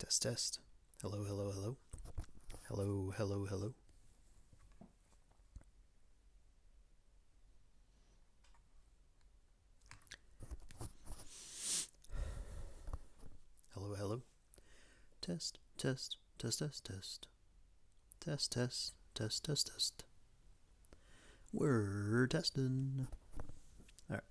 Test, test. Hello, hello, hello. Hello, hello, hello. Hello, hello. Test, test, test, test, test. Test, test, test, test, test. We're testing. Alright.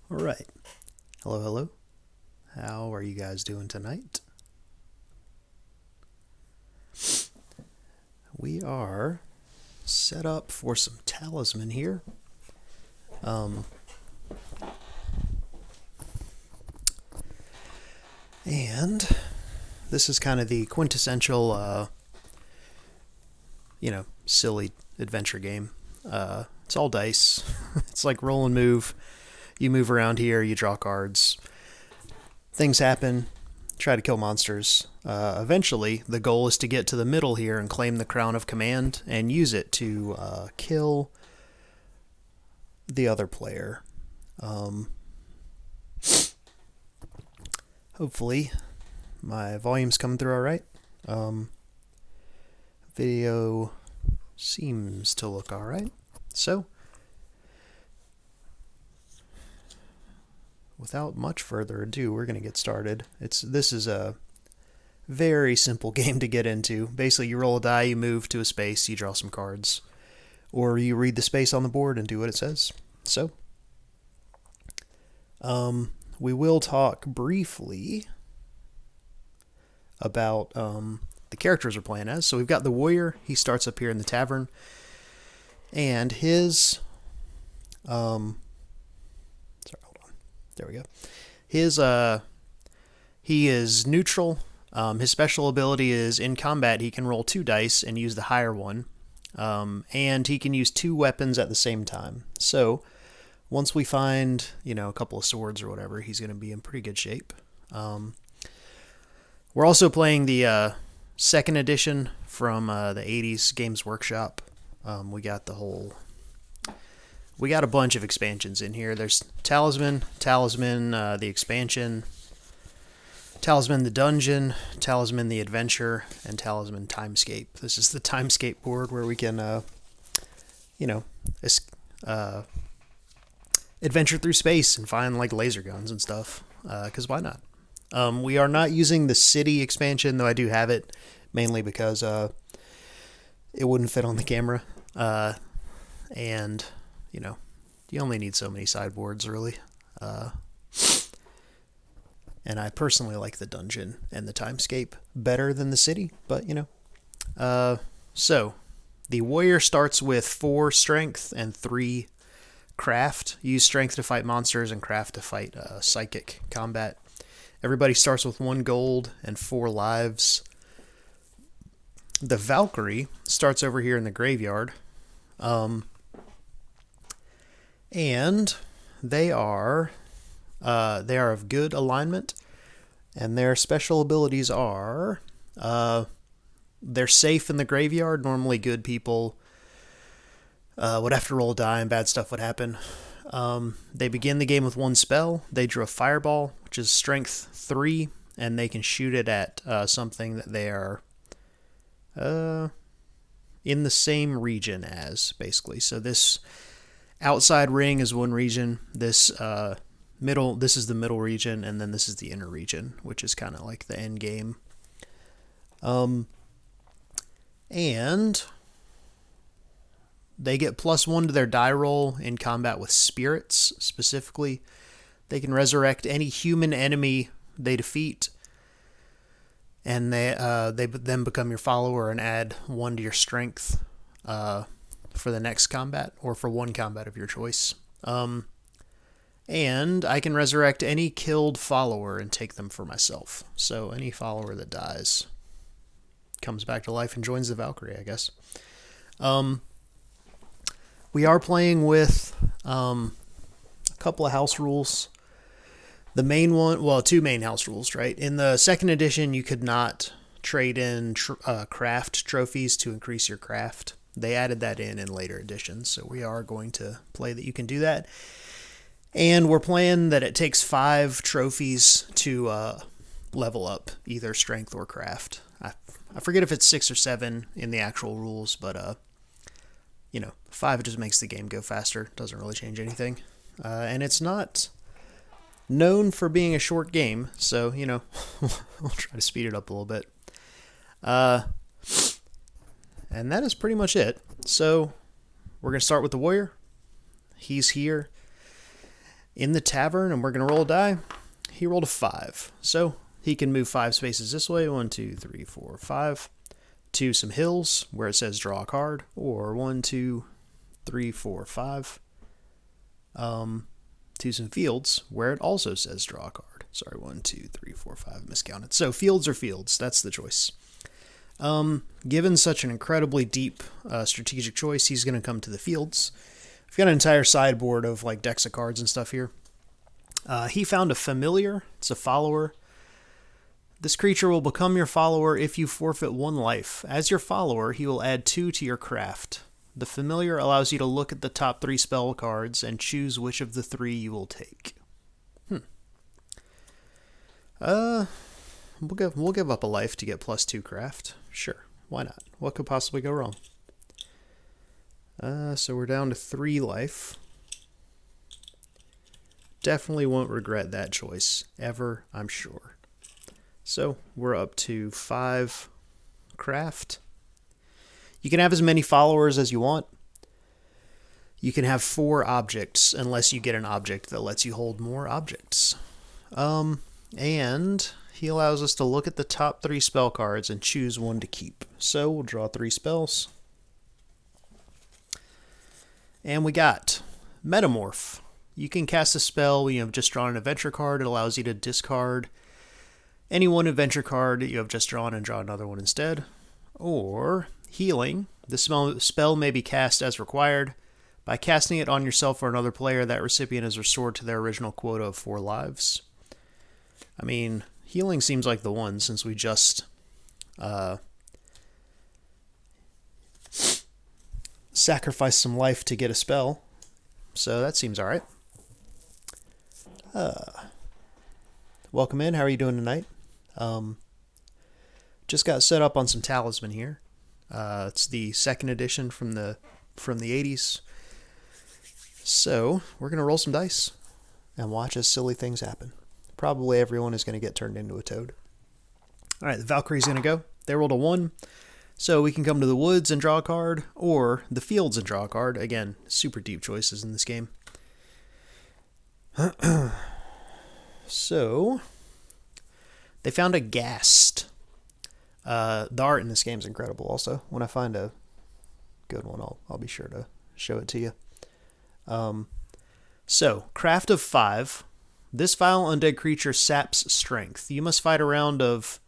Alright. Hello, hello. How are you guys doing tonight? We are set up for some Talisman here. And this is kind of the quintessential, silly adventure game. It's all dice. It's like roll and move. You move around here, you draw cards. Things happen. Try to kill monsters. Eventually, the goal is to get to the middle here and claim the Crown of Command and use it to kill the other player. Hopefully, my volume's coming through all right. Video seems to look all right. So, without much further ado, we're going to get started. This is a very simple game to get into. Basically, you roll a die, you move to a space, you draw some cards, or you read the space on the board and do what it says. So, we will talk briefly about the characters we're playing as. So we've got the warrior. He starts up here in the tavern, and his sorry, hold on. There we go. His he is neutral. His special ability is in combat he can roll 2 dice and use the higher one, and he can use 2 weapons at the same time. So once we find, a couple of swords or whatever, he's going to be in pretty good shape. We're also playing the second edition from the 80s Games Workshop. We got a bunch of expansions in here. There's Talisman, the expansion. Talisman the Dungeon, Talisman the Adventure, and Talisman Timescape. This is the Timescape board where we can, adventure through space and find like laser guns and stuff. Because why not? We are not using the city expansion, though I do have it, mainly because it wouldn't fit on the camera. And, you only need so many sideboards, really. And I personally like the dungeon and the timescape better than the city, but, So, the warrior starts with 4 strength and 3 craft. Use strength to fight monsters and craft to fight psychic combat. Everybody starts with 1 gold and 4 lives. The Valkyrie starts over here in the graveyard. And they are of good alignment, and their special abilities are they're safe in the graveyard. Normally good people would have to roll a die and bad stuff would happen. They begin the game with 1 spell. They drew a fireball, which is strength 3, and they can shoot it at something that they are in the same region as, basically. So this outside ring is 1 region. This this is the middle region, and then this is the inner region, which is kind of like the end game. And they get +1 to their die roll in combat with spirits, specifically. They can resurrect any human enemy they defeat, and they then become your follower and add 1 to your strength for the next combat, or for 1 combat of your choice. And I can resurrect any killed follower and take them for myself. So any follower that dies comes back to life and joins the Valkyrie, I guess. We are playing with a couple of house rules. The main one, 2 main house rules, right? In the 2nd edition, you could not trade in craft trophies to increase your craft. They added that in later editions, so we are going to play that you can do that. And we're playing that it takes 5 trophies to level up either strength or craft. I forget if it's 6 or 7 in the actual rules, but 5 just makes the game go faster. Doesn't really change anything. And it's not known for being a short game, so, we'll try to speed it up a little bit. And that is pretty much it. So, we're going to start with the warrior. He's here in the tavern, and we're going to roll a die. He rolled a 5. So, he can move 5 spaces this way. 1, 2, 3, 4, 5. To some hills, where it says draw a card. Or 1, 2, 3, 4, 5. To some fields, where it also says draw a card. Sorry, 1, 2, 3, 4, 5. Miscounted. So, fields or fields. That's the choice. Given such an incredibly deep strategic choice, he's going to come to the fields. I've got an entire sideboard of like decks of cards and stuff here. He found a familiar. It's a follower. This creature will become your follower if you forfeit 1 life. As your follower, he will add 2 to your craft. The familiar allows you to look at the top 3 spell cards and choose which of the 3 you will take. We'll give up a life to get +2 craft. Sure, why not? What could possibly go wrong? So we're down to 3 life. Definitely won't regret that choice, ever, I'm sure. So we're up to 5 craft. You can have as many followers as you want. You can have 4 objects, unless you get an object that lets you hold more objects. And he allows us to look at the top 3 spell cards and choose 1 to keep. So we'll draw 3 spells. And we got Metamorph. You can cast a spell when you have just drawn an adventure card. It allows you to discard any 1 adventure card that you have just drawn and draw another one instead. Or Healing. The spell may be cast as required. By casting it on yourself or another player, that recipient is restored to their original quota of 4 lives. I mean, healing seems like the one, since we just sacrificed some life to get a spell. So that seems alright. Welcome in. How are you doing tonight? Just got set up on some Talisman here. It's the second edition from the 80s. So we're gonna roll some dice and watch as silly things happen. Probably everyone is gonna get turned into a toad. All right, the Valkyrie's gonna go. They rolled a 1. So we can come to the woods and draw a card, or the fields and draw a card. Again, super deep choices in this game. So, they found a ghast. The art in this game is incredible also. When I find a good one, I'll be sure to show it to you. So, craft of 5. This vile undead creature saps strength. You must fight a round of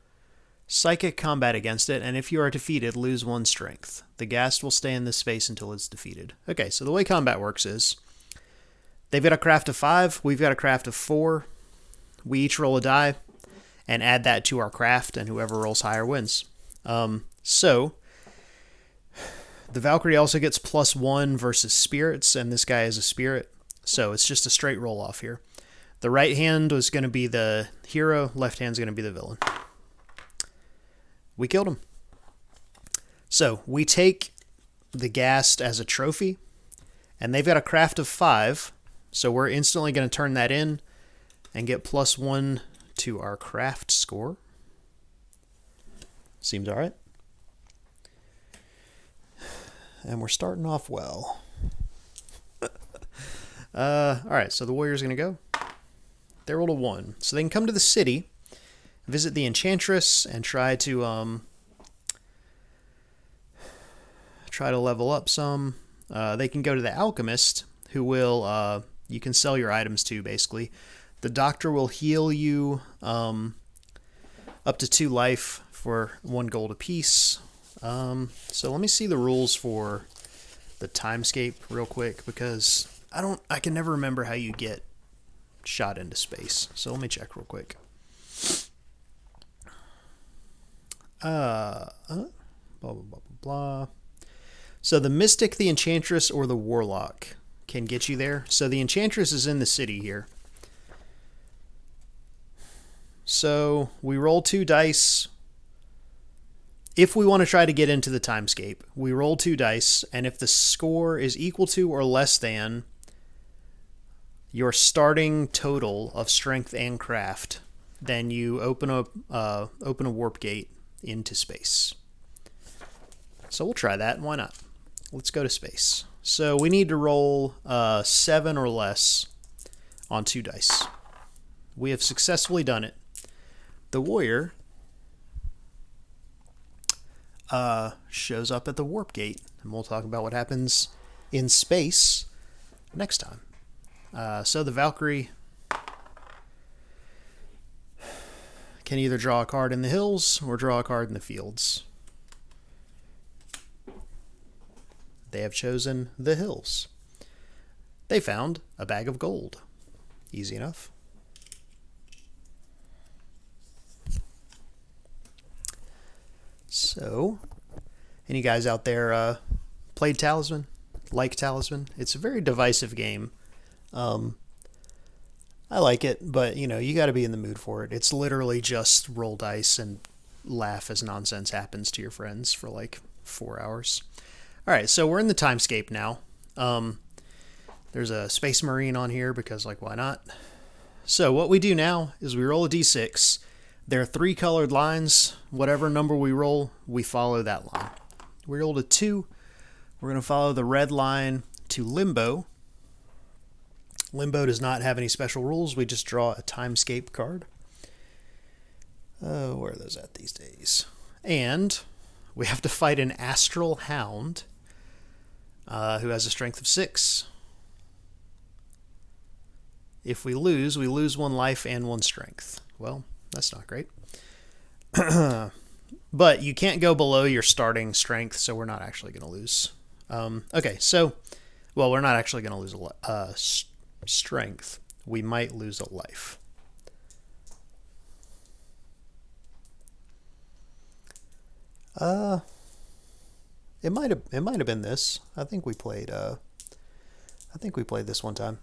psychic combat against it, and if you are defeated, lose 1 strength. The ghast will stay in this space until it's defeated. Okay, so the way combat works is they've got a craft of 5, we've got a craft of 4. We each roll a die and add that to our craft, and whoever rolls higher wins. So the Valkyrie also gets +1 versus spirits, and this guy is a spirit, so it's just a straight roll off here. The right hand was going to be the hero, left hand's going to be the villain. We killed him. So we take the ghast as a trophy, and they've got a craft of 5, so we're instantly going to turn that in and get +1 to our craft score. Seems all right. And we're starting off well. All right, so the warrior's going to go. They rolled a 1. So they can come to the city, visit the enchantress, and try to level up some. They can go to the alchemist, who will you can sell your items to, basically. The doctor will heal you up to 2 life for 1 gold apiece. So let me see the rules for the timescape real quick, because I can never remember how you get shot into space. So let me check real quick. Blah, blah, blah, blah, blah. So the mystic, the enchantress, or the warlock can get you there. So the enchantress is in the city here. So we roll 2 dice. If we want to try to get into the timescape, we roll 2 dice, and if the score is equal to or less than your starting total of strength and craft, then you open a warp gate into space. So we'll try that. Why not? Let's go to space. So we need to roll 7 or less on 2 dice. We have successfully done it. The warrior shows up at the warp gate, and we'll talk about what happens in space next time. So the Valkyrie can either draw a card in the hills or draw a card in the fields. They have chosen the hills. They found a bag of gold. Easy enough. So, any guys out there played Talisman? Like Talisman? It's a very divisive game. I like it, but you got to be in the mood for it. It's literally just roll dice and laugh as nonsense happens to your friends for like 4 hours. All right, so we're in the timescape now. There's a Space Marine on here because, like, why not? So what we do now is we roll a d6. There are 3 colored lines. Whatever number we roll, we follow that line. We rolled a 2. We're going to follow the red line to Limbo. Limbo does not have any special rules. We just draw a timescape card. Where are those at these days? And we have to fight an Astral Hound who has a strength of 6. If we lose 1 life and 1 strength. Well, that's not great. But you can't go below your starting strength, so we're not actually going to lose. Okay, so, well, we're not actually going to lose a strength. We might lose a life. It might have been this. I think we played this one time.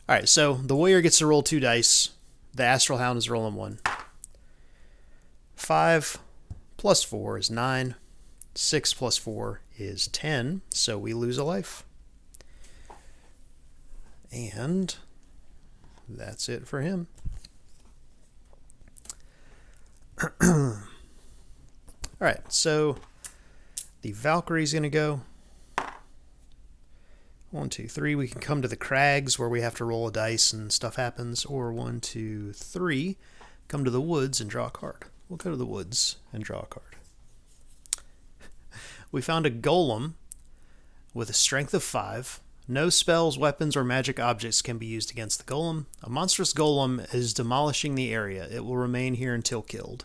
All right, so the warrior gets to roll 2 dice. The Astral Hound is rolling 1. 5 plus 4 is 9. 6 plus 4 is 10, so we lose a life. And that's it for him. Alright, so the Valkyrie's going to go. 1, 2, 3. We can come to the crags where we have to roll a dice and stuff happens. Or 1, 2, 3. Come to the woods and draw a card. We'll go to the woods and draw a card. We found a golem with a strength of 5. No spells, weapons, or magic objects can be used against the golem. A monstrous golem is demolishing the area. It will remain here until killed.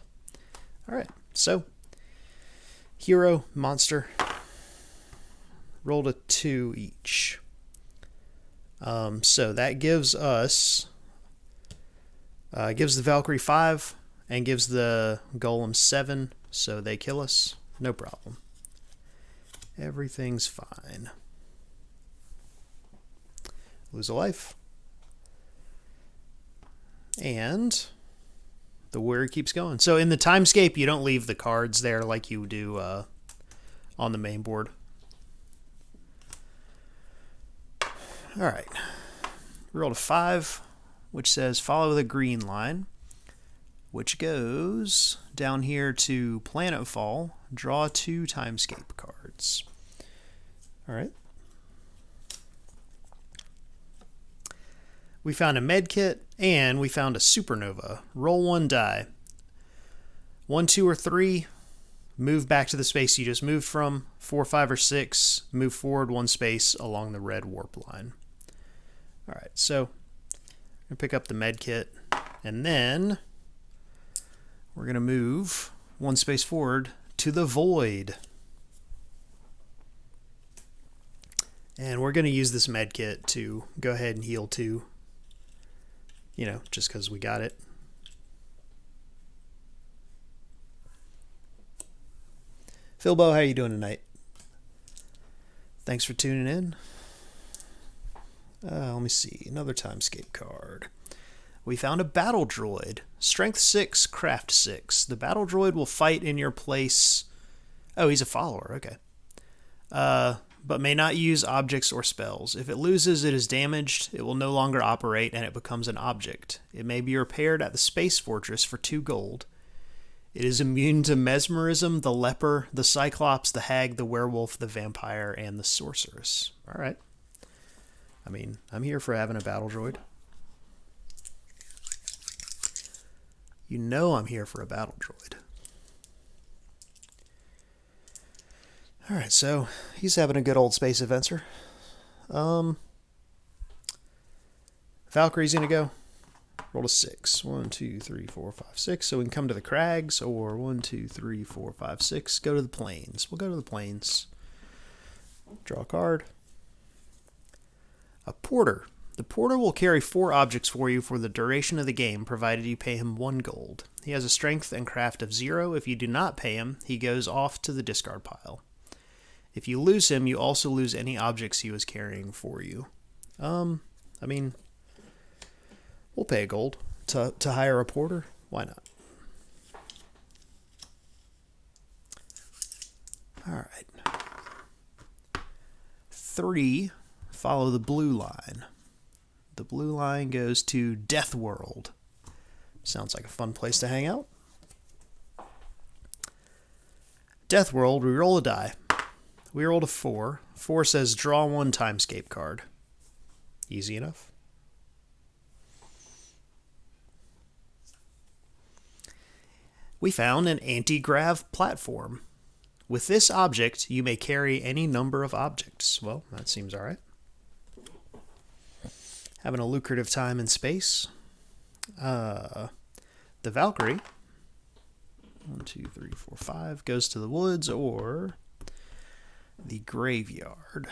Alright, so hero, monster, rolled a 2 each. So that gives us, gives the Valkyrie 5 and gives the golem 7, so they kill us. No problem. Everything's fine. Lose a life. And the warrior keeps going. So in the timescape, you don't leave the cards there like you do on the main board. Alright. We rolled a 5, which says follow the green line, which goes down here to Planetfall. Draw 2 timescape cards. Alright. We found a med kit, and we found a supernova. Roll 1 die. 1, 2, or 3, move back to the space you just moved from. 4, 5, or 6, move forward 1 space along the red warp line. Alright, so I'm going to pick up the med kit, and then we're going to move 1 space forward to the void. And we're going to use this med kit to go ahead and heal 2. You know, just because we got it. Philbo, how you doing tonight? Thanks for tuning in. Let me see. Another timescape card. We found a battle droid. Strength 6, craft 6. The battle droid will fight in your place. Oh, he's a follower. Okay. But may not use objects or spells. If it loses, it is damaged, it will no longer operate, and it becomes an object. It may be repaired at the Space Fortress for 2 gold. It is immune to Mesmerism, the Leper, the Cyclops, the Hag, the Werewolf, the Vampire, and the Sorceress. Alright. I mean, I'm here for having a battle droid. You know I'm here for a battle droid. Alright, so he's having a good old space adventure. Valkyrie's going to go. Roll a 6. 1, 2, 3, 4, 5, 6. So we can come to the crags, or 1, 2, 3, 4, 5, 6. Go to the plains. We'll go to the plains. Draw a card. A porter. The porter will carry 4 objects for you for the duration of the game, provided you pay him 1 gold. He has a strength and craft of 0. If you do not pay him, he goes off to the discard pile. If you lose him, you also lose any objects he was carrying for you. I mean, we'll pay a gold to hire a porter. Why not? Alright. 3, follow the blue line. The blue line goes to Death World. Sounds like a fun place to hang out. Death World, we roll a die. We rolled a 4. 4 says draw 1 timescape card. Easy enough. We found an anti-grav platform. With this object, you may carry any number of objects. Well, that seems alright. Having a lucrative time in space. The Valkyrie, 1, 2, 3, 4, 5, goes to the woods or the graveyard.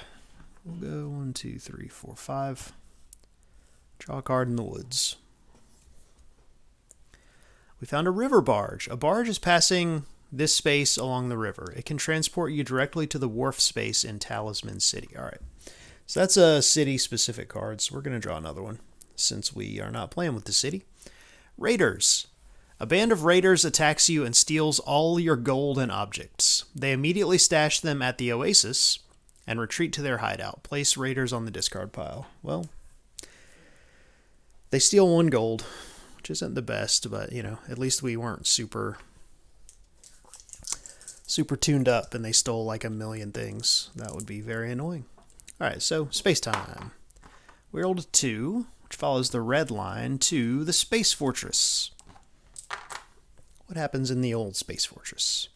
We'll go 1, 2, 3, 4, 5. Draw a card in the woods. We found a river barge. A barge is passing this space along the river. It can transport you directly to the wharf space in Talisman City. Alright, so that's a city-specific card, so we're going to draw another one since we are not playing with the city. Raiders. A band of raiders attacks you and steals all your gold and objects. They immediately stash them at the oasis and retreat to their hideout. Place raiders on the discard pile. Well, they steal 1 gold, which isn't the best, but, you know, at least we weren't super tuned up and they stole like a million things. That would be very annoying. All right, so space time. We rolled a 2, which follows the red line to the Space Fortress. What happens in the old Space Fortress?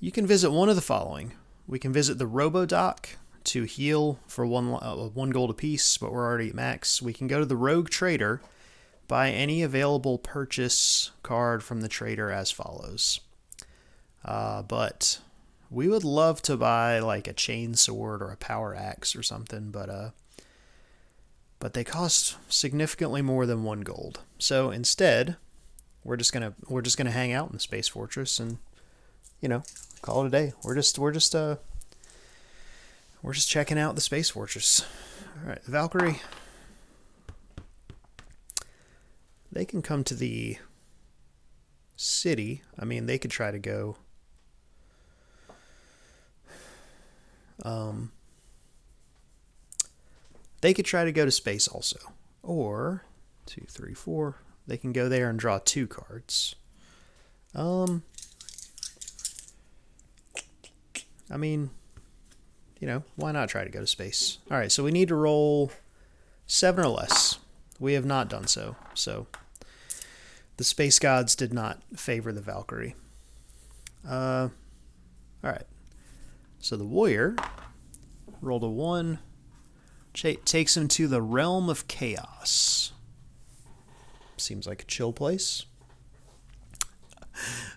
You can visit one of the following. We can visit the Robo-Dock to heal for 1 gold apiece, but we're already at max. We can go to the Rogue Trader, buy any available purchase card from the trader as follows. But we would love to buy like a chain sword or a power axe or something, but they cost significantly more than 1 gold. So instead, we're just gonna hang out in the Space Fortress and, you know, call it a day. We're just checking out the Space Fortress. All right, Valkyrie. They can come to the city. I mean, they could try to go. They could try to go to space also, or 2, 3, 4. They can go there and draw 2 cards. I mean, you know, why not try to go to space? All right, so we need to roll 7 or less. We have not done so. So the space gods did not favor the Valkyrie. All right. So the warrior rolled a 1. Takes him to the realm of chaos. Seems like a chill place.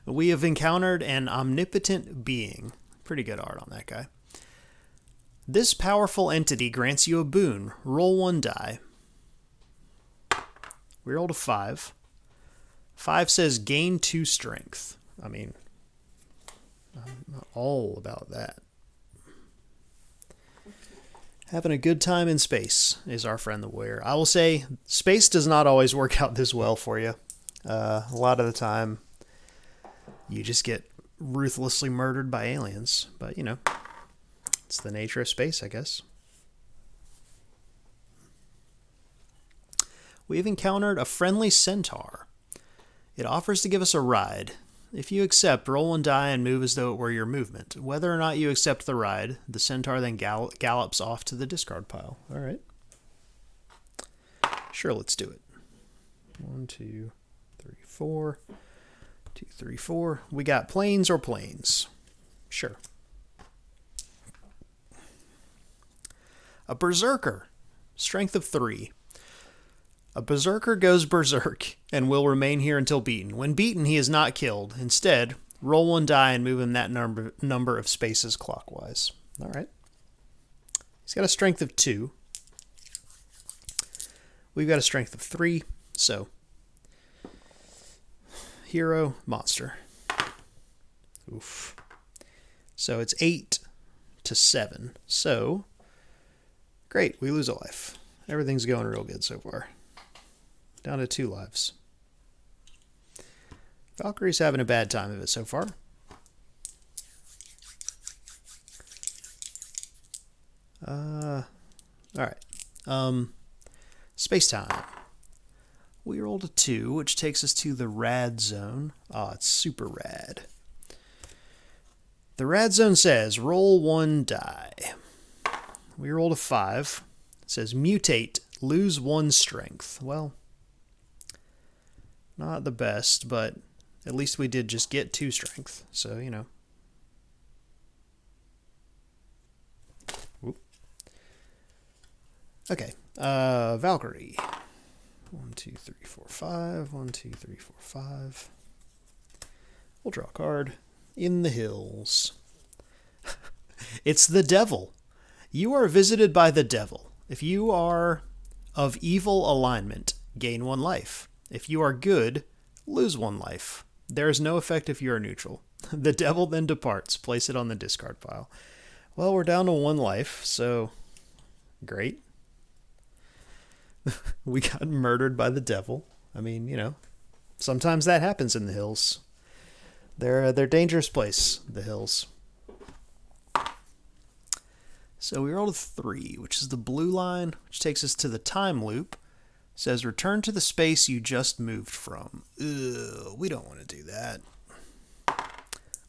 We have encountered an omnipotent being. Pretty good art on that guy. This powerful entity grants you a boon. Roll 1 die. We rolled a 5. 5 says gain 2 strength. I mean, I'm all about that. Having a good time in space is our friend the warrior. I will say, space does not always work out this well for you. A lot of the time, you just get ruthlessly murdered by aliens. But, you know, it's the nature of space, I guess. We've encountered a friendly centaur. It offers to give us a ride. If you accept, roll 1 die and move as though it were your movement. Whether or not you accept the ride, the centaur then gallops off to the discard pile. All right. Sure, let's do it. 1, 2, 3, 4. 2, 3, 4. We got planes or planes. Sure. A berserker. Strength of 3. A berserker goes berserk and will remain here until beaten. When beaten, he is not killed. Instead, roll 1 die and move him that number of spaces clockwise. All right. He's got a strength of 2. We've got a strength of 3. So, hero, monster. Oof. So it's 8 to 7. So, great. We lose a life. Everything's going real good so far. Down to 2 lives. Valkyrie's having a bad time of it so far. Alright. Space time. We rolled a 2, which takes us to the rad zone. It's super rad. The rad zone says, roll 1 die. We rolled a 5. It says, mutate, lose 1 strength. Well, not the best, but at least we did just get 2 strength. So, you know. Whoop. Okay. Valkyrie. 1, 2, 3, 4, 5. 1, 2, 3, 4, 5. We'll draw a card. In the hills. It's the devil. You are visited by the devil. If you are of evil alignment, gain 1 life. If you are good, lose 1 life. There is no effect if you are neutral. The devil then departs. Place it on the discard pile. Well, we're down to 1 life, so great. We got murdered by the devil. I mean, you know, sometimes that happens in the hills. They're a dangerous place, the hills. So we rolled a 3, which is the blue line, which takes us to the time loop. It says return to the space you just moved from. Ugh, we don't want to do that.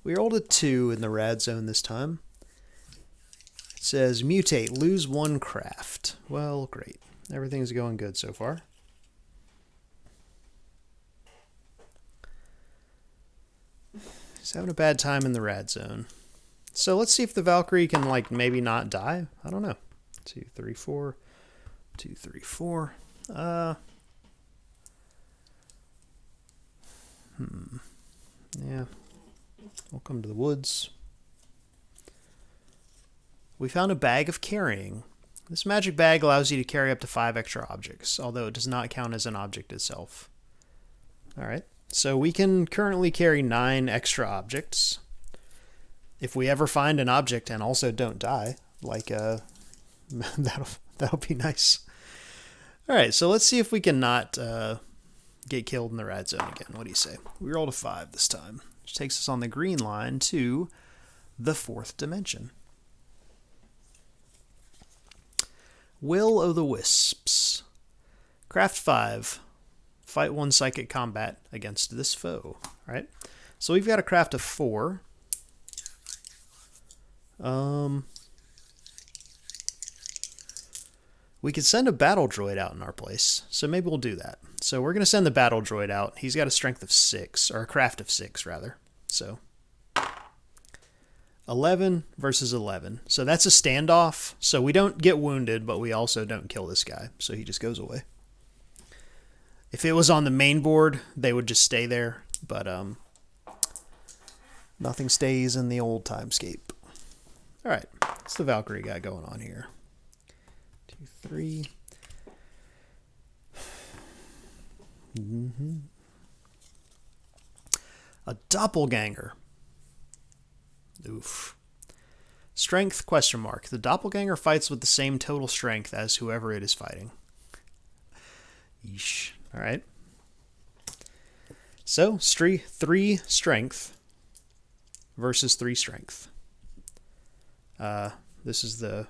We rolled a 2 in the rad zone this time. It says mutate, lose 1 craft. Well, great. Everything's going good so far. He's having a bad time in the rad zone. So let's see if the Valkyrie can, like, maybe not die. I don't know. 2, 3, 4. 2, 3, 4. Yeah. We'll come to the woods. We found a bag of carrying. This magic bag allows you to carry up to 5 extra objects, although it does not count as an object itself. Alright, so we can currently carry 9 extra objects. If we ever find an object and also don't die, like, that'll be nice. Alright, so let's see if we can not get killed in the rad zone again. What do you say? We rolled a 5 this time, which takes us on the green line to the 4th dimension. Will o' the Wisps. Craft 5. Fight 1 psychic combat against this foe. Alright, so we've got a craft of 4. We could send a battle droid out in our place, so maybe we'll do that. So we're going to send the battle droid out. He's got a strength of 6, or a craft of 6, rather. So 11 versus 11. So that's a standoff. So we don't get wounded, but we also don't kill this guy. So he just goes away. If it was on the main board, they would just stay there. But nothing stays in the old timescape. Alright, what's the Valkyrie got going on here? 2, 3. A doppelganger. Oof. Strength, question mark. The doppelganger fights with the same total strength as whoever it is fighting. Yeesh. Alright. So, 3 strength versus 3 strength. This is the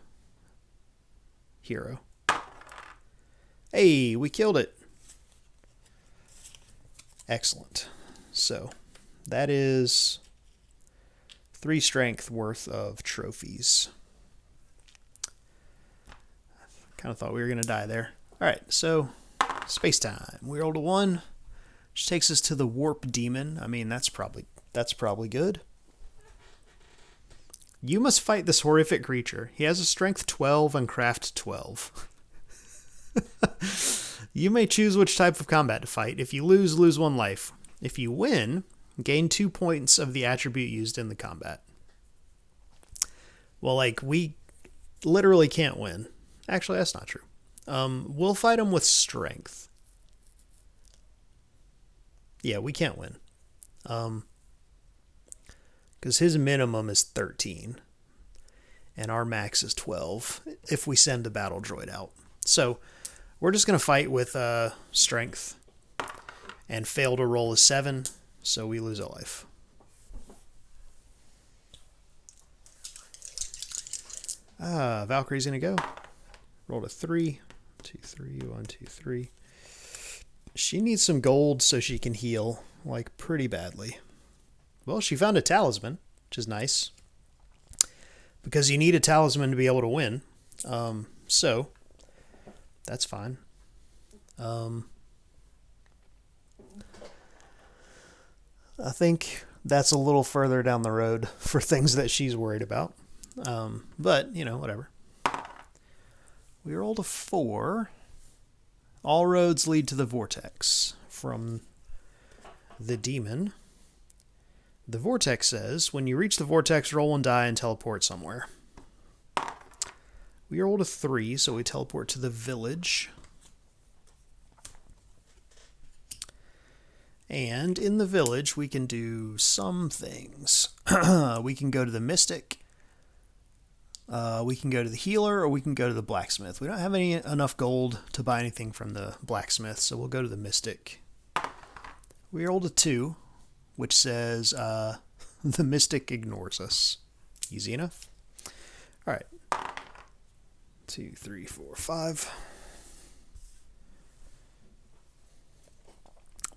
hero. Hey, we killed it. Excellent. So, that is 3 strength worth of trophies. Kind of thought we were going to die there. Alright, so space time. We rolled a 1, which takes us to the warp demon. I mean, that's probably good. You must fight this horrific creature. He has a strength 12 and craft 12. You may choose which type of combat to fight. If you lose 1 life. If you win, gain 2 points of the attribute used in the combat. Well, like, we literally can't win. Actually, that's not true. We'll fight him with strength. Yeah, we can't win. Because his minimum is 13. And our max is 12 if we send a battle droid out. So, we're just going to fight with strength. And fail to roll a 7, so we lose a life. Valkyrie's going to go. Rolled a 3. 2, 3, 1, 2, 3. She needs some gold so she can heal, like, pretty badly. Well, she found a talisman, which is nice. Because you need a talisman to be able to win. So, that's fine. I think that's a little further down the road for things that she's worried about. But, you know, whatever. We rolled a 4. All roads lead to the vortex. From the demon. The vortex says, when you reach the vortex, roll 1 die and teleport somewhere. We rolled a 3, so we teleport to the village. And in the village, we can do some things. We can go to the mystic. We can go to the healer, or we can go to the blacksmith. We don't have enough gold to buy anything from the blacksmith, so we'll go to the mystic We rolled a 2, which says the mystic ignores us. Easy enough. All right. 2, 3, 4, 5.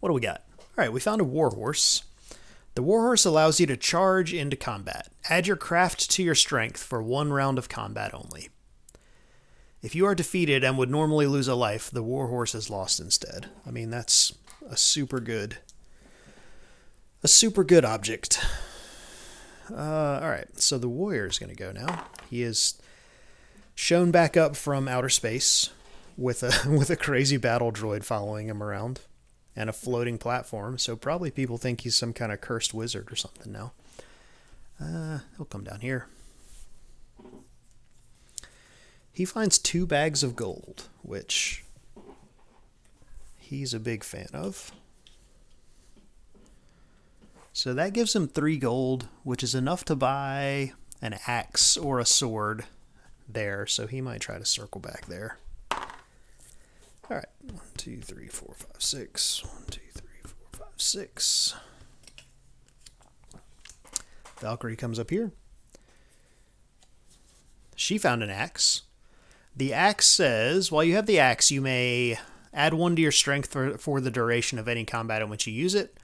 What do we got? All right, we found a warhorse. The warhorse allows you to charge into combat. Add your craft to your strength for 1 round of combat only. If you are defeated and would normally lose a life, the warhorse is lost instead. I mean, that's a super good object. All right, so the warrior is going to go now. He is shown back up from outer space with a crazy battle droid following him around and a floating platform. So probably people think he's some kind of cursed wizard or something now. He'll come down here. He finds 2 bags of gold, which he's a big fan of. So that gives him 3 gold, which is enough to buy an axe or a sword there. So he might try to circle back there. All right, 1, 2, 3, 4, 5, 6. 1, 2, 3, 4, 5, 6. Valkyrie comes up here. She found an axe. The axe says, while you have the axe, you may add 1 to your strength for the duration of any combat in which you use it,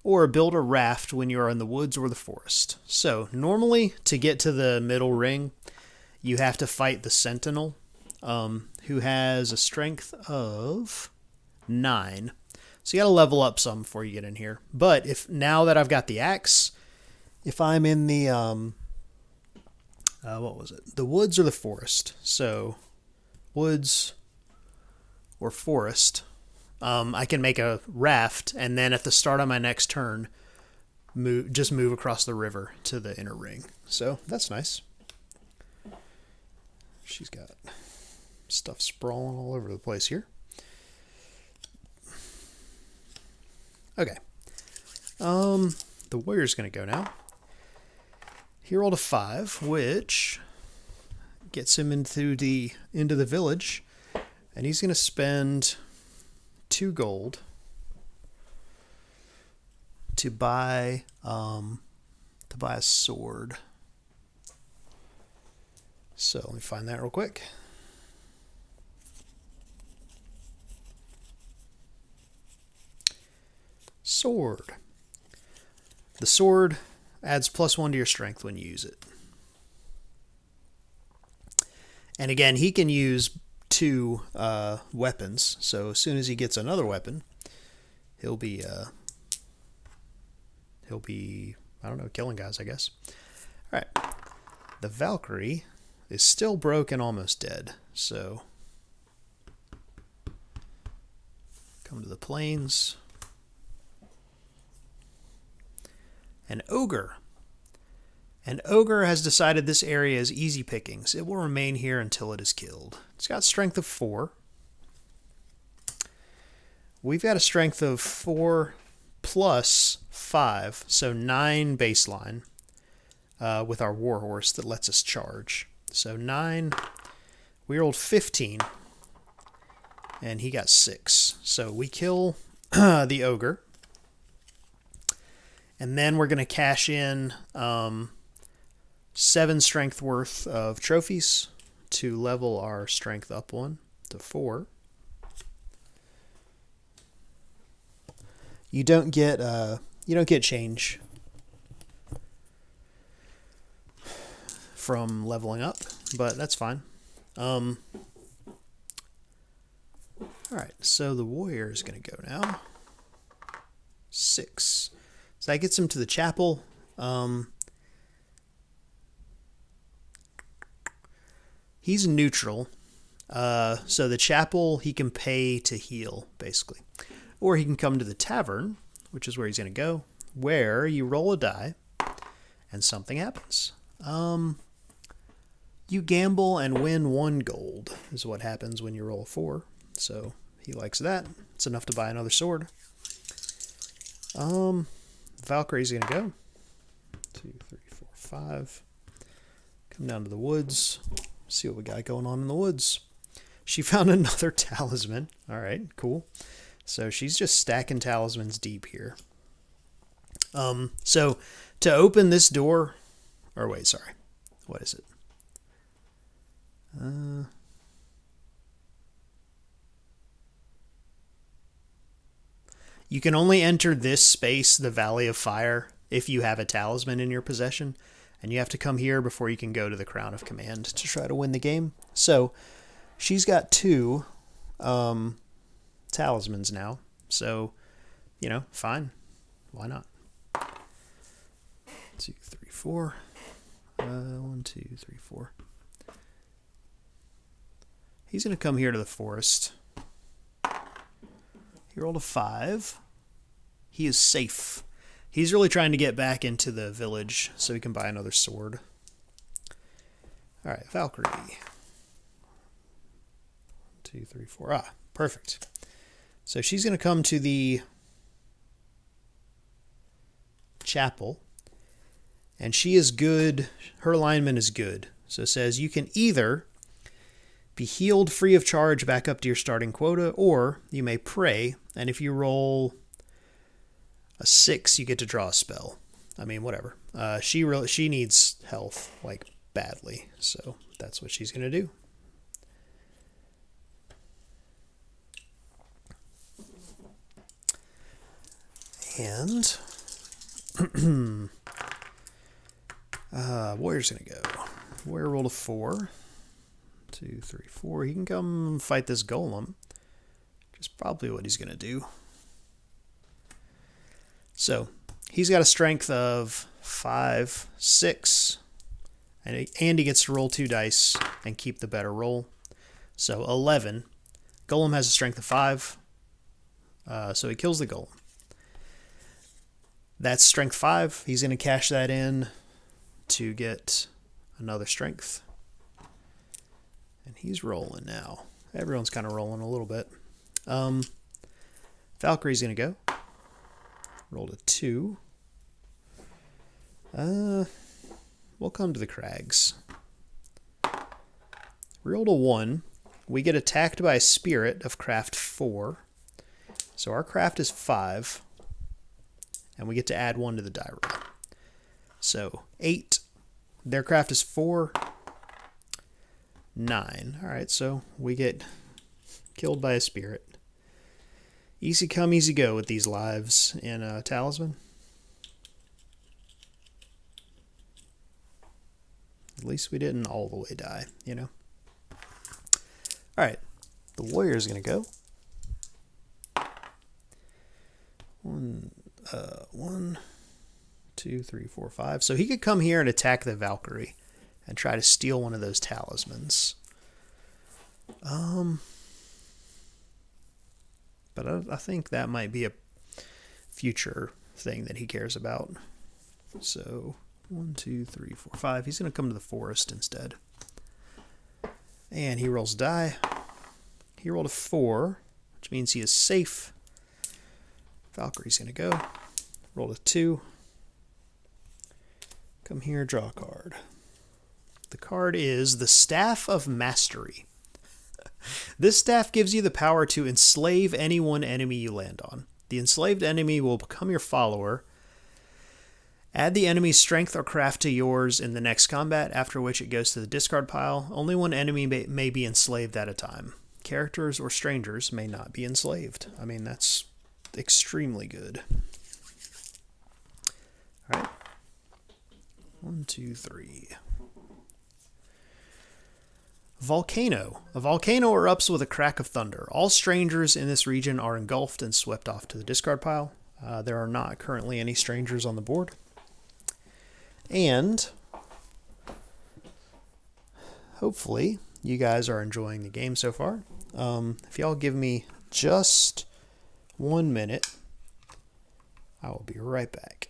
or build a raft when you are in the woods or the forest. So normally, to get to the middle ring, you have to fight the Sentinel, who has a strength of 9. So you got to level up some before you get in here. But now that I've got the axe, if I'm in the what was it? The woods or the forest. So woods or forest. I can make a raft, and then at the start of my next turn, move across the river to the inner ring. So that's nice. She's got stuff sprawling all over the place here. Okay. The warrior's going to go now. He rolled a 5, which gets him into the village, and he's going to spend 2 gold to buy a sword. So let me find that real quick. Sword. The sword adds +1 to your strength when you use it. And again, he can use 2 weapons. So as soon as he gets another weapon, he'll be I don't know, killing guys, I guess. All right. The Valkyrie is still broke and almost dead. So come to the plains. An ogre. An ogre has decided this area is easy pickings. It will remain here until it is killed. It's got strength of 4. We've got a strength of 4 plus 5, so 9 baseline with our warhorse that lets us charge. So 9, we rolled 15, and he got 6. So we kill the ogre. And then we're going to cash in 7 strength worth of trophies to level our strength up 1 to 4. You don't get change from leveling up, but that's fine. All right, so the warrior is going to go now. 6. So that gets him to the chapel. He's neutral. So the chapel he can pay to heal, basically. Or he can come to the tavern, which is where he's going to go, where you roll a die and something happens. You gamble and win 1 gold is what happens when you roll a 4. So he likes that. It's enough to buy another sword. Valkyrie's going to go. 2, 3, 4, 5. Come down to the woods. See what we got going on in the woods. She found another talisman. All right, cool. So she's just stacking talismans deep here. So to open this door, or wait, sorry, what is it? You can only enter this space, the Valley of Fire, if you have a talisman in your possession, and you have to come here before you can go to the Crown of Command to try to win the game. So she's got two talismans now, so fine, why not? 2, 3, 4. 1, 2, 3, 4. He's gonna come here to the forest. He rolled a 5. He is safe. He's really trying to get back into the village so he can buy another sword. Alright, Valkyrie. 1, 2, 3, 4. Ah, perfect. So she's going to come to the chapel. And she is good. Her alignment is good. So it says you can either be healed free of charge back up to your starting quota, or you may pray, and if you roll a 6, you get to draw a spell. I mean, whatever. She needs health, like, badly, so that's what she's going to do. And Warrior's going to go. Warrior rolled a 4. 2, 3, 4. He can come fight this golem, which is probably what he's going to do. So he's got a strength of 5, 6, and he gets to roll 2 dice and keep the better roll. So 11. Golem has a strength of 5, so he kills the golem. That's strength 5. He's going to cash that in to get another strength. And he's rolling now. Everyone's kind of rolling a little bit. Valkyrie's going to go. Rolled a 2. We'll come to the crags. Rolled a 1. We get attacked by a spirit of craft 4. So our craft is 5. And we get to add 1 to the die roll. So 8. Their craft is 4. 9. Alright, so we get killed by a spirit. Easy come, easy go with these lives in Talisman. At least we didn't all the way die, Alright, the warrior's going to go. 1, 2, 3, 4, 5. So he could come here and attack the Valkyrie and try to steal one of those talismans. But I think that might be a future thing that he cares about. So 1, 2, 3, 4, 5. He's going to come to the forest instead. And he rolls a die. He rolled a 4, which means he is safe. Valkyrie's going to go. Rolled a 2. Come here, draw a card. The card is the Staff of Mastery. This staff gives you the power to enslave any one enemy you land on. The enslaved enemy will become your follower. Add the enemy's strength or craft to yours in the next combat, after which it goes to the discard pile. Only one enemy may be enslaved at a time. Characters or strangers may not be enslaved. I mean, that's extremely good. All right. 1, 2, 3. Volcano. A volcano erupts with a crack of thunder. All strangers in this region are engulfed and swept off to the discard pile. There are not currently any strangers on the board. And hopefully you guys are enjoying the game so far. If y'all give me just 1 minute, I will be right back.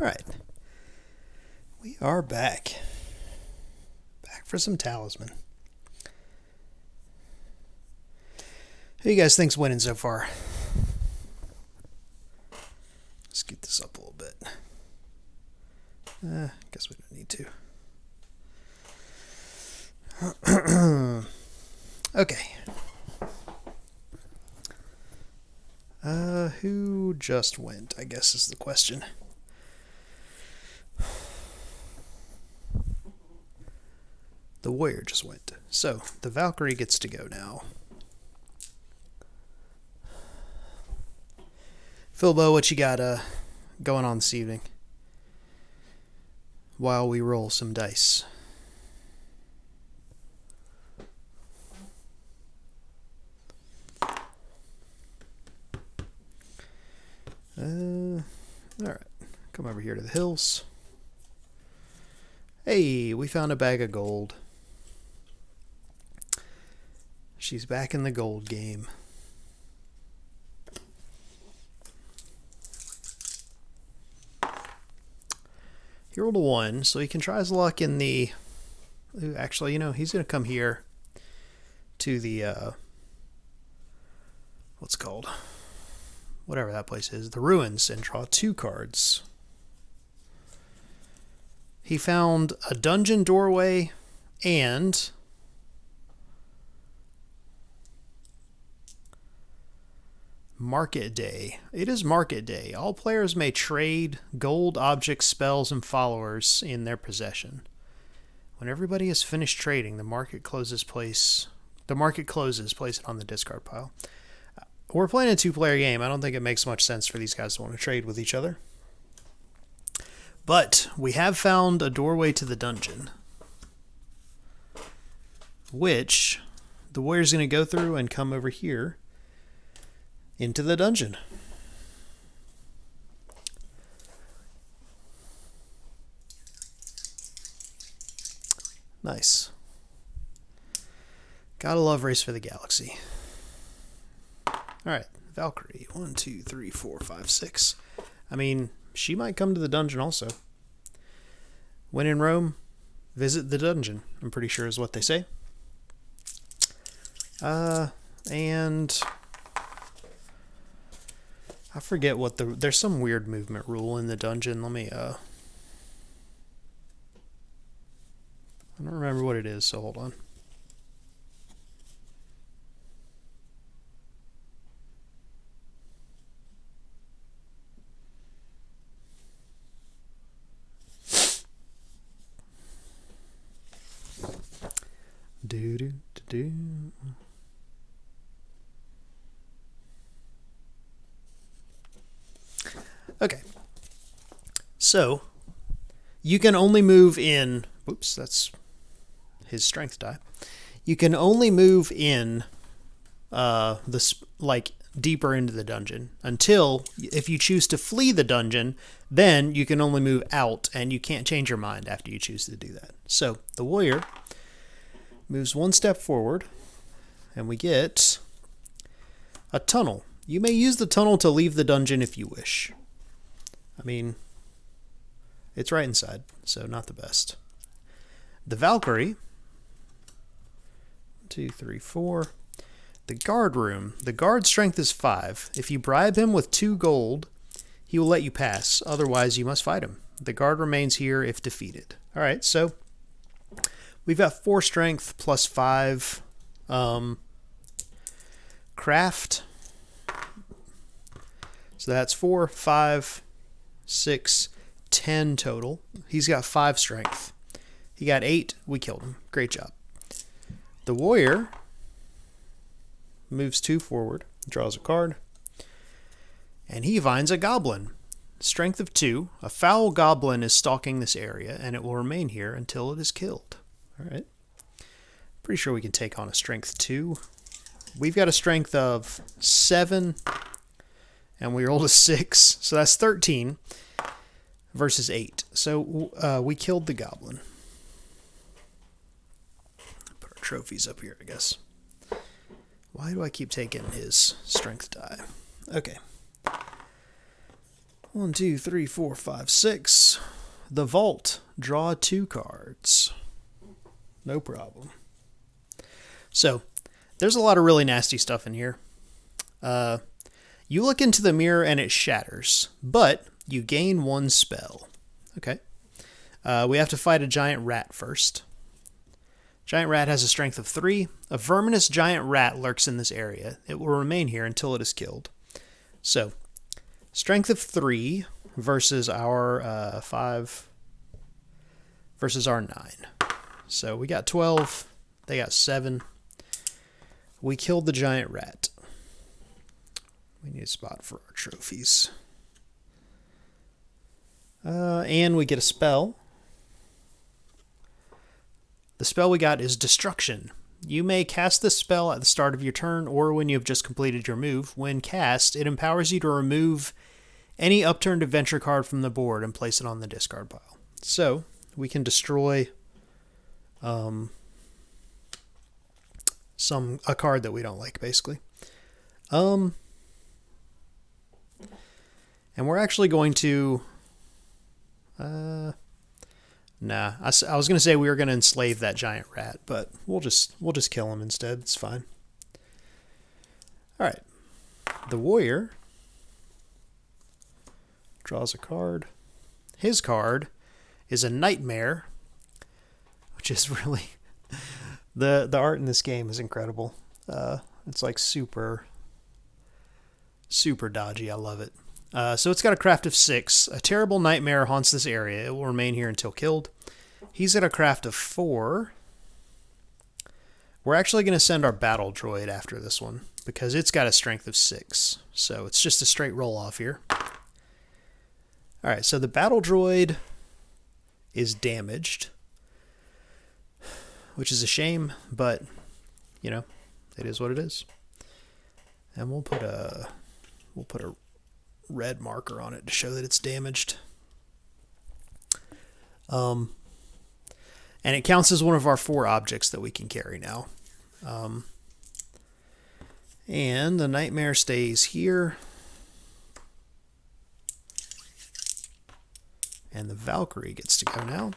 Alright. We are back. Back for some Talisman. Who do you guys think's winning so far? Let's get this up a little bit. Guess we don't need to. Okay. Who just went, I guess is the question. The warrior just went. So, the Valkyrie gets to go now. Philbo, what you got going on this evening? While we roll some dice. Alright. Come over here to the hills. Hey, we found a bag of gold. She's back in the gold game. He rolled a 1, so he can try his luck in the... Actually, he's going to come here to the... what's it called? Whatever that place is. The ruins, and draw 2 cards. He found a dungeon doorway and... Market Day. It is Market Day. All players may trade gold, objects, spells, and followers in their possession. When everybody has finished trading, the market closes. Place it on the discard pile. We're playing a 2-player game. I don't think it makes much sense for these guys to want to trade with each other. But we have found a doorway to the dungeon, which the warrior's going to go through and come over here into the dungeon. Nice. Gotta love Race for the Galaxy. Alright, Valkyrie. 1, 2, 3, 4, 5, 6. I mean, she might come to the dungeon also. When in Rome, visit the dungeon, I'm pretty sure is what they say. And... I forget what there's some weird movement rule in the dungeon. Let me, I don't remember what it is, so hold on. Do. Okay, so you can only move in, oops, that's his strength die. You can only move in deeper into the dungeon until, if you choose to flee the dungeon, then you can only move out and you can't change your mind after you choose to do that. So the warrior moves 1 step forward and we get a tunnel. You may use the tunnel to leave the dungeon if you wish. I mean, it's right inside, so not the best. The Valkyrie, 1, 2, 3, 4. The guard room. The guard strength is 5. If you bribe him with 2 gold, he will let you pass. Otherwise, you must fight him. The guard remains here if defeated. All right, so we've got 4 strength plus 5 craft. So that's 4, 5, 6, 10 total. He's got 5 strength. He got 8. We killed him. Great job. The warrior moves 2 forward, draws a card, and he finds a goblin. Strength of 2. A foul goblin is stalking this area, and it will remain here until it is killed. All right. Pretty sure we can take on a strength 2. We've got a strength of 7, and we rolled a 6, so that's 13 versus 8. So we killed the goblin. Put our trophies up here, I guess. Why do I keep taking his strength die? Okay. 1, 2, 3, 4, 5, 6. The Vault. Draw 2 cards. No problem. So, there's a lot of really nasty stuff in here. You look into the mirror and it shatters, but you gain 1 spell. Okay. We have to fight a giant rat first. Giant rat has a strength of 3. A verminous giant rat lurks in this area. It will remain here until it is killed. So, strength of 3 versus our 5 versus our 9. So we got 12. They got 7. We killed the giant rat. We need a spot for our trophies. And we get a spell. The spell we got is Destruction. You may cast this spell at the start of your turn or when you have just completed your move. When cast, it empowers you to remove any upturned adventure card from the board and place it on the discard pile. So, we can destroy a card that we don't like, basically. And we're actually going to... Nah, I was going to say we were going to enslave that giant rat, but we'll just kill him instead. It's fine. All right. The warrior draws a card. His card is a nightmare, which is really... the art in this game is incredible. It's like super dodgy. I love it. So it's got a craft of 6. A terrible nightmare haunts this area. It will remain here until killed. He's at a craft of 4. We're actually going to send our battle droid after this one because it's got a strength of 6. So it's just a straight roll off here. Alright, so the battle droid is damaged, which is a shame, but, you know, it is what it is. And we'll put a red marker on it to show that it's damaged. And it counts as one of our 4 objects that we can carry now. And the nightmare stays here. And the Valkyrie gets to go now.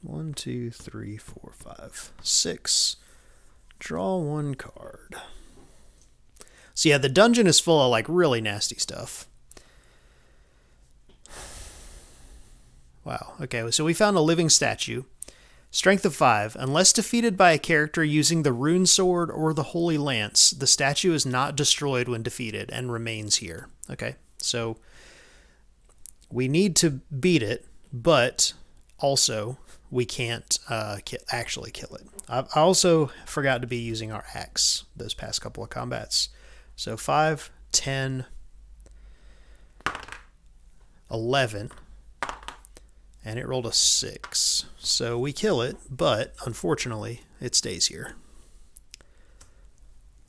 1, 2, 3, 4, 5, 6. Draw 1 card. So yeah, the dungeon is full of like really nasty stuff. Wow. Okay, so we found a living statue. Strength of 5. Unless defeated by a character using the rune sword or the holy lance, the statue is not destroyed when defeated and remains here. Okay, so we need to beat it, but also we can't actually kill it. I also forgot to be using our axe those past couple of combats. So 5, 10, 11, and it rolled a 6. So we kill it, but unfortunately it stays here.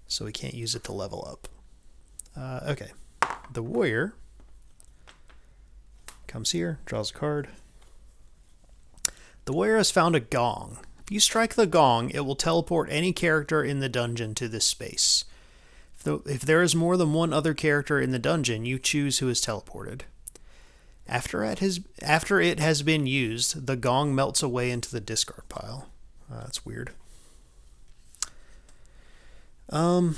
So we can't use it to level up. Okay, the warrior comes here, draws a card. The warrior has found a gong. If you strike the gong, it will teleport any character in the dungeon to this space. If there is more than one other character in the dungeon, you choose who is teleported. After it has been used, the gong melts away into the discard pile. That's weird. I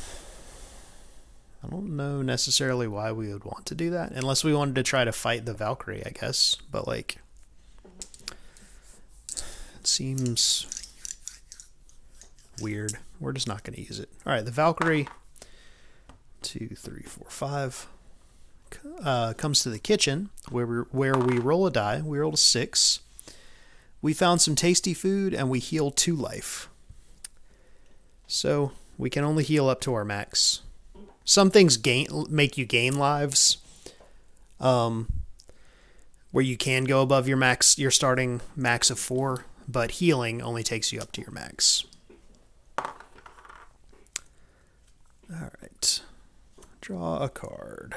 don't know necessarily why we would want to do that, unless we wanted to try to fight the Valkyrie, I guess. But like, it seems weird. We're just not going to use it. All right, the Valkyrie. 2, 3, 4, 5. Comes to the kitchen where we roll a die. We rolled a 6. We found some tasty food and we healed 2 life. So we can only heal up to our max. Some things make you gain lives, where you can go above your max, your starting max of 4, but healing only takes you up to your max. All right. Draw a card.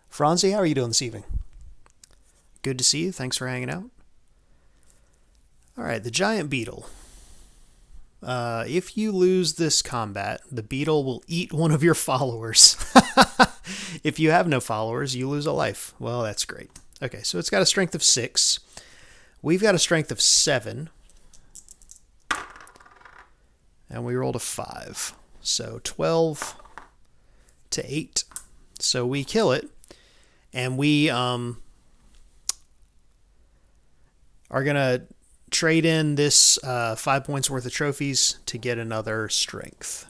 Franzi, how are you doing this evening? Good to see you. Thanks for hanging out. All right, the giant beetle. If you lose this combat, the beetle will eat one of your followers. If you have no followers, you lose a life. Well, that's great. Okay, so it's got a strength of 6. We've got a strength of 7. And we rolled a 5. So 12 to 8. So we kill it. And we are going to trade in this 5 points worth of trophies to get another strength.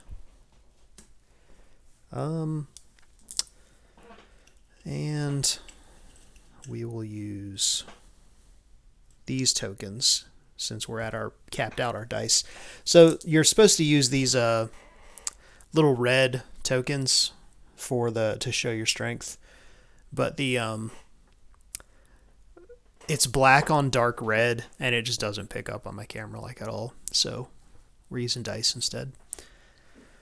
And we will use these tokens since we're at our capped out our dice. So you're supposed to use these little red tokens for to show your strength, but the it's black on dark red and it just doesn't pick up on my camera like at all. So we're using dice instead.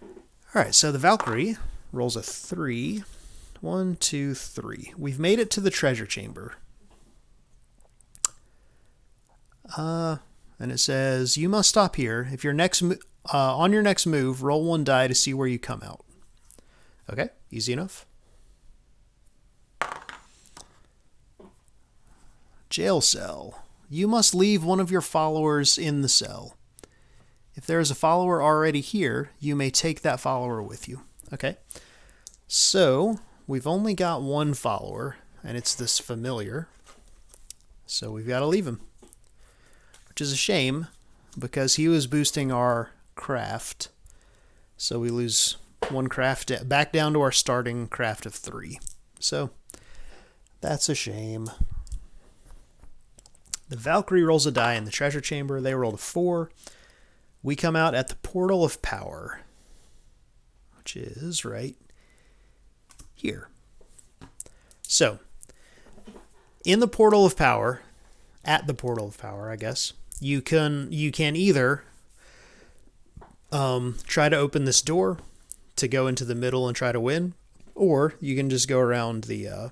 All right, so the Valkyrie rolls a 3. 1, 2, 3. We've made it to the treasure chamber. And it says, you must stop here. If your on your next move, roll 1 die to see where you come out. Okay, easy enough. Jail cell. You must leave one of your followers in the cell. If there is a follower already here, you may take that follower with you. Okay, so we've only got 1 follower, and it's this familiar. So we've got to leave him. Which is a shame, because he was boosting our craft. So we lose 1 craft, back down to our starting craft of 3. So that's a shame. The Valkyrie rolls a die in the treasure chamber. They rolled a 4. We come out at the portal of power, which is right here. So in the portal of power, at the portal of power, I guess, you can either try to open this door to go into the middle and try to win, or you can just go around the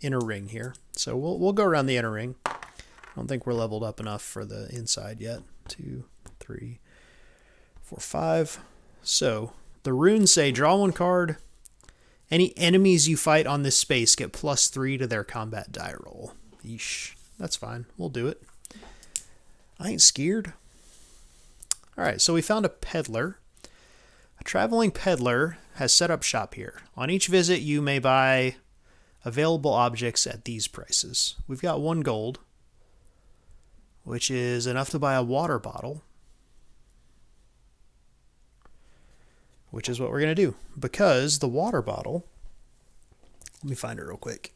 inner ring here. So we'll go around the inner ring. I don't think we're leveled up enough for the inside yet. 2, 3, 4, 5. So the runes say draw 1 card. Any enemies you fight on this space get +3 to their combat die roll. Yeesh. That's fine. We'll do it. I ain't scared. All right, so we found a peddler. A traveling peddler has set up shop here. On each visit, you may buy available objects at these prices. We've got 1 gold, which is enough to buy a water bottle, which is what we're going to do. Because the water bottle, let me find it real quick.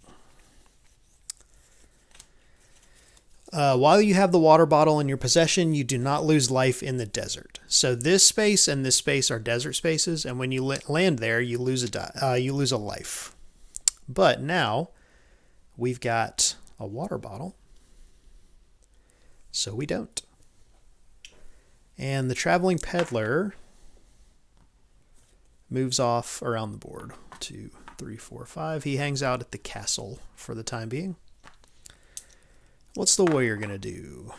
While you have the water bottle in your possession, you do not lose life in the desert. So this space and this space are desert spaces, and when you land there, you lose a life. But now we've got a water bottle, so we don't. And the traveling peddler moves off around the board. 2, 3, 4, 5. He hangs out at the castle for the time being. What's the warrior going to do?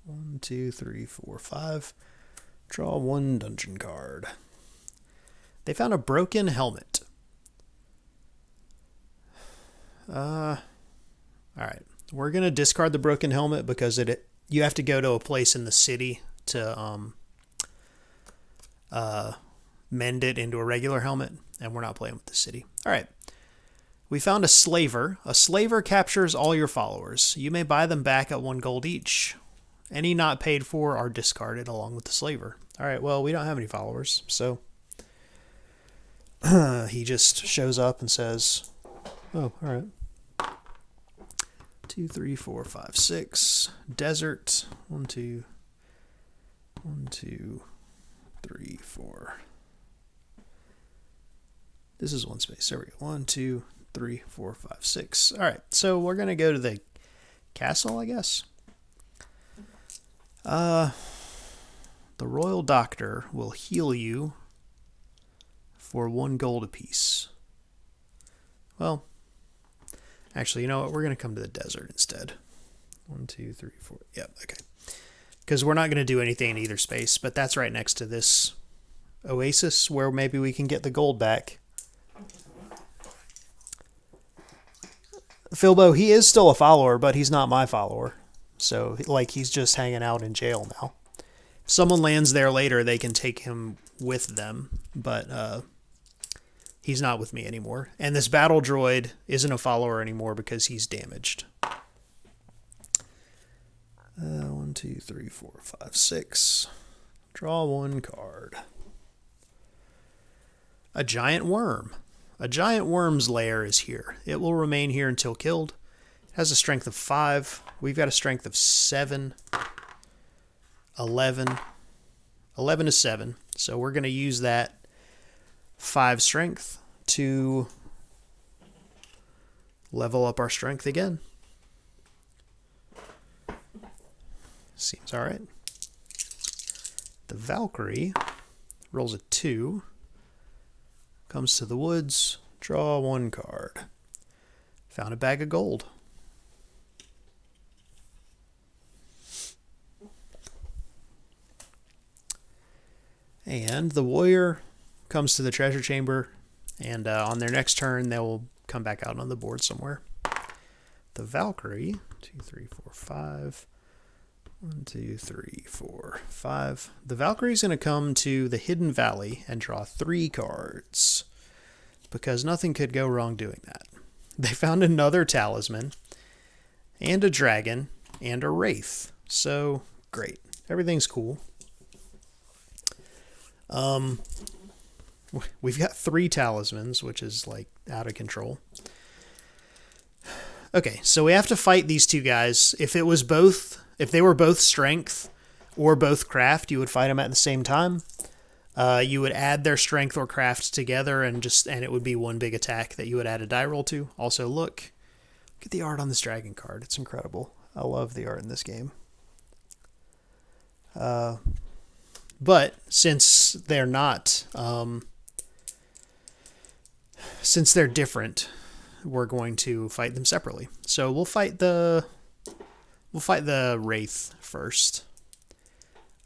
1, 2, 3, 4, 5. Draw 1 dungeon card. They found a broken helmet. All right. We're going to discard the broken helmet because you have to go to a place in the city to mend it into a regular helmet, and we're not playing with the city. All right. We found a slaver. A slaver captures all your followers. You may buy them back at 1 gold each. Any not paid for are discarded along with the slaver. All right, well, we don't have any followers, so he just shows up and says, oh, all right. 2, 3, 4, 5, 6. Desert. 1, 2. 1, 2, 3, 4. This is 1 space. There we go. 1, 2, 3, 4, 5, 6. All right, so we're going to go to the castle, I guess. The royal doctor will heal you for 1 gold apiece. Well, actually, you know what? We're going to come to the desert instead. 1, 2, 3, 4. Yep, okay. Because we're not going to do anything in either space, but that's right next to this oasis where maybe we can get the gold back. Philbo, he is still a follower, but he's not my follower. So, like, he's just hanging out in jail now. If someone lands there later, they can take him with them, but he's not with me anymore. And this battle droid isn't a follower anymore because he's damaged. 1, 2, 3, 4, 5, 6. Draw one card. A giant worm. A giant worm's lair is here. It will remain here until killed. It has a strength of 5. We've got a strength of 7. 11. 11 is 7. So we're going to use that 5 strength to level up our strength again. Seems all right. The Valkyrie rolls a 2. Comes to the woods. Draw one card. Found a bag of gold. And the warrior comes to the treasure chamber, and on their next turn, they will come back out on the board somewhere. The Valkyrie, 2, 3, 4, 5. 1, 2, 3, 4, 5. The Valkyrie is going to come to the Hidden Valley and draw 3 cards, because nothing could go wrong doing that. They found another talisman, and a dragon, and a wraith. So, great. Everything's cool. We've got 3 talismans, which is, like, out of control. Okay, so we have to fight these 2 guys. If they were both strength or both craft, you would fight them at the same time. You would add their strength or craft together, and it would be one big attack that you would add a die roll to. Also, look at the art on this dragon card. It's incredible. I love the art in this game. But since they're not, since they're different, we're going to fight them separately. So we'll fight the wraith first.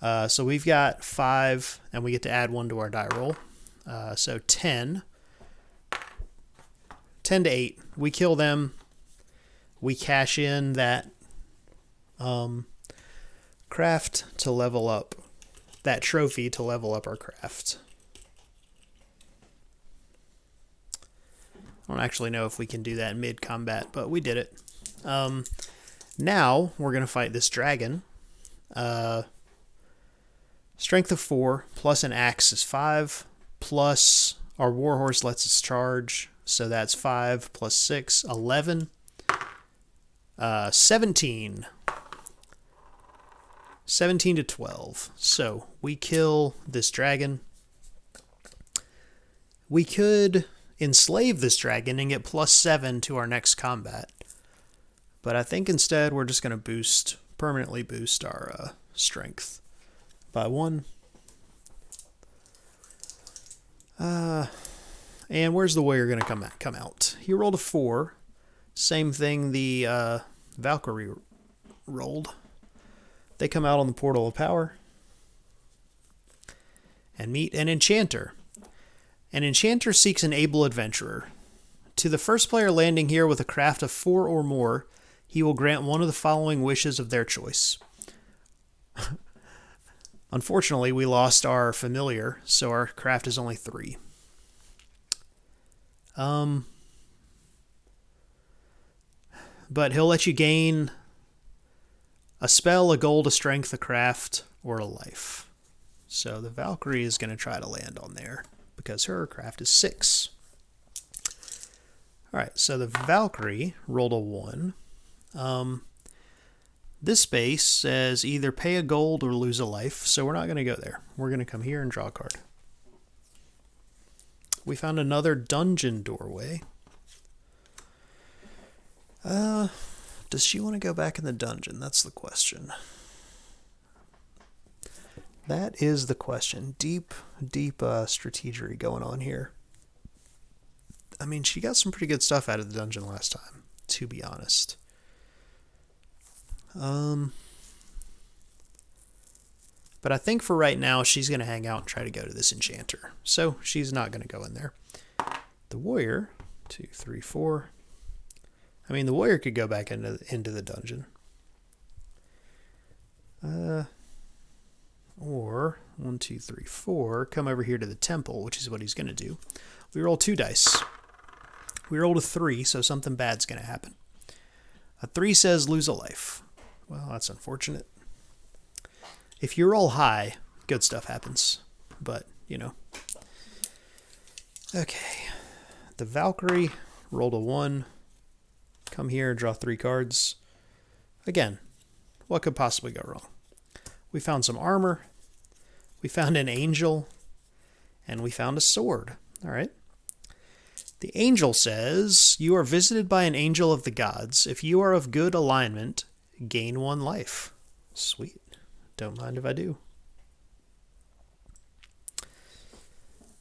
So we've got 5, and we get to add 1 to our die roll. So 10. 10 to 8. We kill them. We cash in that craft to level up. That trophy to level up our craft. I don't actually know if we can do that mid-combat, but we did it. Now, we're going to fight this dragon. Strength of 4, plus an axe is 5, plus our warhorse lets us charge, so that's 5 plus 6, 11. 17. 17 to 12. So, we kill this dragon. We could enslave this dragon and get plus 7 to our next combat. But I think instead we're just going to permanently boost our strength by 1. And where's the warrior going to come out? He rolled a 4. Same thing the Valkyrie rolled. They come out on the Portal of Power and meet an enchanter. An enchanter seeks an able adventurer. To the first player landing here with a craft of 4 or more, he will grant one of the following wishes of their choice. Unfortunately, we lost our familiar, so our craft is only 3. But he'll let you gain a spell, a gold, a strength, a craft, or a life. So the Valkyrie is going to try to land on there because her craft is 6. Alright, so the Valkyrie rolled a 1. This base says either pay a gold or lose a life, so we're not going to go there. We're going to come here and draw a card. We found another dungeon doorway. Does she want to go back in the dungeon? That's the question. That is the question. Deep strategery going on here. I mean, she got some pretty good stuff out of the dungeon last time, to be honest. But I think for right now, she's going to hang out and try to go to this enchanter. So she's not going to go in there. The warrior, 2, 3, 4. I mean, the warrior could go back into the dungeon. Or 1, 2, 3, 4. Come over here to the temple, which is what he's going to do. We roll 2 dice. We rolled a 3, so something bad's going to happen. A 3 says lose a life. Well, that's unfortunate. If you roll high, good stuff happens. But, you know. Okay. The Valkyrie rolled a 1. Come here, draw 3 cards. Again, what could possibly go wrong? We found some armor. We found an angel. And we found a sword. All right. The angel says, you are visited by an angel of the gods. If you are of good alignment, gain 1 life. Sweet. Don't mind if I do.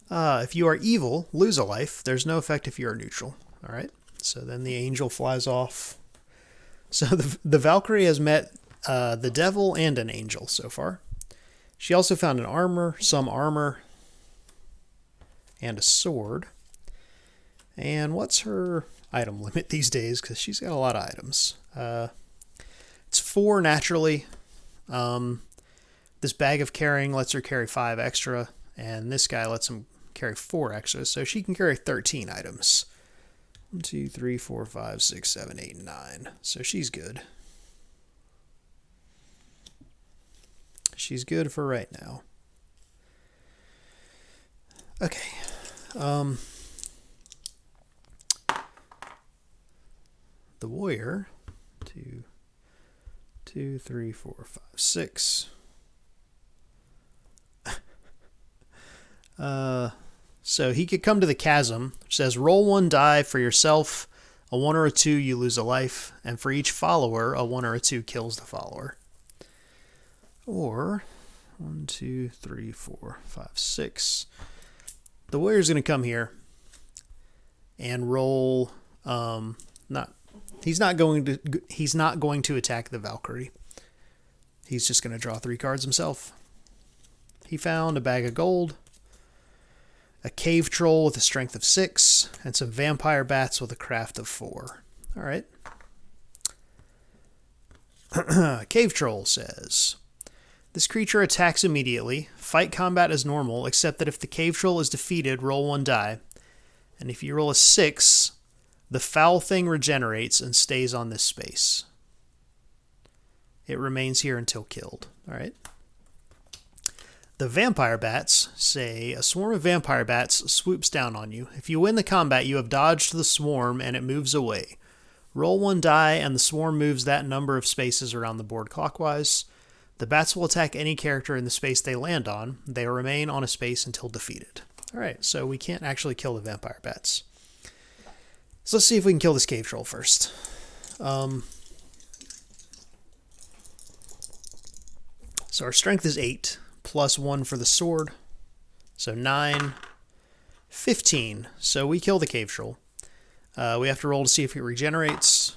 If you are evil, lose a life. There's no effect if you are neutral. All right. So then the angel flies off. So the Valkyrie has met the devil and an angel so far. She also found some armor, and a sword. And what's her item limit these days? Because she's got a lot of items. It's 4 naturally. This bag of carrying lets her carry 5 extra. And this guy lets him carry 4 extra. So she can carry 13 items. 1, 2, 3, 4, 5, 6, 7, 8, 9. So she's good. She's good for right now. Okay. The warrior, 2, 3, 4, 5, 6. So he could come to the chasm, which says roll 1 die for yourself. A 1 or a 2, you lose a life. And for each follower, a 1 or a 2 kills the follower. Or 1, 2, 3, 4, 5, 6. The warrior's going to come here and roll. He's not going to attack the Valkyrie. He's just going to draw 3 cards himself. He found a bag of gold, a cave troll with a strength of 6, and some vampire bats with a craft of 4. All right. Cave troll says, this creature attacks immediately. Fight combat as normal, except that if the cave troll is defeated, roll 1 die. And if you roll a 6, the foul thing regenerates and stays on this space. It remains here until killed. All right. The vampire bats say, a swarm of vampire bats swoops down on you. If you win the combat, you have dodged the swarm and it moves away. Roll 1 die and the swarm moves that number of spaces around the board clockwise. The bats will attack any character in the space they land on. They remain on a space until defeated. All right, so we can't actually kill the vampire bats. So let's see if we can kill this cave troll first. So our strength is 8, plus 1 for the sword. So 9, 15. So we kill the cave troll. We have to roll to see if it regenerates.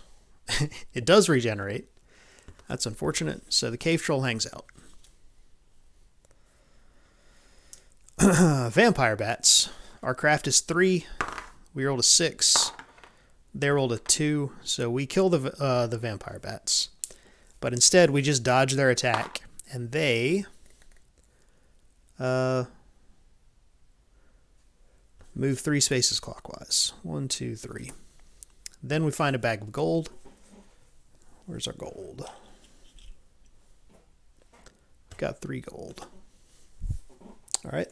It does regenerate. That's unfortunate. So the cave troll hangs out. Vampire bats. Our craft is 3. We rolled a 6. They rolled a 2. So we kill the vampire bats. But instead, we just dodge their attack. And they move 3 spaces clockwise. 1, 2, 3. Then we find a bag of gold. Where's our gold? We've got 3 gold. All right.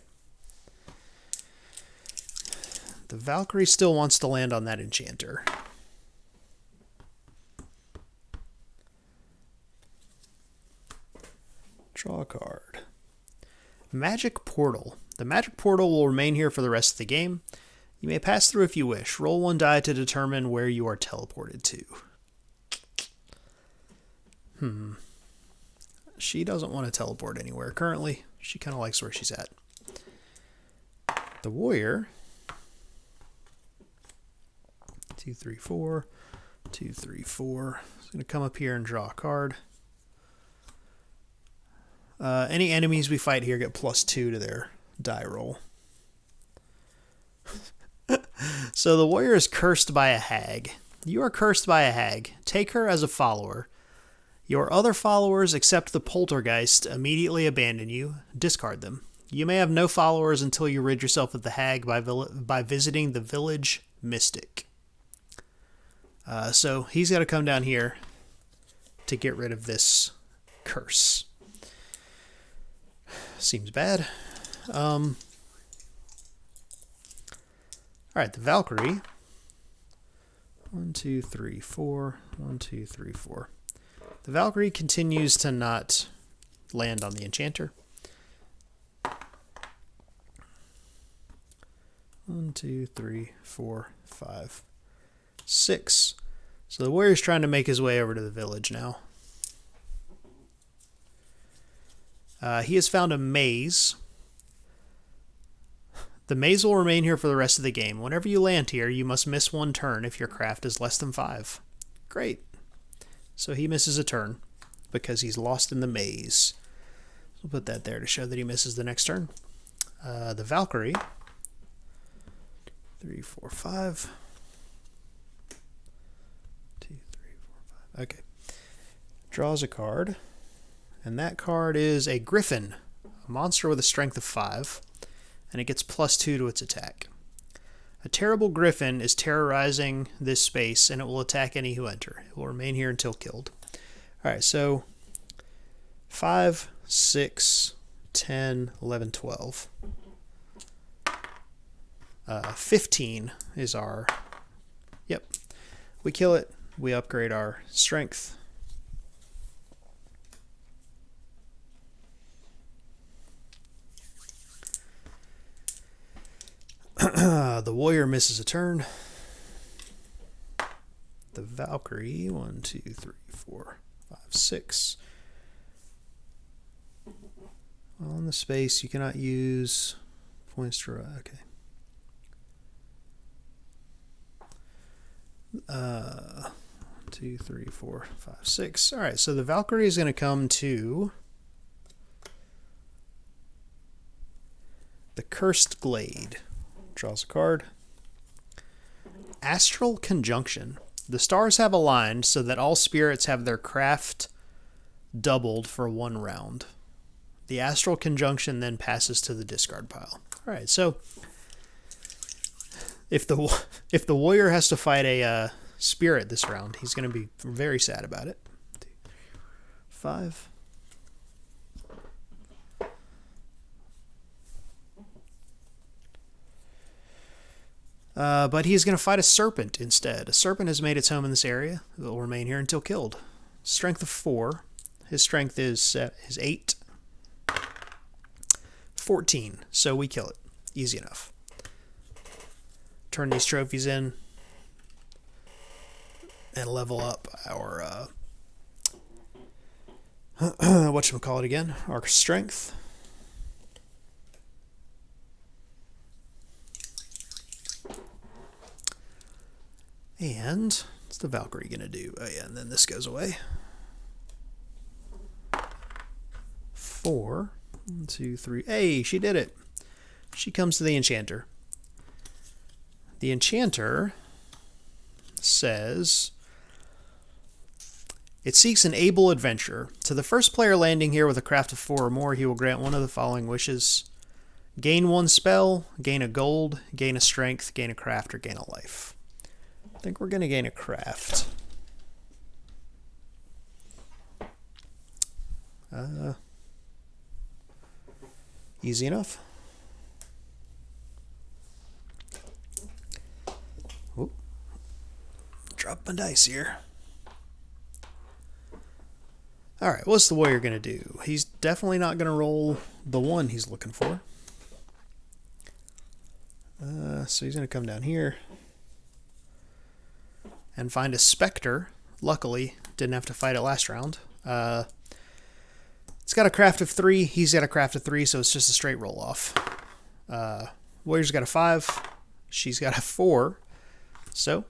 The Valkyrie still wants to land on that enchanter. Draw a card. Magic Portal. The magic portal will remain here for the rest of the game. You may pass through if you wish. Roll 1 die to determine where you are teleported to. She doesn't want to teleport anywhere currently. She kind of likes where she's at. The warrior. 2, 3, 4. 2, 3, 4. He's going to come up here and draw a card. Any enemies we fight here get +2 to their die roll. So the warrior is cursed by a hag. You are cursed by a hag. Take her as a follower. Your other followers, except the poltergeist, immediately abandon you. Discard them. You may have no followers until you rid yourself of the hag by visiting the village mystic. So he's got to come down here to get rid of this curse. Seems bad. Alright, the Valkyrie. 1, 2, 3, 4. 1, 2, 3, 4. The Valkyrie continues to not land on the enchanter. 1, 2, 3, 4, 5, 6. So the warrior's trying to make his way over to the village now. He has found a maze. The maze will remain here for the rest of the game. Whenever you land here, you must miss one turn if your craft is less than 5. Great. So he misses a turn because he's lost in the maze. We'll put that there to show that he misses the next turn. The Valkyrie. 3, 4, 5. 2, 3, 4, 5. Okay. Draws a card. And that card is a Griffin. A monster with a strength of 5. And it gets +2 to its attack. A terrible griffin is terrorizing this space, and it will attack any who enter. It will remain here until killed. Alright, so 5, 6, 10, 11, 12. 15 is our... Yep. We kill it. We upgrade our strength. The warrior misses a turn. The Valkyrie, 1, 2, 3, 4, 5, 6. On the space, you cannot use points to... Okay. 2, 3, 4, 5, 6. Alright, so the Valkyrie is going to come to the Cursed Glade. Draws a card. Astral Conjunction. The stars have aligned so that all spirits have their craft doubled for 1 round. The Astral Conjunction then passes to the discard pile. Alright, so if the warrior has to fight a spirit this round, he's going to be very sad about it. 2, 5. But he's going to fight a serpent instead. A serpent has made its home in this area. It will remain here until killed. Strength of 4. His strength is 8. 14. So we kill it. Easy enough. Turn these trophies in. And level up our... whatchamacallit again? Our strength. And what's the Valkyrie going to do? Oh yeah, and then this goes away. 4. 1, 2, 3. Hey, she did it. She comes to the enchanter. The enchanter says, it seeks an able adventurer. To the first player landing here with a craft of 4 or more, he will grant one of the following wishes. Gain 1 spell, gain a gold, gain a strength, gain a craft, or gain a life. I think we're going to gain a craft. Easy enough. Whoop. Drop my dice here. Alright, what's the warrior going to do? He's definitely not going to roll the 1 he's looking for. So he's going to come down here and find a specter. Luckily, didn't have to fight it last round. It's got a craft of 3. He's got a craft of 3, so it's just a straight roll off. Warrior's got a 5. She's got a 4. So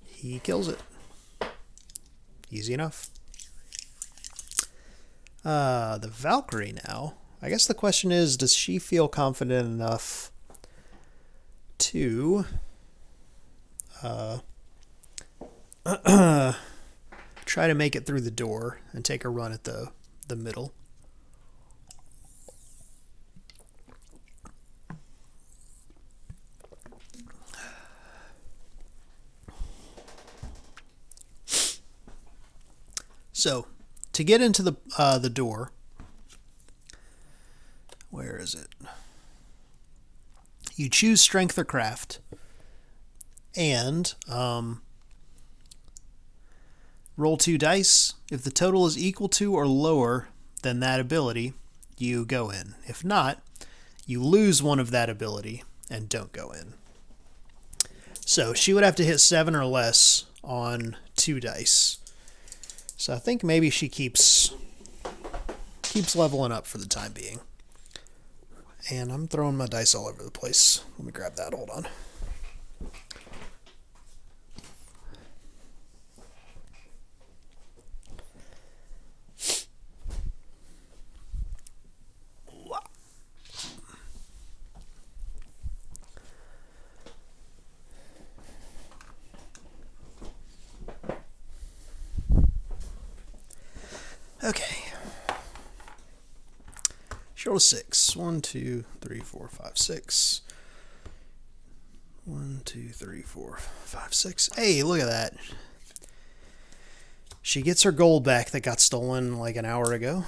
he kills it. Easy enough. The Valkyrie now. I guess the question is, does she feel confident enough to Try to make it through the door and take a run at the middle. So, to get into the door, where is it? You choose strength or craft, and roll 2 dice. If the total is equal to or lower than that ability, you go in. If not, you lose one of that ability and don't go in. So she would have to hit 7 or less on 2 dice. So I think maybe she keeps leveling up for the time being. And I'm throwing my dice all over the place. Let me grab that. Hold on. Okay. She rolled a 6. 1, 2, 3, 4, 5, 6. 1, 2, 3, 4, 5, 6. Hey, look at that. She gets her gold back that got stolen like an hour ago.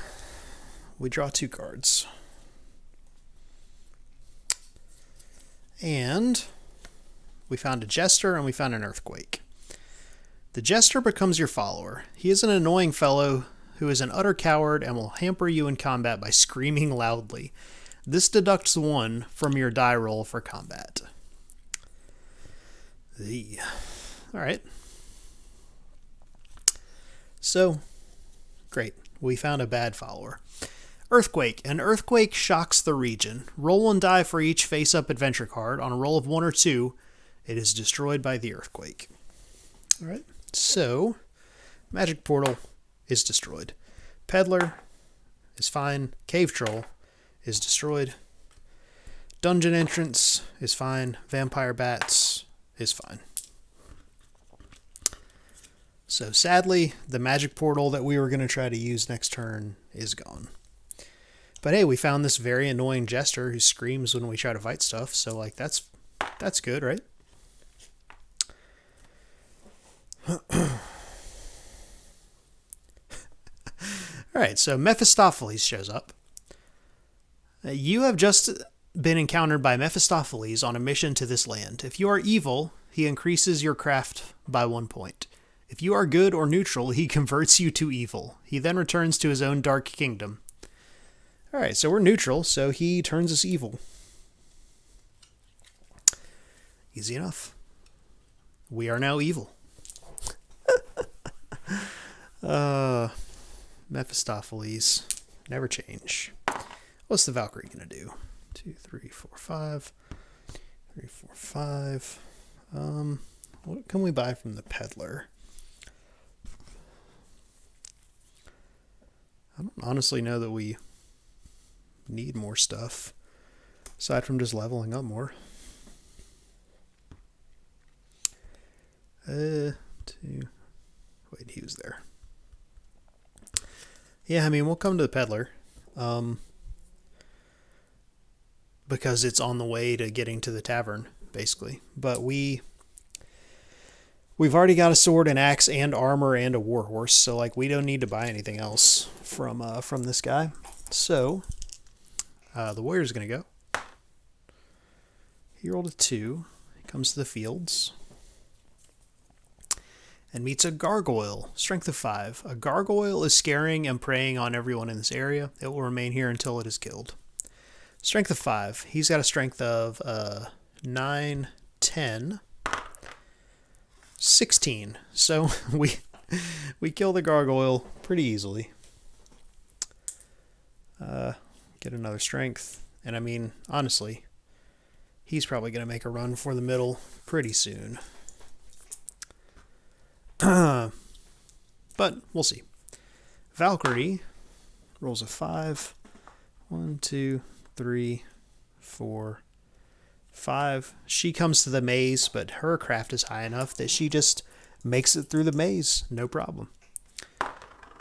We draw 2 cards. And we found a jester and we found an earthquake. The jester becomes your follower. He is an annoying fellow who is an utter coward and will hamper you in combat by screaming loudly. This deducts 1 from your die roll for combat. Alright. So, great. We found a bad follower. Earthquake. An earthquake shocks the region. Roll 1 die for each face-up adventure card. On a roll of 1 or 2, it is destroyed by the earthquake. Alright. So, magic portal is destroyed. Peddler is fine. Cave troll is destroyed. Dungeon entrance is fine. Vampire bats is fine. So sadly, the magic portal that we were going to try to use next turn is gone. But hey, we found this very annoying jester who screams when we try to fight stuff. So like that's good, right? Alright, so Mephistopheles shows up. You have just been encountered by Mephistopheles on a mission to this land. If you are evil, he increases your craft by 1 point. If you are good or neutral, he converts you to evil. He then returns to his own dark kingdom. Alright, so we're neutral, so he turns us evil. Easy enough. We are now evil. Mephistopheles. Never change. What's the Valkyrie gonna do? 2, 3, 4, 5. 3, 4, 5. What can we buy from the peddler? I don't honestly know that we need more stuff aside from just leveling up more. 2. Wait, he was there. Yeah, I mean, we'll come to the peddler. Because it's on the way to getting to the tavern, basically. But we've already got a sword, an axe, and armor, and a warhorse, so like we don't need to buy anything else from this guy. So the warrior's gonna go. He rolled a 2. He comes to the fields and meets a gargoyle. Strength of 5. A gargoyle is scaring and preying on everyone in this area. It will remain here until it is killed. Strength of 5. He's got a strength of 9, 10, 16. So we kill the gargoyle pretty easily. Get another strength. And I mean, honestly, he's probably going to make a run for the middle pretty soon. But we'll see. Valkyrie rolls a 5. 1, 2, 3, 4, 5. She comes to the maze, but her craft is high enough that she just Makes it through the maze, no problem.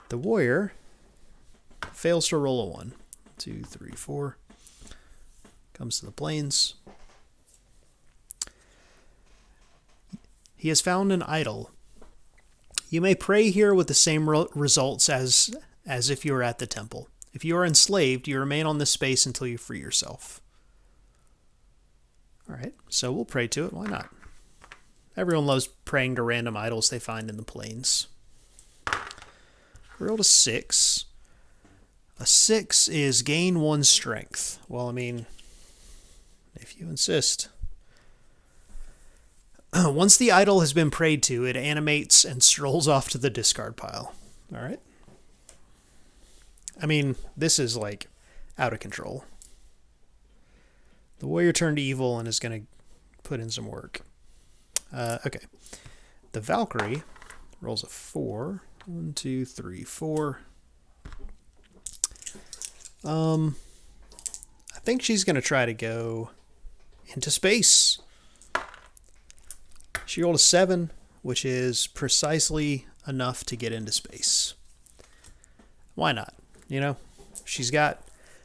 The warrior fails to roll a 1. 2, 3, 4. Comes to the plains. He has found an idol. You may pray here with the same results as if you were at the temple. If you are enslaved, you remain on this space until you free yourself. Alright, so we'll pray to it. Why not? Everyone loves praying to random idols they find in the plains. We rolled a 6. A 6 is gain 1 strength. Well, I mean, if you insist. Once the idol has been prayed to, it animates and strolls off to the discard pile. Alright? I mean, this is like out of control. The warrior turned evil and is going to put in some work. Okay. The Valkyrie rolls a 4. 1, 2, 3, 4. I think she's going to try to go into space. She rolled a 7, which is precisely enough to get into space. Why not? You know, she's got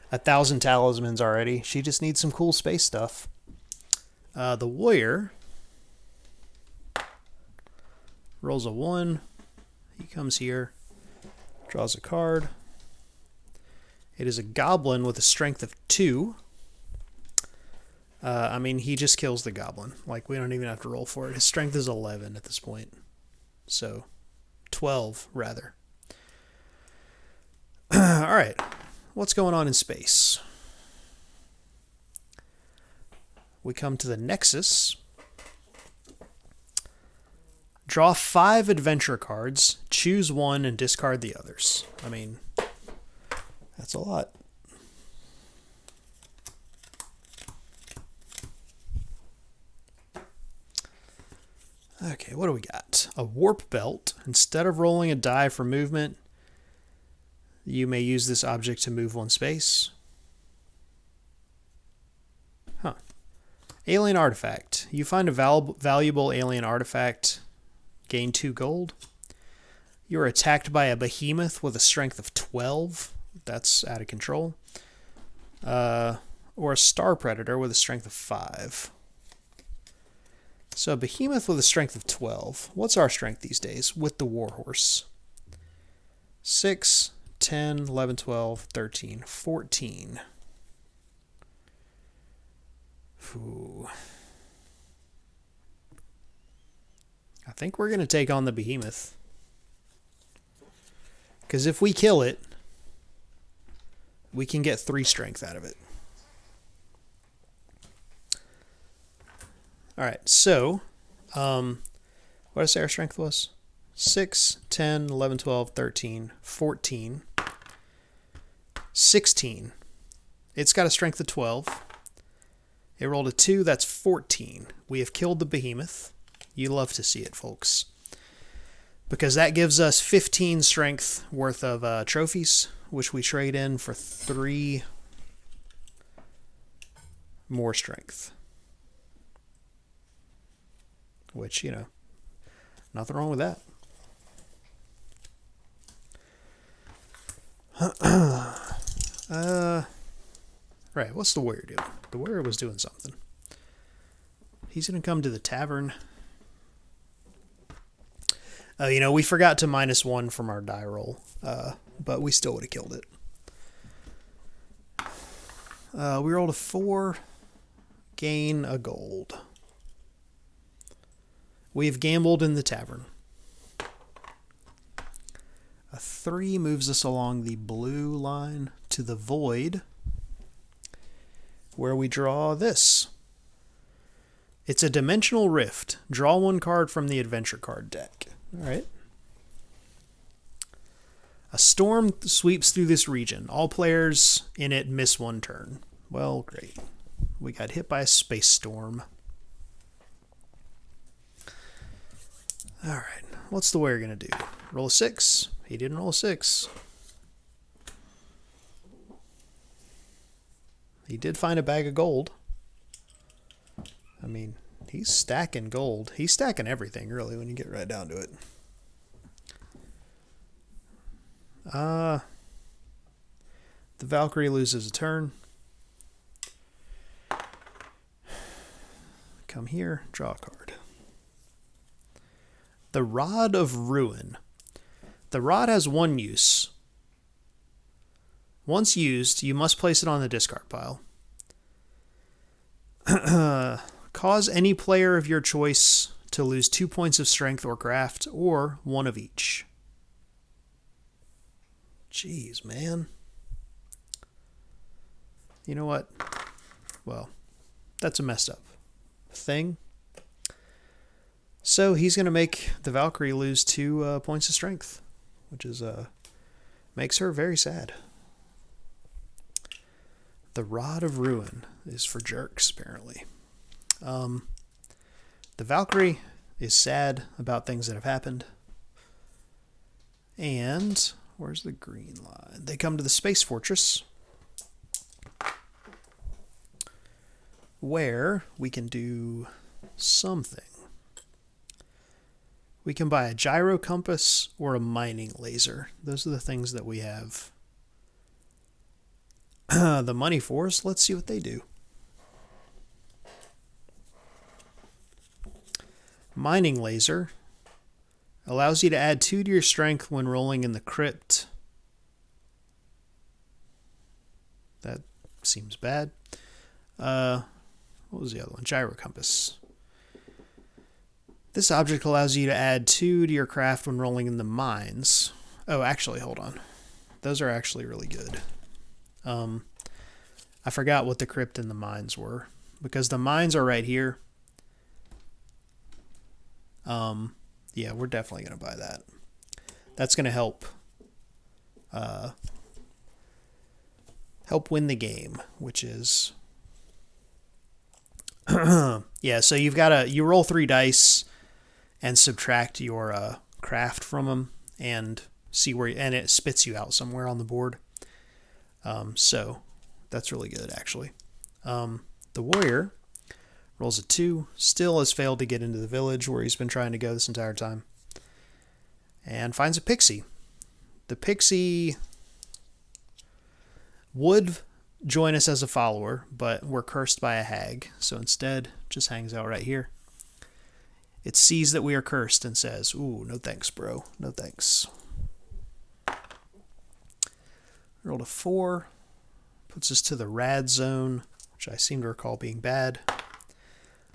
1,000 talismans already. She just needs some cool space stuff. The warrior rolls a 1. He comes here, draws a card. It is a goblin with a strength of 2. I mean, he just kills the goblin. Like, we don't even have to roll for it. His strength is 11 at this point. So, 12, rather. Alright. What's going on in space? We come to the Nexus. Draw 5 adventure cards. Choose 1 and discard the others. I mean, that's a lot. Okay, what do we got? A warp belt. Instead of rolling a die for movement, you may use this object to move 1 space. Huh. Alien artifact. You find a valuable alien artifact. Gain 2 gold. You're attacked by a behemoth with a strength of 12. That's out of control. Or a star predator with a strength of 5. So a behemoth with a strength of 12. What's our strength these days with the warhorse? 6, 10, 11, 12, 13, 14. Ooh. I think we're going to take on the behemoth. Because if we kill it, we can get 3 strength out of it. Alright, so, what did I say our strength was? 6, 10, 11, 12, 13, 14, 16. It's got a strength of 12. It rolled a 2, that's 14. We have killed the behemoth. You love to see it, folks. Because that gives us 15 strength worth of trophies, which we trade in for 3 more strength. Which, you know, nothing wrong with that. Right, what's the warrior doing? The warrior was doing something. He's going to come to the tavern. You know, we forgot to -1 from our die roll, but we still would have killed it. We rolled a 4, gain a gold. We've gambled in the tavern. A 3 moves us along the blue line to the void, where we draw this. It's a dimensional rift. Draw 1 card from the adventure card deck. All right. A storm sweeps through this region. All players in it miss 1 turn. Well, great. We got hit by a space storm. All right. What's the warrior going to do? Roll a 6. He didn't roll a 6. He did find a bag of gold. I mean, He's stacking gold. He's stacking everything, really, when you get right down to it. The Valkyrie loses a turn. Come here, draw a card. The Rod of Ruin. The rod has one use. Once used, you must place it on the discard pile. Cause any player of your choice to lose 2 points of strength or craft, or one of each. Jeez, man. You know what? Well, that's a messed up thing. So he's going to make the Valkyrie lose 2 points of strength, which is makes her very sad. The Rod of Ruin is for jerks, apparently. The Valkyrie is sad about things that have happened. And where's the green line? They come to the Space Fortress, where we can do something. We can buy a gyro compass or a mining laser. Those are the things that we have the money for. So let's see what they do. Mining laser allows you to add 2 to your strength when rolling in the crypt. That seems bad. What was the other one? Gyro compass. This object allows you to add 2 to your craft when rolling in the mines. Oh, actually, hold on. Those are actually really good. I forgot what the crypt and the mines were, because the mines are right here. Yeah, we're definitely going to buy that. That's going to help help win the game, which is yeah, so you roll 3 dice and subtract your craft from them and see where, and it spits you out somewhere on the board. So that's really good, actually. The warrior rolls a 2, still has failed to get into the village where he's been trying to go this entire time, and finds a pixie. The pixie would join us as a follower, but we're cursed by a hag, so instead just hangs out right here. It sees that we are cursed and says, ooh, no thanks, bro. No thanks. Rolled a 4. Puts us to the rad zone, which I seem to recall being bad.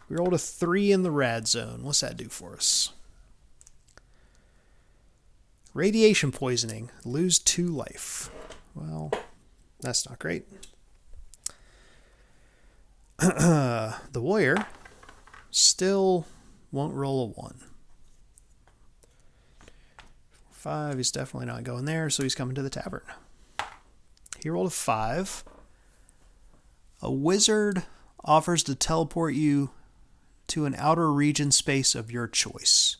We rolled a 3 in the rad zone. What's that do for us? Radiation poisoning. Lose 2 life. Well, that's not great. The warrior still won't roll a 1. 5, he's definitely not going there, so he's coming to the tavern. He rolled a 5. A wizard offers to teleport you to an outer region space of your choice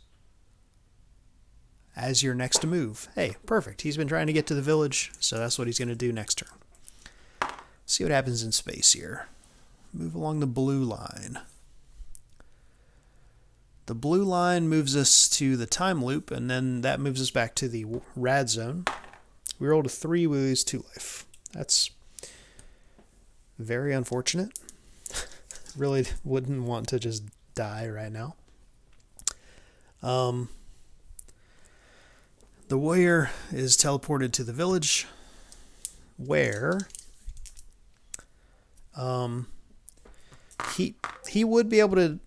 as your next move. Hey, perfect. He's been trying to get to the village, so that's what he's going to do next turn. See what happens in space here. Move along the blue line. The blue line moves us to the time loop, and then that moves us back to the rad zone. We rolled a 3, we lose 2 life. That's very unfortunate. Really wouldn't want to just die right now. The warrior is teleported to the village, where he would be able to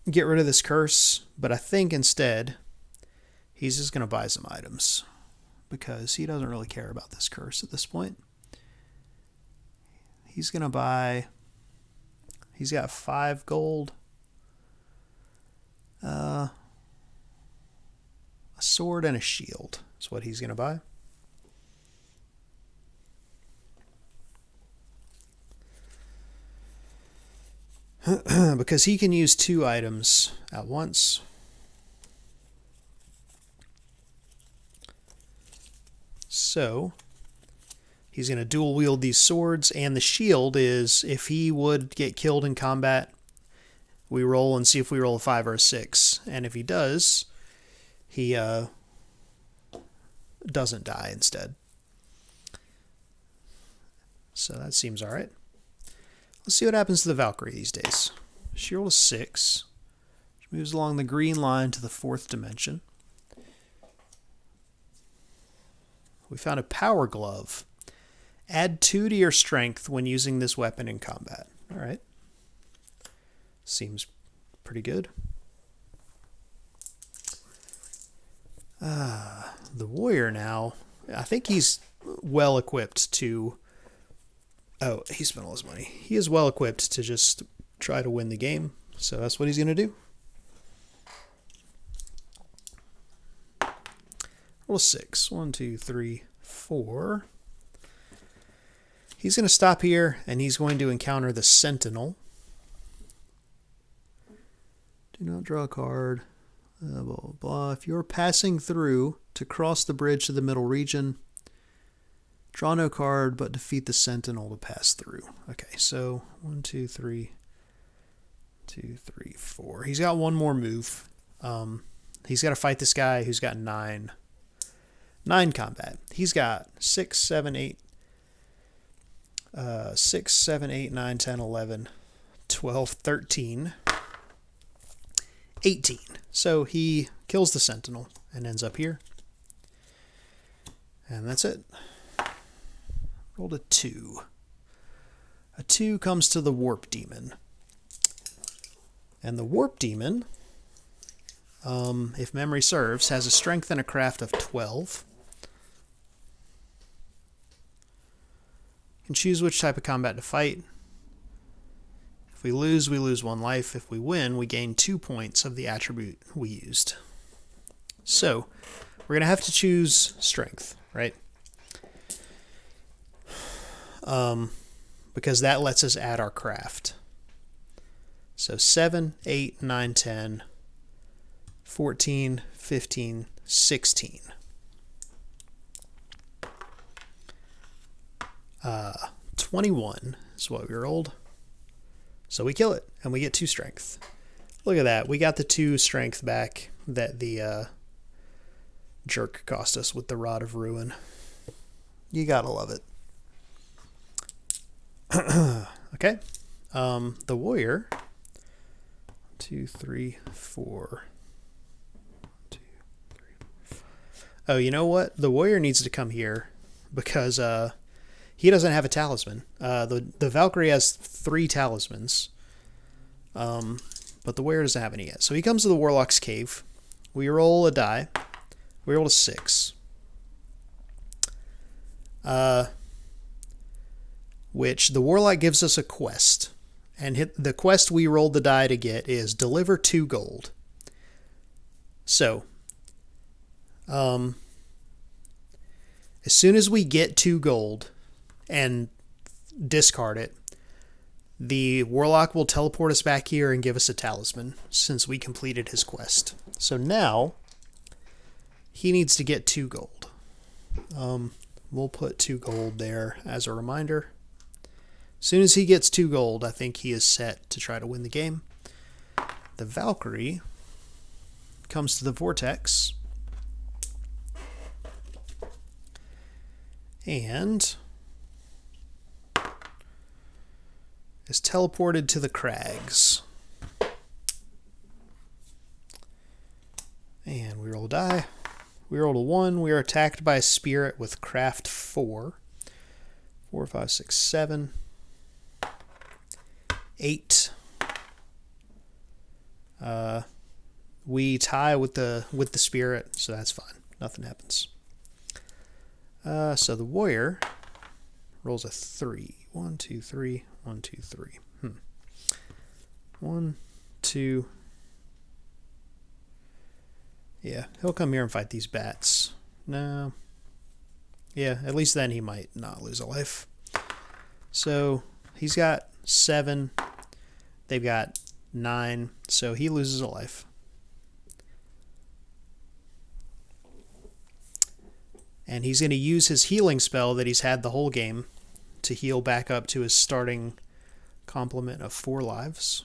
get rid of this curse, but I think instead he's just going to buy some items because he doesn't really care about this curse at this point. He's going to buy, he's got 5 gold, a sword and a shield is what he's going to buy. Because he can use 2 items at once. So he's going to dual wield these swords, and the shield is if he would get killed in combat, we roll and see if we roll a 5 or a 6. And if he does, he doesn't die instead. So that seems alright. Let's see what happens to the Valkyrie these days. She rolled a 6. She moves along the green line to the 4th dimension. We found a power glove. Add 2 to your strength when using this weapon in combat. Alright. Seems pretty good. The warrior now, I think he's well equipped to... Oh, he spent all his money. He is well equipped to just try to win the game. So that's what he's going to do. Roll 6. 1, 2, 3, 4. He's going to stop here, and he's going to encounter the Sentinel. Do not draw a card. Blah, blah, blah. If you're passing through to cross the bridge to the middle region, draw no card, but defeat the Sentinel to pass through. Okay, so 1, 2, 3, 2, 3, 4. He's got one more move. He's got to fight this guy who's got 9 combat. He's got 6, 7, 8, 6, 7, 8, 9, 10, 11, 12, 13, 18. So he kills the Sentinel and ends up here. And that's it. Rolled a 2. A 2 comes to the Warp Demon. And the Warp Demon, if memory serves, has a strength and a craft of 12. You can choose which type of combat to fight. If we lose 1 life. If we win, we gain 2 points of the attribute we used. So, we're going to have to choose strength, right? Because that lets us add our craft. So 7, 8, 9, 10, 14, 15, 16. 21 is what we rolled. So we kill it, and we get 2 strength. Look at that. We got the 2 strength back that the jerk cost us with the Rod of Ruin. You gotta love it. Okay. The warrior. 2, 3, 4. 2, 3. Oh, you know what? The warrior needs to come here because he doesn't have a talisman. The Valkyrie has 3 talismans, but the warrior doesn't have any yet. So he comes to the warlock's cave. We roll a die. We roll a 6. Which the warlock gives us a quest. And the quest we rolled the die to get is deliver 2 gold. So, as soon as we get 2 gold and discard it, the warlock will teleport us back here and give us a talisman since we completed his quest. So now he needs to get 2 gold. We'll put 2 gold there as a reminder. As soon as he gets 2 gold, I think he is set to try to win the game. The Valkyrie comes to the vortex and is teleported to the crags. And we roll a die. We rolled a 1. We are attacked by a spirit with craft 4. 4, 5, 6, 7. 8. We tie with the spirit, so that's fine. Nothing happens. So the warrior rolls a 3. 1, 2, 3. 1, 2, 3. 1, 2. Yeah, he'll come here and fight these bats. No. Yeah, at least then he might not lose a life. So he's got 7. They've got 9. So he loses a life. And he's going to use his healing spell that he's had the whole game to heal back up to his starting complement of 4 lives.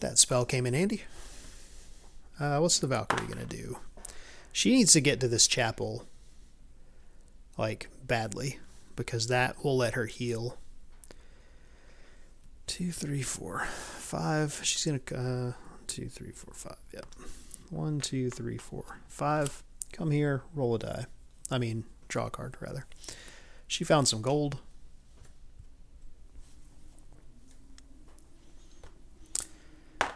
That spell came in handy. What's the Valkyrie gonna do? She needs to get to this chapel, like, badly, because that will let her heal. 2, 3, 4, 5. She's gonna 2, 3, 4, 5. Yep. 1, 2, 3, 4, 5. Come here, roll a die. I mean, draw a card rather. She found some gold.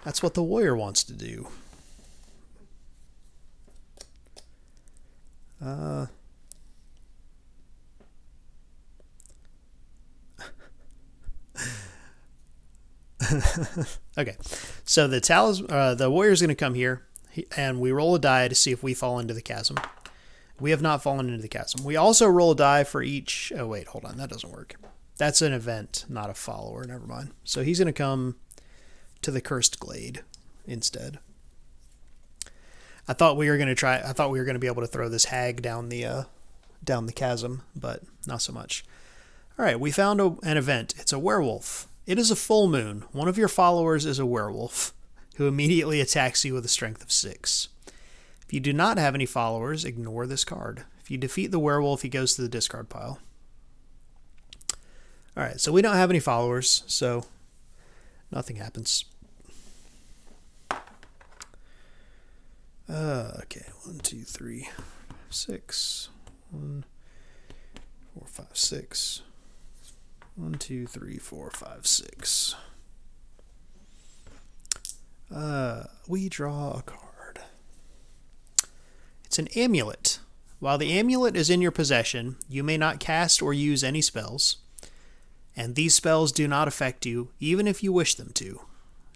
That's what the warrior wants to do. Okay, so the Talisman, the warrior's going to come here, and we roll a die to see if we fall into the chasm. We have not fallen into the chasm. We also roll a die for each... Oh, wait, hold on. That doesn't work. That's an event, not a follower. Never mind. So he's going to come to the Cursed Glade instead. I thought we were going to be able to throw this hag down the chasm, but not so much. All right, we found an event. It's a werewolf. It is a full moon. One of your followers is a werewolf who immediately attacks you with a strength of 6. If you do not have any followers, ignore this card. If you defeat the werewolf, he goes to the discard pile. All right, so we don't have any followers, so nothing happens. Okay, 1, 2, 3, 6. 1, 4, 5, 6. 1, 2, 3, 4, 5, 6. We draw a card. It's an amulet. While the amulet is in your possession, you may not cast or use any spells, and these spells do not affect you, even if you wish them to.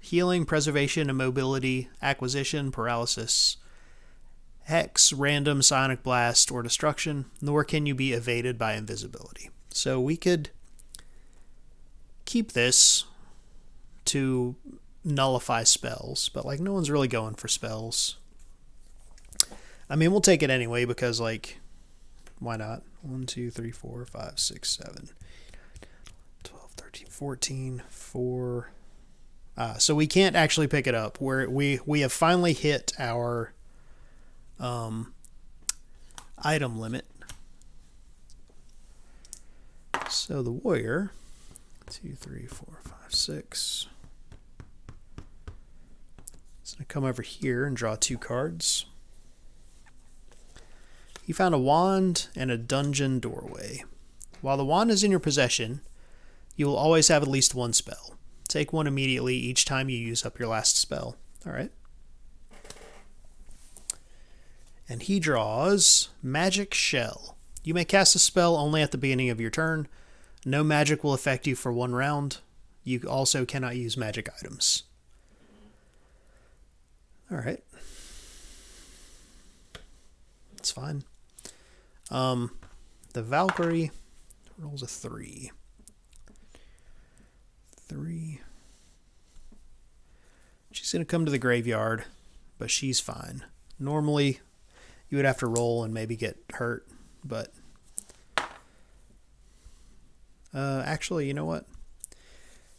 Healing, preservation, immobility, acquisition, paralysis, hex, random, sonic blast, or destruction, nor can you be evaded by invisibility. So we could keep this to nullify spells, but like no one's really going for spells. I mean, we'll take it anyway because, like, why not? 1, 2, 3, 4, 5, 6, 7, 12, 13, 14, 4. So we can't actually pick it up. We have finally hit our item limit. So the warrior, 2, 3, 4, 5, 6. It's going to come over here and draw 2 cards. He found a wand and a dungeon doorway. While the wand is in your possession, you will always have at least 1 spell. Take 1 immediately each time you use up your last spell. All right. And he draws Magic Shell. You may cast a spell only at the beginning of your turn. No magic will affect you for 1 round. You also cannot use magic items. All right. It's fine. The Valkyrie rolls a 3. 3. She's going to come to the graveyard, but she's fine. Normally, you would have to roll and maybe get hurt, but actually, you know what?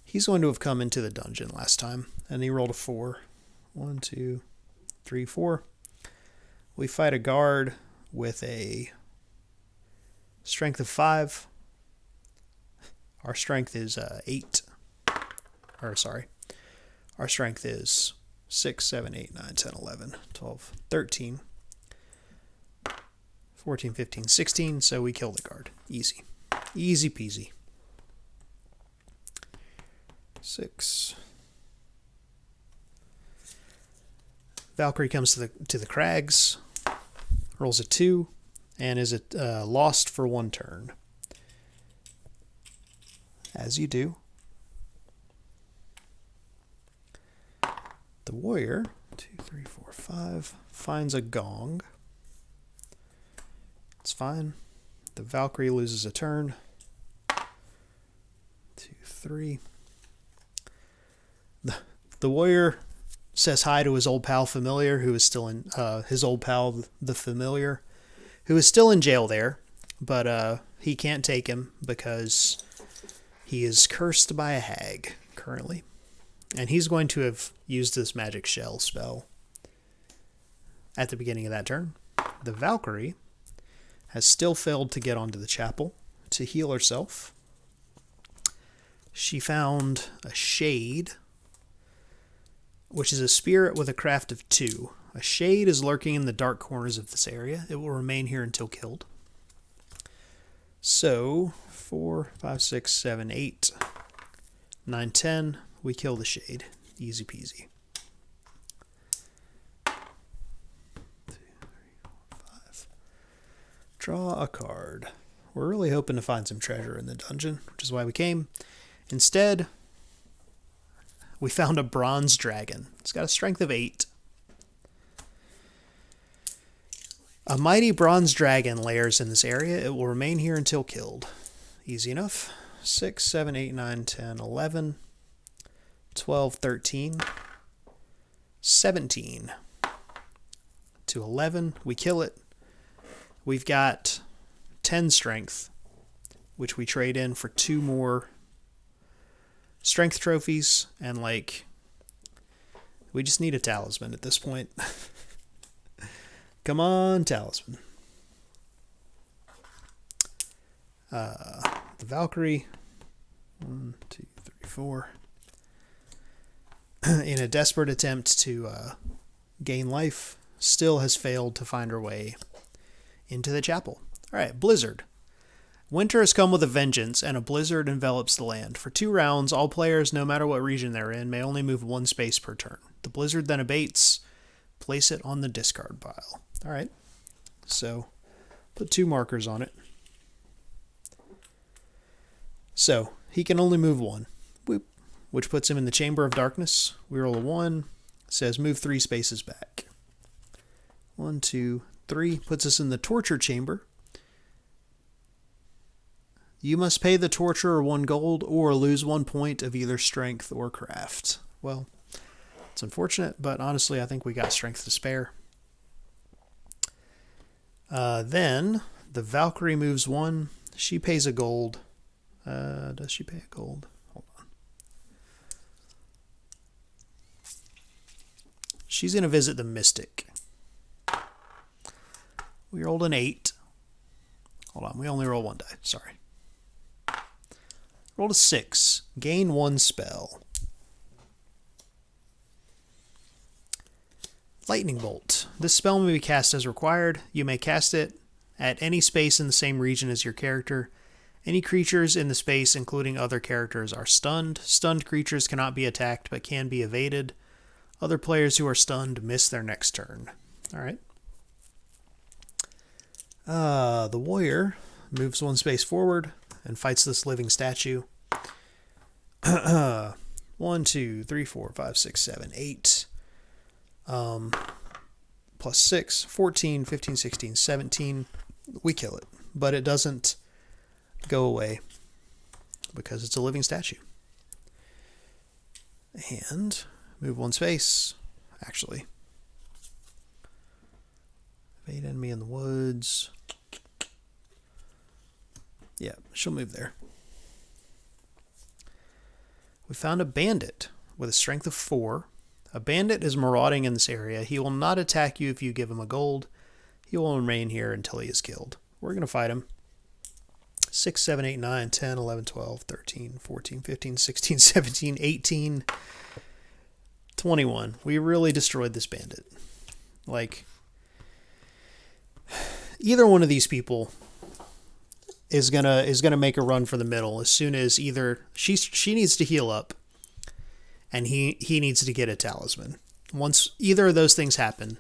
He's going to have come into the dungeon last time, and he rolled a 4. 1, 2, 3, 4. We fight a guard with a strength of 5. Our strength is 8. Or, sorry. Our strength is 6, 7, 8, 9, 10, 11, 12, 13, 14, 15, 16. So we kill the guard. Easy. Easy peasy. 6. Valkyrie comes to the crags, rolls a 2, and is lost for 1 turn. As you do. The warrior, 2, 3, 4, 5, finds a gong. It's fine. The Valkyrie loses a turn. 2, 3. The warrior says hi to his old pal Familiar, who is still in his old pal the Familiar, who is still in jail there, but he can't take him because he is cursed by a hag currently. And he's going to have used this magic shell spell at the beginning of that turn. The Valkyrie has still failed to get onto the chapel to heal herself. She found a shade, which is a spirit with a craft of 2. A shade is lurking in the dark corners of this area. It will remain here until killed. So, 4, 5, 6, 7, 8, 9, 10. We kill the shade. Easy peasy. 2, 3, 4, 5. Draw a card. We're really hoping to find some treasure in the dungeon, which is why we came. Instead, we found a bronze dragon. It's got a strength of 8. A mighty bronze dragon layers in this area. It will remain here until killed. Easy enough. 6, 7, 8, 9, 10, 11, 12, 13, 17. To 11. We kill it. We've got 10 strength, which we trade in for 2 more strength trophies, and like, we just need a talisman at this point. Come on, talisman. The Valkyrie, 1, 2, 3, 4. In a desperate attempt to gain life, still has failed to find her way into the chapel. All right, blizzard. Winter has come with a vengeance, and a blizzard envelops the land. For 2 rounds, all players, no matter what region they're in, may only move 1 space per turn. The blizzard then abates. Place it on the discard pile. All right, so put 2 markers on it. So he can only move 1, which puts him in the Chamber of Darkness. We roll a 1. Says move 3 spaces back. 1, 2, 3. Puts us in the Torture Chamber. You must pay the torturer 1 gold or lose 1 point of either strength or craft. Well, it's unfortunate, but honestly, I think we got strength to spare. Then the Valkyrie moves 1. She pays a gold. Does she pay a gold? Hold on. She's going to visit the Mystic. We rolled an 8. Hold on, we only roll 1 die. Sorry. Rolled a 6. Gain 1 spell. Lightning Bolt. This spell may be cast as required. You may cast it at any space in the same region as your character. Any creatures in the space, including other characters, are stunned. Stunned creatures cannot be attacked but can be evaded. Other players who are stunned miss their next turn. All right. The warrior moves 1 space forward and fights this living statue. 1, 2, 3, 4, 5, 6, 7, 8. Plus 6, 14, 15, 16, 17. We kill it, but it doesn't go away because it's a living statue. And move 1 space, actually. Evade enemy in the woods. Yeah, she'll move there. We found a bandit with a strength of 4. A bandit is marauding in this area. He will not attack you if you give him a gold. He will remain here until he is killed. We're going to fight him. 6, 7, 8, 9, 10, 11, 12, 13, 14, 15, 16, 17, 18, 21. We really destroyed this bandit. Like, either one of these people is gonna make a run for the middle as soon as either she needs to heal up and he needs to get a talisman. Once either of those things happen,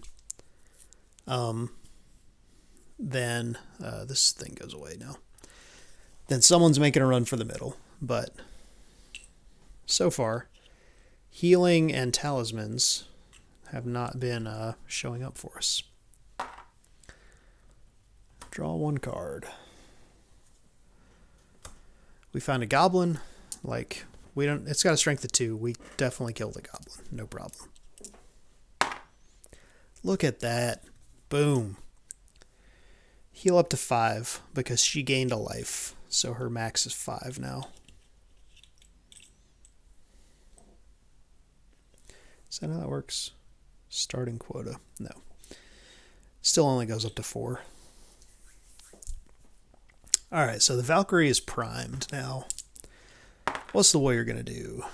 then this thing goes away now. Then someone's making a run for the middle. But so far, healing and talismans have not been showing up for us. Draw 1 card. We found a goblin. Like, we don't. It's got a strength of 2. We definitely killed the goblin. No problem. Look at that. Boom. Heal up to 5 because she gained a life. So her max is 5 now. Is that how that works? Starting quota. No. Still only goes up to 4. Alright, so the Valkyrie is primed now. What's the warrior going to do?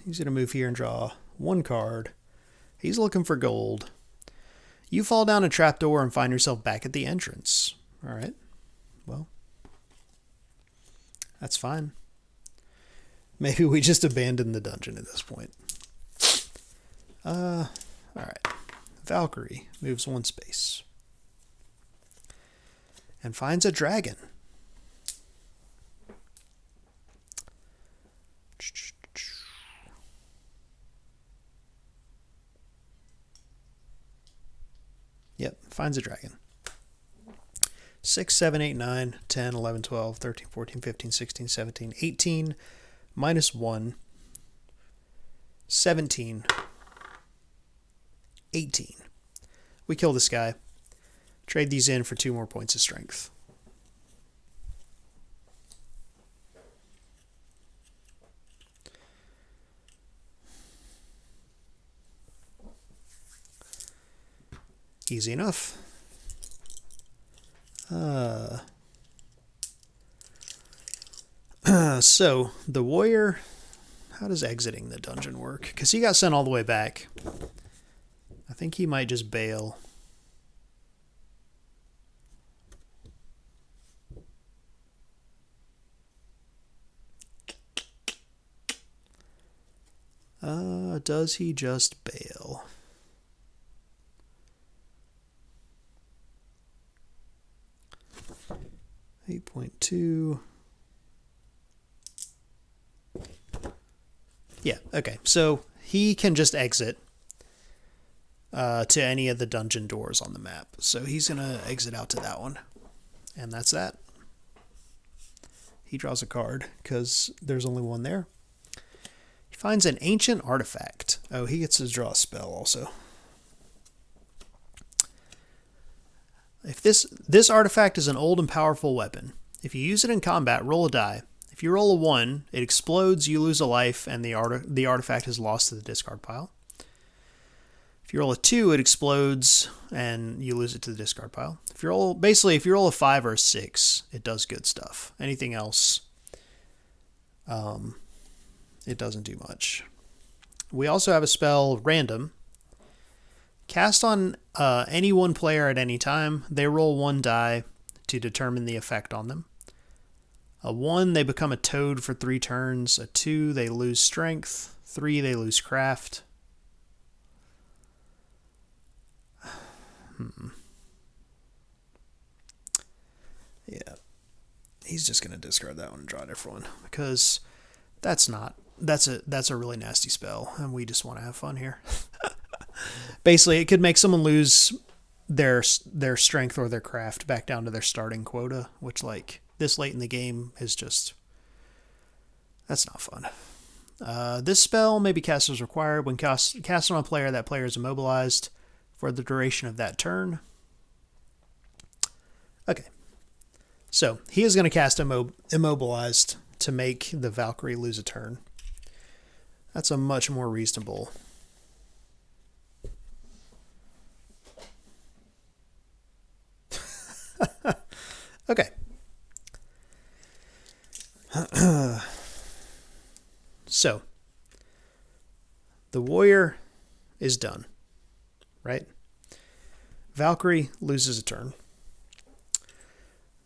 He's going to move here and draw 1 card. He's looking for gold. You fall down a trapdoor and find yourself back at the entrance. Alright. Well, that's fine. Maybe we just abandon the dungeon at this point. Alright. Valkyrie moves 1 space. And finds a dragon. Yep, finds a dragon. 6, 7, 8, 9, 10, 11, 12, 13, 14, 15, 16, 17, 18, minus 1, 17, 18. We kill this guy. Trade these in for 2 more points of strength. Easy enough. So, the warrior, how does exiting the dungeon work? Because he got sent all the way back. I think he might just bail. Does he just bail? .2. Yeah, okay. So he can just exit to any of the dungeon doors on the map. So he's going to exit out to that one. And that's that. He draws a card because there's only one there. He finds an ancient artifact. Oh, he gets to draw a spell also. If this artifact is an old and powerful weapon, if you use it in combat, roll a die. If you roll a 1, it explodes, you lose a life, and the artifact is lost to the discard pile. If you roll a 2, it explodes, and you lose it to the discard pile. If you roll a 5 or a 6, it does good stuff. Anything else, it doesn't do much. We also have a spell, Random. Cast on any one player at any time. They roll 1 die to determine the effect on them. A 1, they become a toad for 3 turns. A 2, they lose strength. 3, they lose craft. Yeah. He's just going to discard that one and draw a different one. Because that's a really nasty spell. And we just want to have fun here. Basically, it could make someone lose their strength or their craft back down to their starting quota, which, like, this late in the game is just... That's not fun. This spell may be cast as required. When cast on a player, that player is immobilized for the duration of that turn. Okay. So, he is going to cast Immobilized to make the Valkyrie lose a turn. That's a much more reasonable... Okay. So, the warrior is done, right? Valkyrie loses a turn.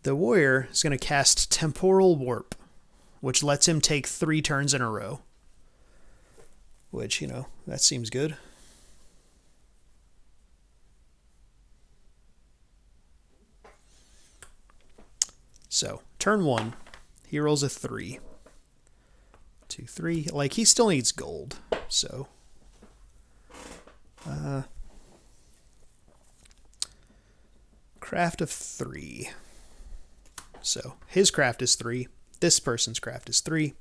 The warrior is going to cast Temporal Warp, which lets him take 3 turns in a row. Which, that seems good. So, turn 1, he rolls a 3. 2, 3. Like, he still needs gold, so. Craft of 3. So, his craft is 3. This person's craft is 3.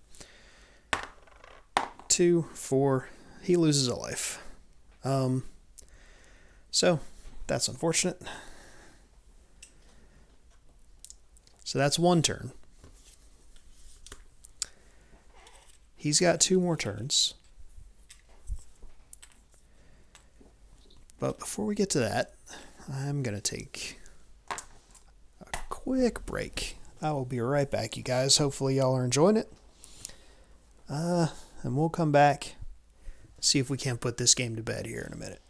2, 4. He loses a life. So, that's unfortunate. So that's 1 turn. He's got 2 more turns. But before we get to that, I'm going to take a quick break. I will be right back, you guys. Hopefully y'all are enjoying it. And we'll come back, see if we can't put this game to bed here in a minute.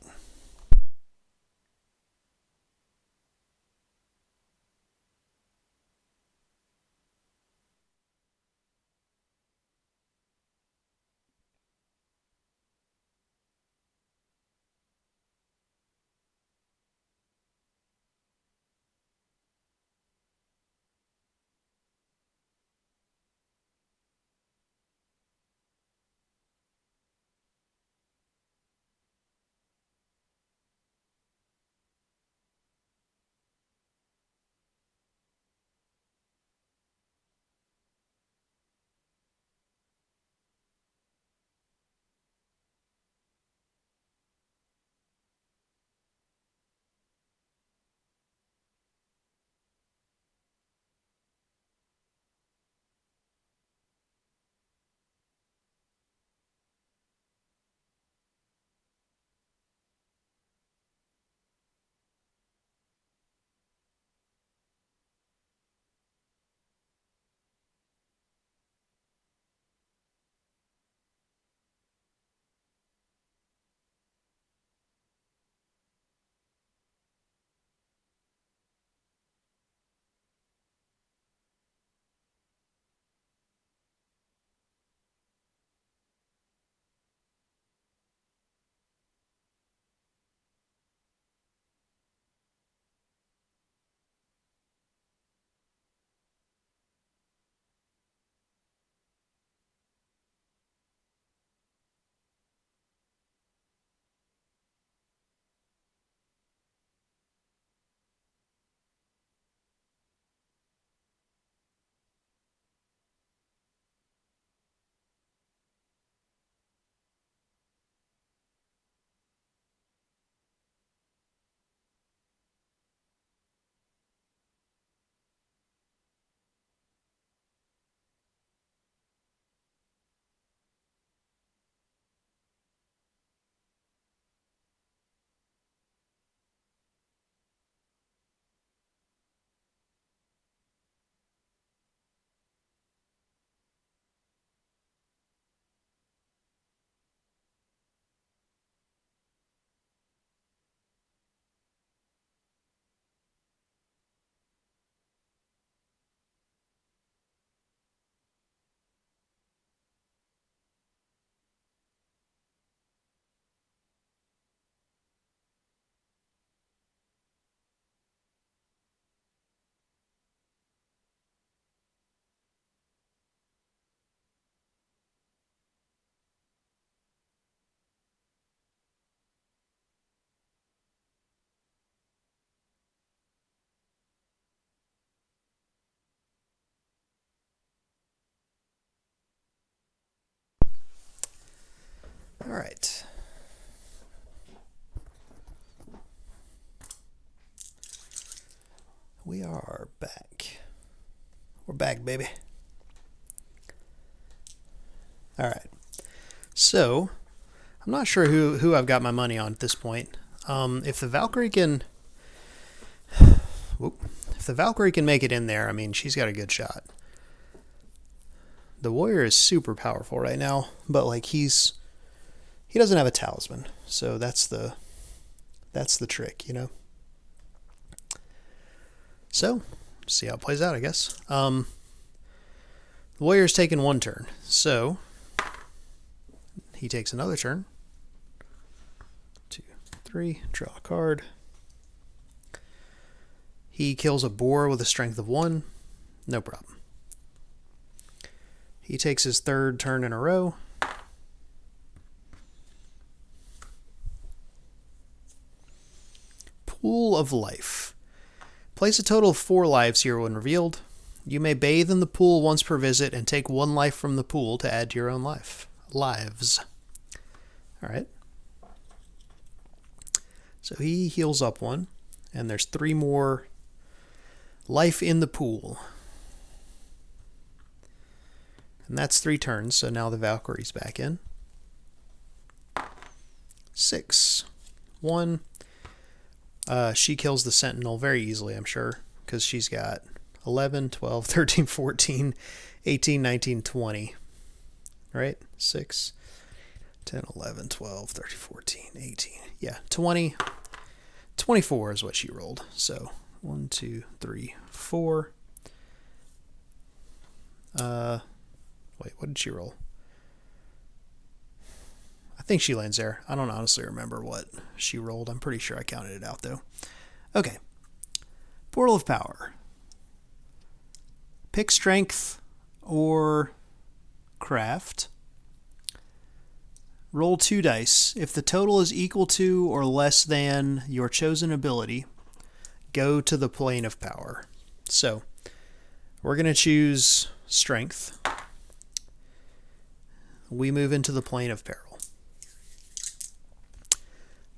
All right. We are back. We're back, baby. All right. So, I'm not sure who I've got my money on at this point. If the Valkyrie can... If the Valkyrie can make it in there, I mean, she's got a good shot. The warrior is super powerful right now, but like he doesn't have a talisman, so that's the trick, you know. So, see how it plays out, I guess. The warrior's taken one turn, so he takes another turn. 2, 3, draw a card. He kills a boar with a strength of 1, no problem. He takes his third turn in a row. Pool of Life. Place a total of 4 lives here when revealed. You may bathe in the pool once per visit and take 1 life from the pool to add to your own lives. Alright. So he heals up 1, and there's 3 more life in the pool. And that's 3 turns, so now the Valkyrie's back in. 6. 1. She kills the Sentinel very easily, I'm sure, because she's got 11, 12, 13, 14, 18, 19, 20. Right? 6, 10, 11, 12, 13, 14, 18. Yeah, 20. 24 is what she rolled. So 1, 2, 3, 4. Wait, what did she roll? I think she lands there. I don't honestly remember what she rolled. I'm pretty sure I counted it out, though. Okay. Portal of Power. Pick Strength or Craft. Roll 2 dice. If the total is equal to or less than your chosen ability, go to the plane of power. So, we're going to choose Strength. We move into the plane of peril.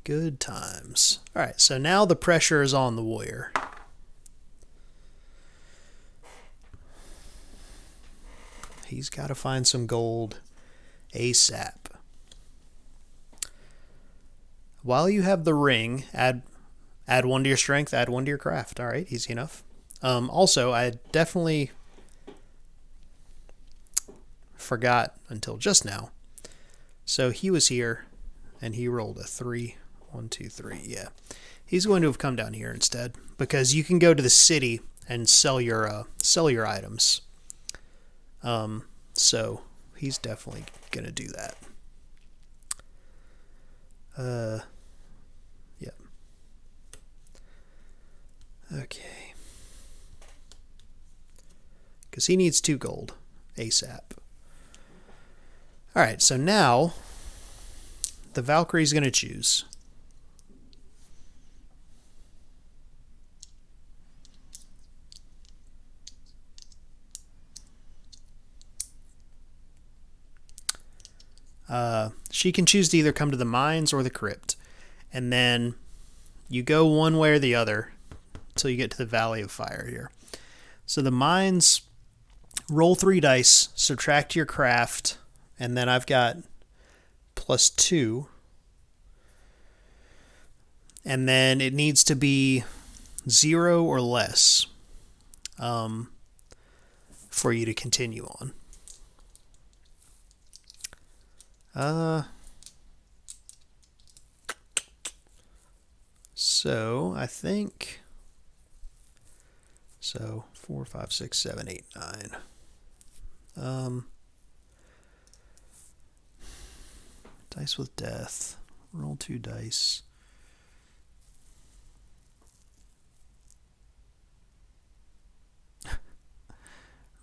Good times. Alright, so now the pressure is on the warrior. He's got to find some gold ASAP. While you have the ring, add 1 to your strength, add 1 to your craft. Alright, easy enough. Also, I definitely forgot until just now. So he was here, and he rolled a 3. 1, 2, 3, yeah. He's going to have come down here instead, because you can go to the city and sell your items. So he's definitely going to do that. Yeah. Okay. Because he needs 2 gold ASAP. Alright, so now the Valkyrie's going to choose. She can choose to either come to the mines or the crypt. And then you go one way or the other until you get to the Valley of Fire here. So the mines, roll 3 dice, subtract your craft, and then I've got +2. And then it needs to be 0 or less for you to continue on. So I think 4, 5, 6, 7, 8, 9. Dice with death. Roll 2 dice.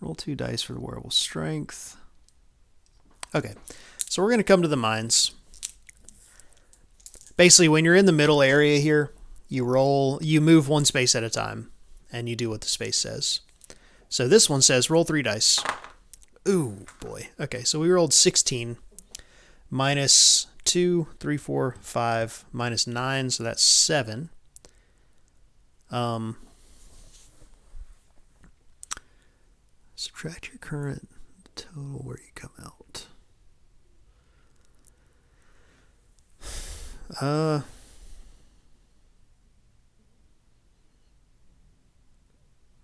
Roll 2 dice for the werewolf strength. Okay, so we're going to come to the mines. Basically, when you're in the middle area here, you move 1 space at a time, and you do what the space says. So this one says roll 3 dice. Ooh, boy. Okay, so we rolled 16. Minus 2, 3, 4, 5, minus 9, so that's 7. Subtract your current total where you come out.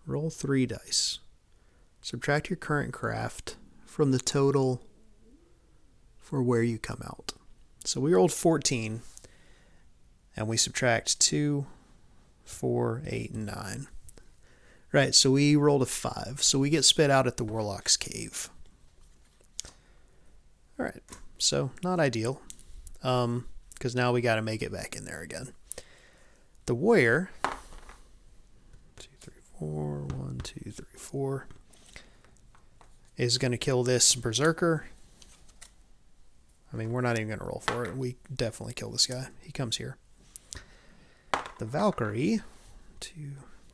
Roll 3 dice. Subtract your current craft from the total for where you come out. So we rolled 14, and we subtract 2, 4, 8, and 9. Right, so we rolled a 5. So we get spit out at the Warlock's Cave. Alright, so not ideal. Because now we got to make it back in there again. The warrior, 2, 3, 4, 1, 2, 3, 4, is going to kill this berserker. I mean, we're not even going to roll for it. We definitely kill this guy. He comes here. The Valkyrie, 2,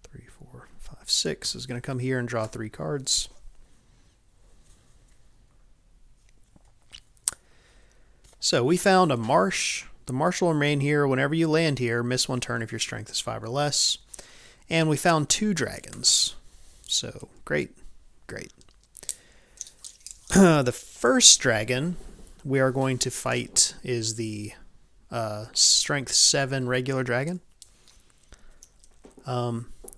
3, 4, 5, 6, is going to come here and draw 3 cards. So we found a marsh. The marsh will remain here whenever you land here. Miss 1 turn if your strength is 5 or less. And we found 2 dragons. So great, great. The first dragon we are going to fight is the strength 7 regular dragon.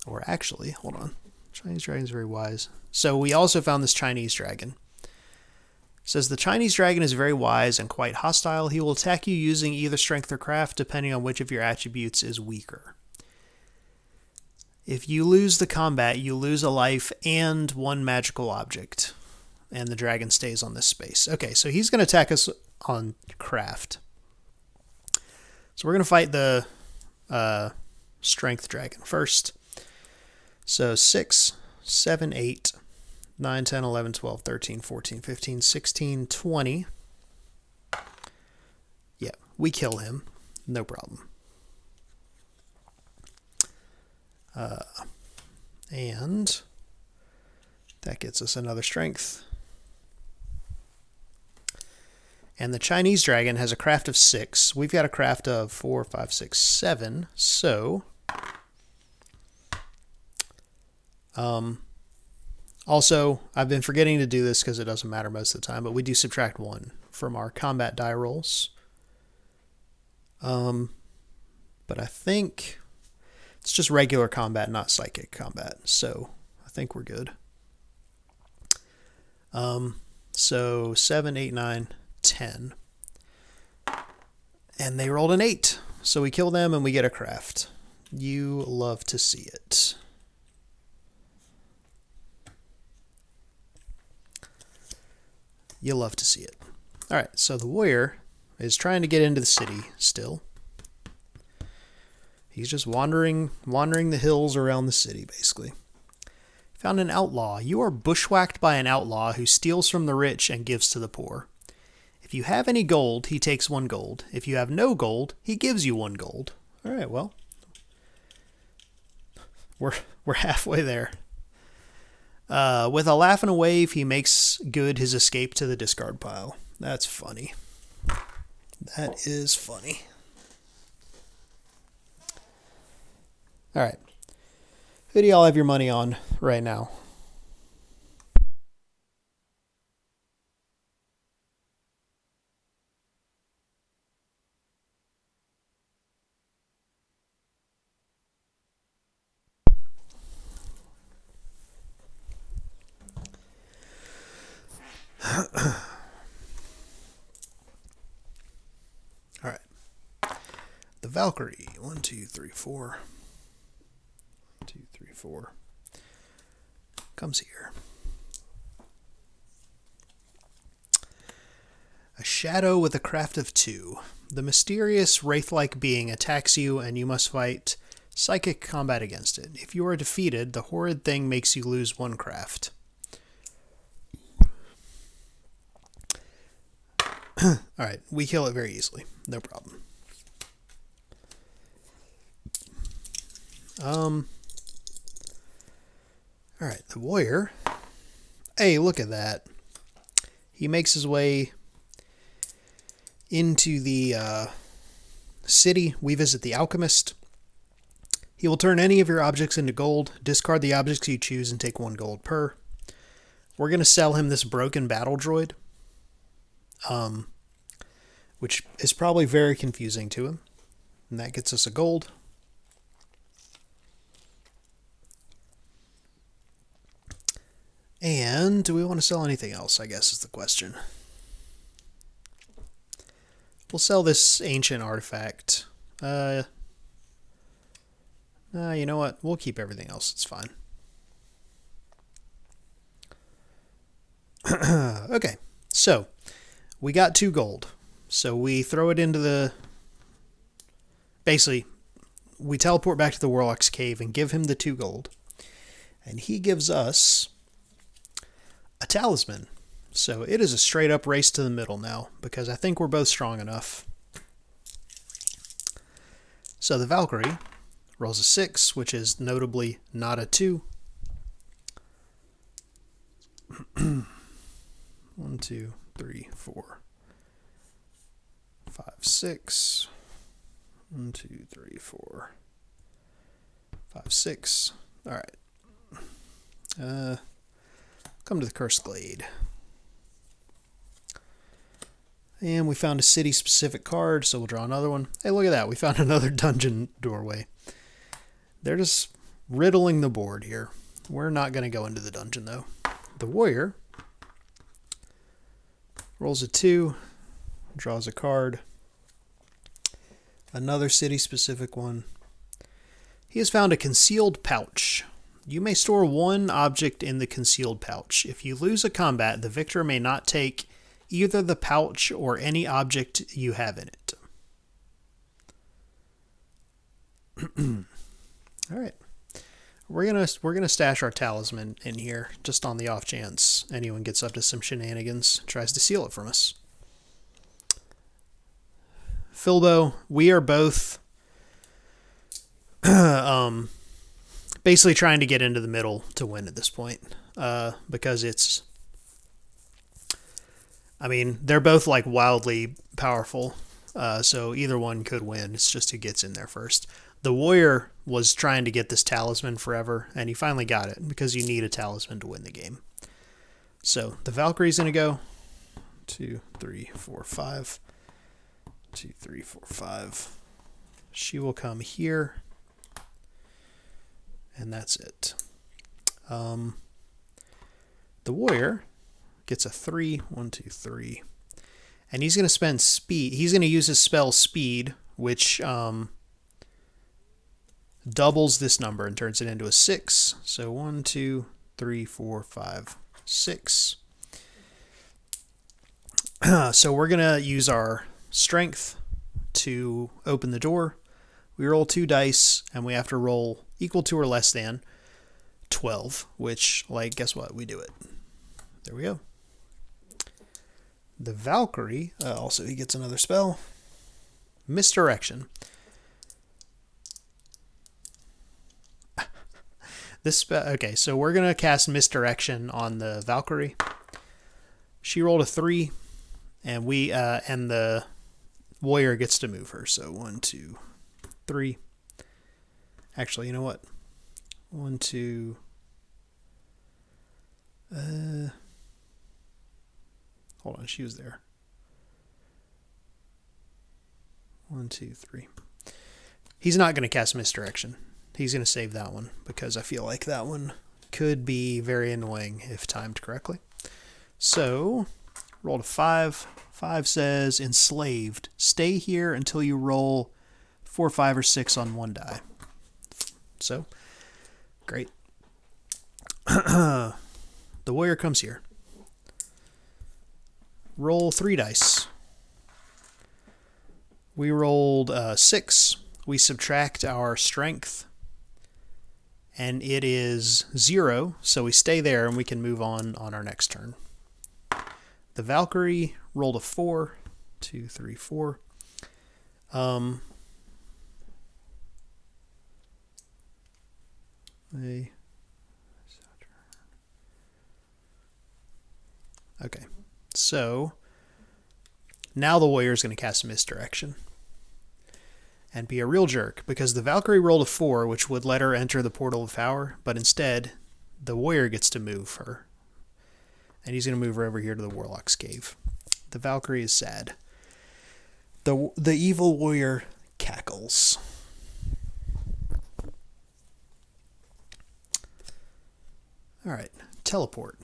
Or actually, hold on. Chinese dragon's very wise. So we also found this Chinese dragon. It says the Chinese dragon is very wise and quite hostile. He will attack you using either strength or craft, depending on which of your attributes is weaker. If you lose the combat, you lose a life and one magical object. And the dragon stays on this space. Okay, so he's going to attack us on craft. So we're going to fight the strength dragon first. So 6, 7, 8, 9, 10, 11, 12, 13, 14, 15, 16, 20. Yeah, we kill him. No problem. And that gets us another strength. And the Chinese dragon has a craft of 6. We've got a craft of 4, 5, 6, 7. So, also, I've been forgetting to do this because it doesn't matter most of the time, but we do subtract 1 from our combat die rolls. But I think it's just regular combat, not psychic combat. So I think we're good. So 7, 8, 9, 10. And they rolled an 8. So we kill them and we get a craft. You love to see it. You love to see it. All right, so the warrior is trying to get into the city still. He's just wandering the hills around the city, basically. Found an outlaw. You are bushwhacked by an outlaw who steals from the rich and gives to the poor. If you have any gold, he takes 1 gold. If you have no gold, he gives you 1 gold. All right, well, we're halfway there. With a laugh and a wave, he makes good his escape to the discard pile. That's funny. That is funny. All right. Who do y'all have your money on right now? All right. The Valkyrie. 1, 2, 3, 4. 2, 3, 4. Comes here. A shadow with a craft of 2. The mysterious wraith-like being attacks you, and you must fight psychic combat against it. If you are defeated, the horrid thing makes you lose 1 craft. Alright, we kill it very easily. No problem. Alright, the warrior. Hey, look at that. He makes his way into the city. We visit the alchemist. He will turn any of your objects into gold. Discard the objects you choose and take 1 gold per. We're going to sell him this broken battle droid. Which is probably very confusing to him. And that gets us a gold. And do we want to sell anything else, I guess is the question. We'll sell this ancient artifact. You know what? We'll keep everything else. It's fine. Okay, so we got 2 gold. So we throw it into the... Basically, we teleport back to the Warlock's cave and give him the 2 gold. And he gives us a talisman. So it is a straight up race to the middle now, because I think we're both strong enough. So the Valkyrie rolls a 6, which is notably not a 2. 1, 2, 3, 4, 5, 6. 1, 2, 3, 4, 5, 6. All right. Come to the Cursed Glade. And we found a city-specific card, so we'll draw another one. Hey, look at that. We found another dungeon doorway. They're just riddling the board here. We're not going to go into the dungeon, though. The warrior rolls a 2, draws a card. Another city-specific one. He has found a concealed pouch. You may store one object in the concealed pouch. If you lose a combat, the victor may not take either the pouch or any object you have in it. All right. We're gonna stash our talisman in here just on the off chance anyone gets up to some shenanigans, tries to steal it from us. Filbo, we are both basically trying to get into the middle to win at this point, because it's, I mean, they're both like wildly powerful, so either one could win. It's just who gets in there first. The warrior was trying to get this talisman forever, and he finally got it because you need a talisman to win the game. So the Valkyrie's gonna go 2, 3, 4, 5. 2, 3, 4, 5. She will come here, and that's it. The warrior gets a 3. 1, 2, 3, and he's going to spend speed. He's going to use his spell speed, which doubles this number and turns it into a 6. So 1, 2, 3, 4, 5, 6. So we're going to use our strength to open the door. We roll 2 dice, and we have to roll equal to or less than 12, which, like, guess what? We do it. There we go. The Valkyrie, also he gets another spell. Misdirection. This spell, okay, so we're going to cast Misdirection on the Valkyrie. She rolled a 3, and and the warrior gets to move her. So 1, 2, 3. Actually, you know what? 1, 2. Hold on, she was there. 1, 2, 3. He's not going to cast Misdirection. He's going to save that one because I feel like that one could be very annoying if timed correctly. So, rolled a 5. 5 says enslaved. Stay here until you roll 4, 5, or 6 on one die. So, great. The warrior comes here. Roll 3 dice. We rolled 6. We subtract our strength, and it is 0, so we stay there and we can move on our next turn. The Valkyrie rolled a 4. 2, 3, 4. Okay, so now the warrior is going to cast Misdirection and be a real jerk because the Valkyrie rolled a 4, which would let her enter the Portal of Power, but instead the warrior gets to move her. And he's going to move her over here to the Warlock's Cave. The Valkyrie is sad. The evil warrior cackles. Alright, teleport.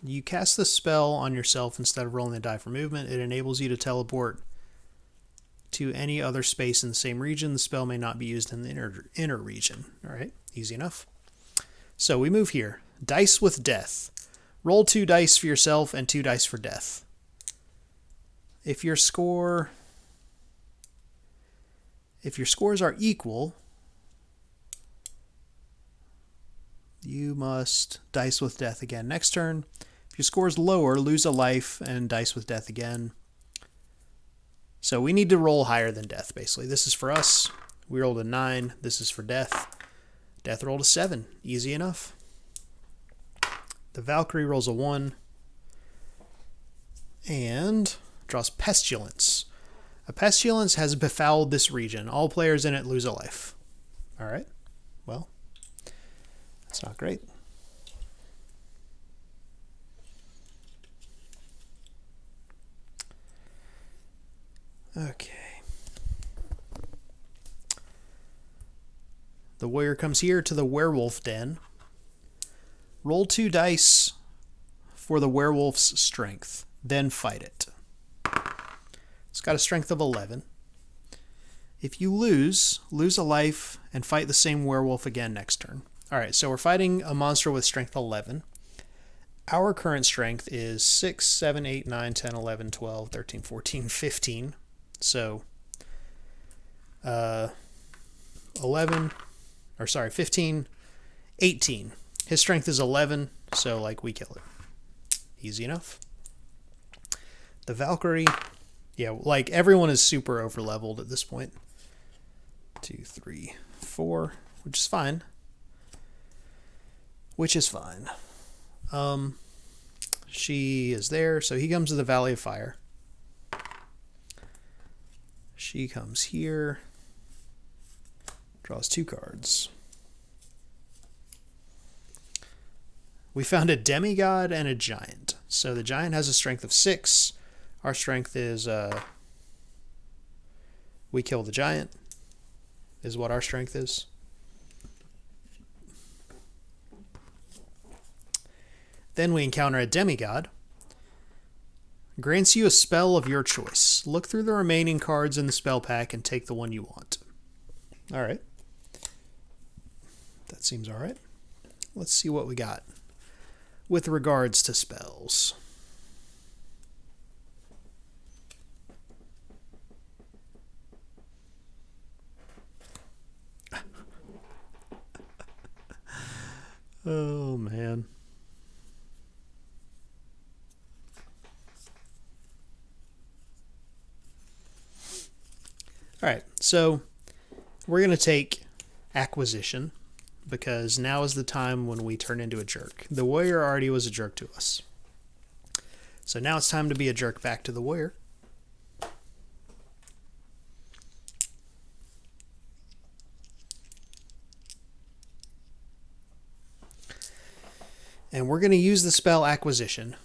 You cast the spell on yourself instead of rolling the die for movement. It enables you to teleport to any other space in the same region. The spell may not be used in the inner region. Alright, easy enough. So we move here. Dice with death. Roll 2 dice for yourself and 2 dice for death. If your scores are equal, you must dice with death again next turn. If your score is lower, lose a life and dice with death again. So we need to roll higher than death, basically. This is for us. We rolled a 9. This is for death. Death rolled a 7. Easy enough. The Valkyrie rolls a 1 and draws Pestilence. A pestilence has befouled this region. All players in it lose a life. All right. Well, that's not great. Okay. The warrior comes here to the werewolf den. Roll 2 dice for the werewolf's strength, then fight it. It's got a strength of 11. If you lose a life and fight the same werewolf again next turn. Alright, so we're fighting a monster with strength 11. Our current strength is 6, 7, 8, 9, 10, 11, 12, 13, 14, 15. So, 15, 18. His strength is 11, so, like, we kill it. Easy enough. The Valkyrie, yeah, like, everyone is super over-leveled at this point. 2, 3, 4, which is fine. She is there, so he comes to the Valley of Fire. She comes here, draws 2 cards. We found a demigod and a giant. So the giant has a strength of 6. Our strength is, we kill the giant, is what our strength is. Then we encounter a demigod. Grants you a spell of your choice. Look through the remaining cards in the spell pack and take the one you want. Alright. That seems alright. Let's see what we got with regards to spells. Oh, man. Alright, so we're going to take Acquisition, because now is the time when we turn into a jerk. The warrior already was a jerk to us. So now it's time to be a jerk back to the warrior. And we're going to use the spell Acquisition.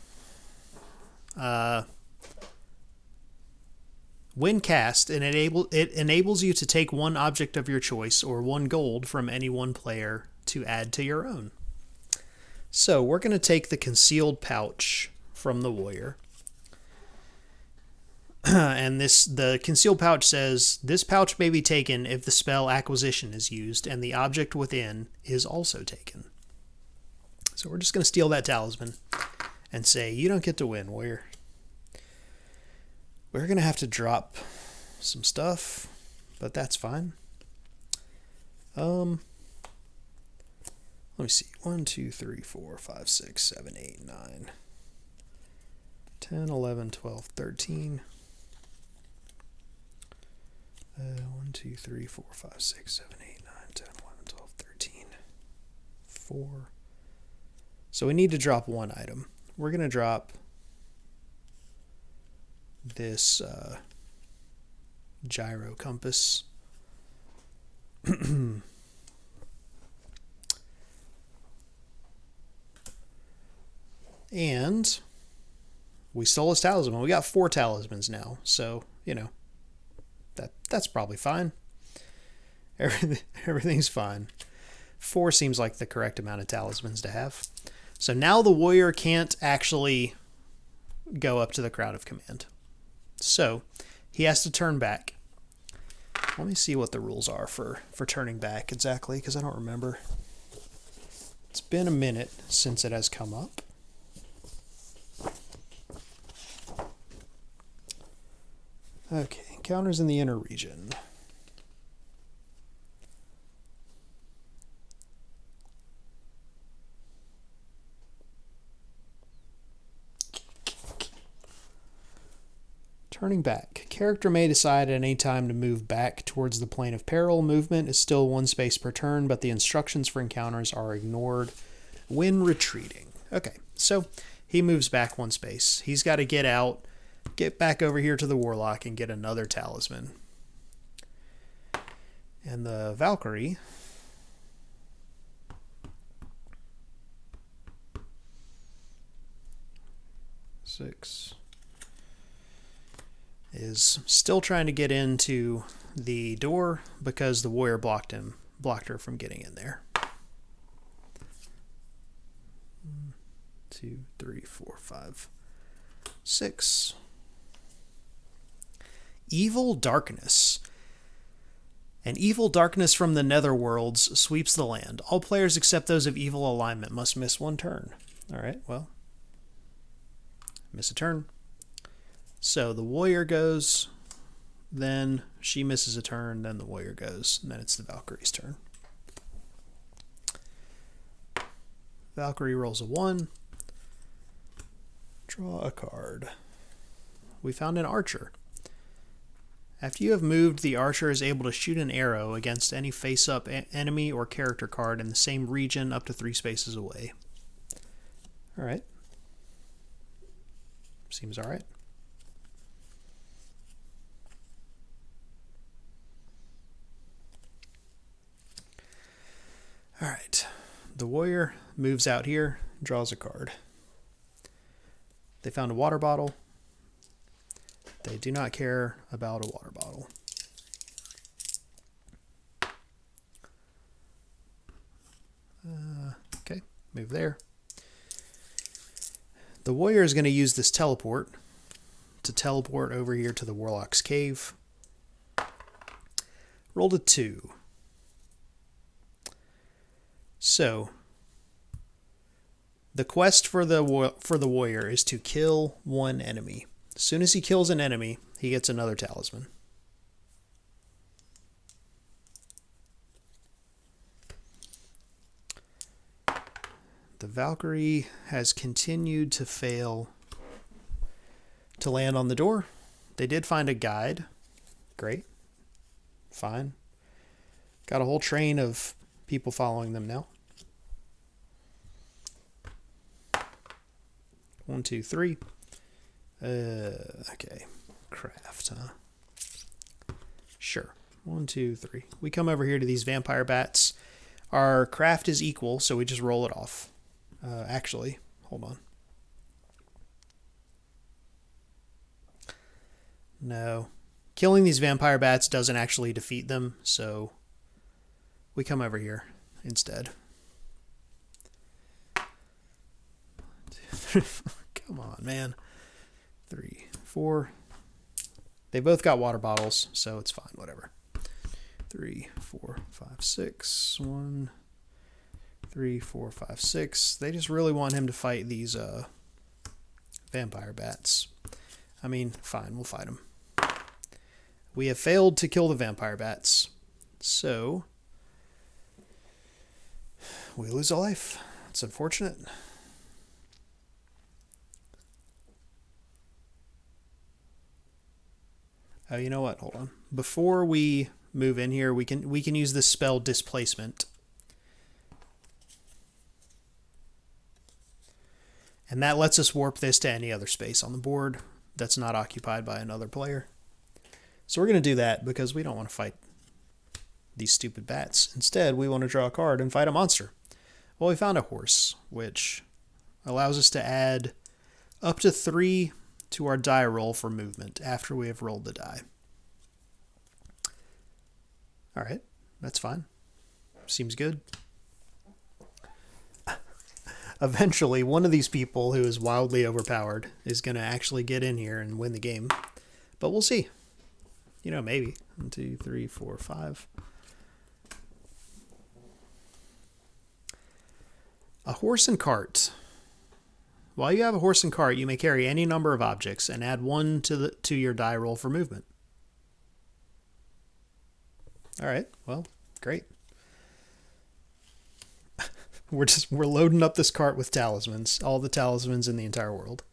When cast, it enables you to take one object of your choice or 1 gold from any one player to add to your own. So we're going to take the concealed pouch from the warrior. And the concealed pouch says, this pouch may be taken if the spell Acquisition is used and the object within is also taken. So we're just going to steal that talisman and say, you don't get to win, warrior. We're going to have to drop some stuff, but that's fine. Let me see. 1, 2, 3, 4, 5, 6, 7, 8, 9, 10, 11, 12, 13. 1, 2, 3, 4, 5, 6, 7, 8, 9, 10, 11, 12, 13. 4. So we need to drop 1 item. We're going to drop this gyro compass. And we stole his talisman. We got 4 talismans now, so, you know, that's probably fine. Everything's fine. 4 seems like the correct amount of talismans to have. So now the warrior can't actually go up to the Crowd of Command. So he has to turn back. Let me see what the rules are for turning back exactly, because I don't remember. It's been a minute since it has come up. Okay, encounters in the inner region. Turning back. Character may decide at any time to move back towards the plane of peril. Movement is still 1 space per turn, but the instructions for encounters are ignored when retreating. Okay, so he moves back 1 space. He's got to get out, get back over here to the Warlock, and get another talisman. And the Valkyrie is still trying to get into the door because the warrior blocked him blocked her from getting in there. 1, 2, 3, 4, 5, 6. Evil Darkness. An evil darkness from the netherworlds sweeps the land. All players except those of evil alignment must miss 1 turn. Alright, well. Miss a turn. So the warrior goes, then she misses a turn, then the warrior goes, and then it's the Valkyrie's turn. Valkyrie rolls a 1. Draw a card. We found an archer. After you have moved, the archer is able to shoot an arrow against any face-up enemy or character card in the same region up to 3 spaces away. Alright. Seems alright. Alright. The warrior moves out here, draws a card. They found a water bottle. They do not care about a water bottle. Okay, move there. The warrior is going to use this teleport to teleport over here to the Warlock's Cave. Rolled a 2. So, the quest for the warrior is to kill 1 enemy. As soon as he kills an enemy, he gets another talisman. The Valkyrie has continued to fail to land on the door. They did find a guide. Great. Fine. Got a whole train of people following them now. 1, 2, 3. Okay. Craft, huh? Sure. 1, 2, 3. We come over here to these vampire bats. Our craft is equal, so we just roll it off. Actually, hold on. No. Killing these vampire bats doesn't actually defeat them, so we come over here instead. Come on, man. 3, 4. They both got water bottles, so it's fine, whatever. 3, 4, 5, 6. 1, 3, 4, 5, 6. They just really want him to fight these vampire bats. I mean, fine, we'll fight them. We have failed to kill the vampire bats, so we lose a life. It's unfortunate. Oh, you know what? Hold on. Before we move in here, we can use this spell Displacement. And that lets us warp this to any other space on the board that's not occupied by another player. So we're going to do that because we don't want to fight these stupid bats. Instead, we want to draw a card and fight a monster. Well, we found a horse, which allows us to add up to 3 to our die roll for movement after we have rolled the die. All right, that's fine. Seems good. Eventually, one of these people who is wildly overpowered is going to actually get in here and win the game. But we'll see. You know, maybe. 1, 2, 3, 4, 5. A horse and cart. While you have a horse and cart, you may carry any number of objects and add 1 to your die roll for movement. All right, well, great. We're loading up this cart with talismans, all the talismans in the entire world.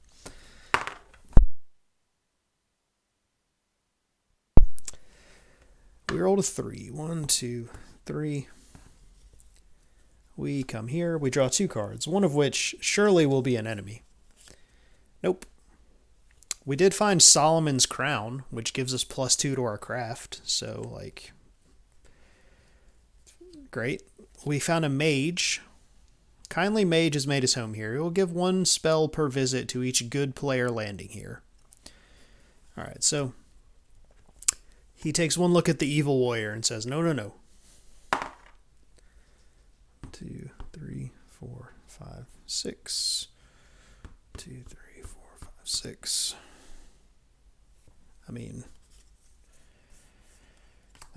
We rolled a 3. 1, 2, 3. We come here. We draw 2 cards, one of which surely will be an enemy. Nope. We did find Solomon's Crown, which gives us +2 to our craft. So, like, great. We found a mage. Kindly Mage has made his home here. He will give 1 spell per visit to each good player landing here. Alright, so he takes one look at the evil warrior and says, no, no, no. 4, 5, 6. 2, 3, 4, 5, 6. I mean,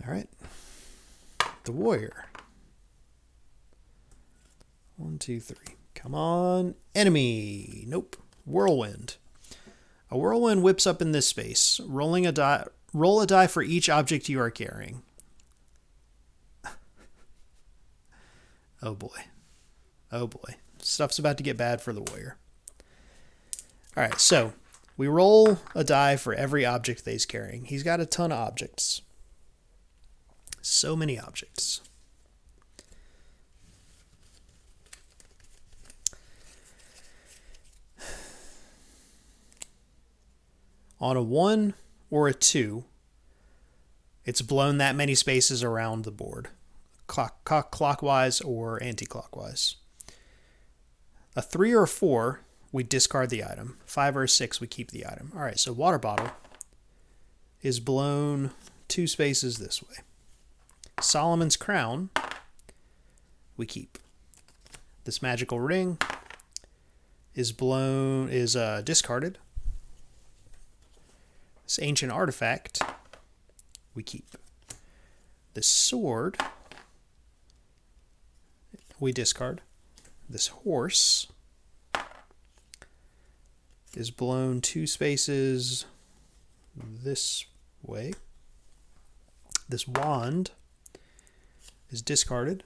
all right. The warrior. 1, 2, 3. Come on. Enemy. Nope. Whirlwind. A whirlwind whips up in this space. Roll a die for each object you are carrying. Oh boy. Oh boy. Stuff's about to get bad for the warrior. All right, so we roll a die for every object that he's carrying. He's got a ton of objects. So many objects. On a 1 or a 2, it's blown that many spaces around the board, clockwise or anti-clockwise. A 3 or a 4, we discard the item. 5 or a 6, we keep the item. All right, so water bottle is blown 2 spaces this way. Solomon's crown, we keep. This magical ring is discarded. This ancient artifact, we keep. This sword, we discard. This horse is blown 2 spaces this way. This wand is discarded.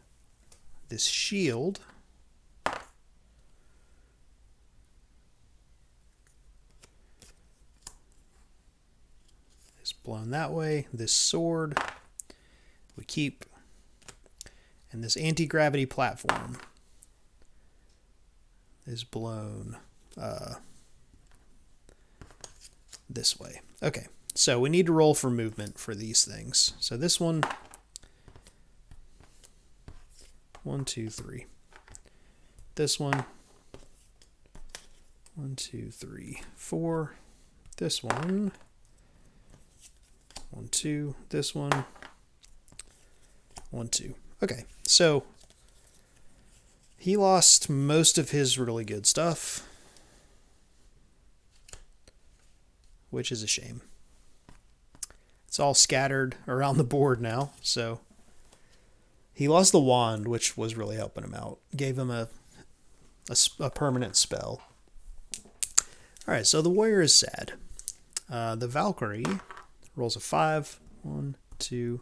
This shield is blown that way. This sword we keep. And this anti-gravity platform is blown this way. Okay, so we need to roll for movement for these things. So this one, 1, 2, 3. This one, 1, 2, 3, 4. This one, 1, 2. This one, 1, 2. Okay, so he lost most of his really good stuff, which is a shame. It's all scattered around the board now, so he lost the wand, which was really helping him out. Gave him a permanent spell. All right, so the warrior is sad. The Valkyrie rolls a 5. 1, 2,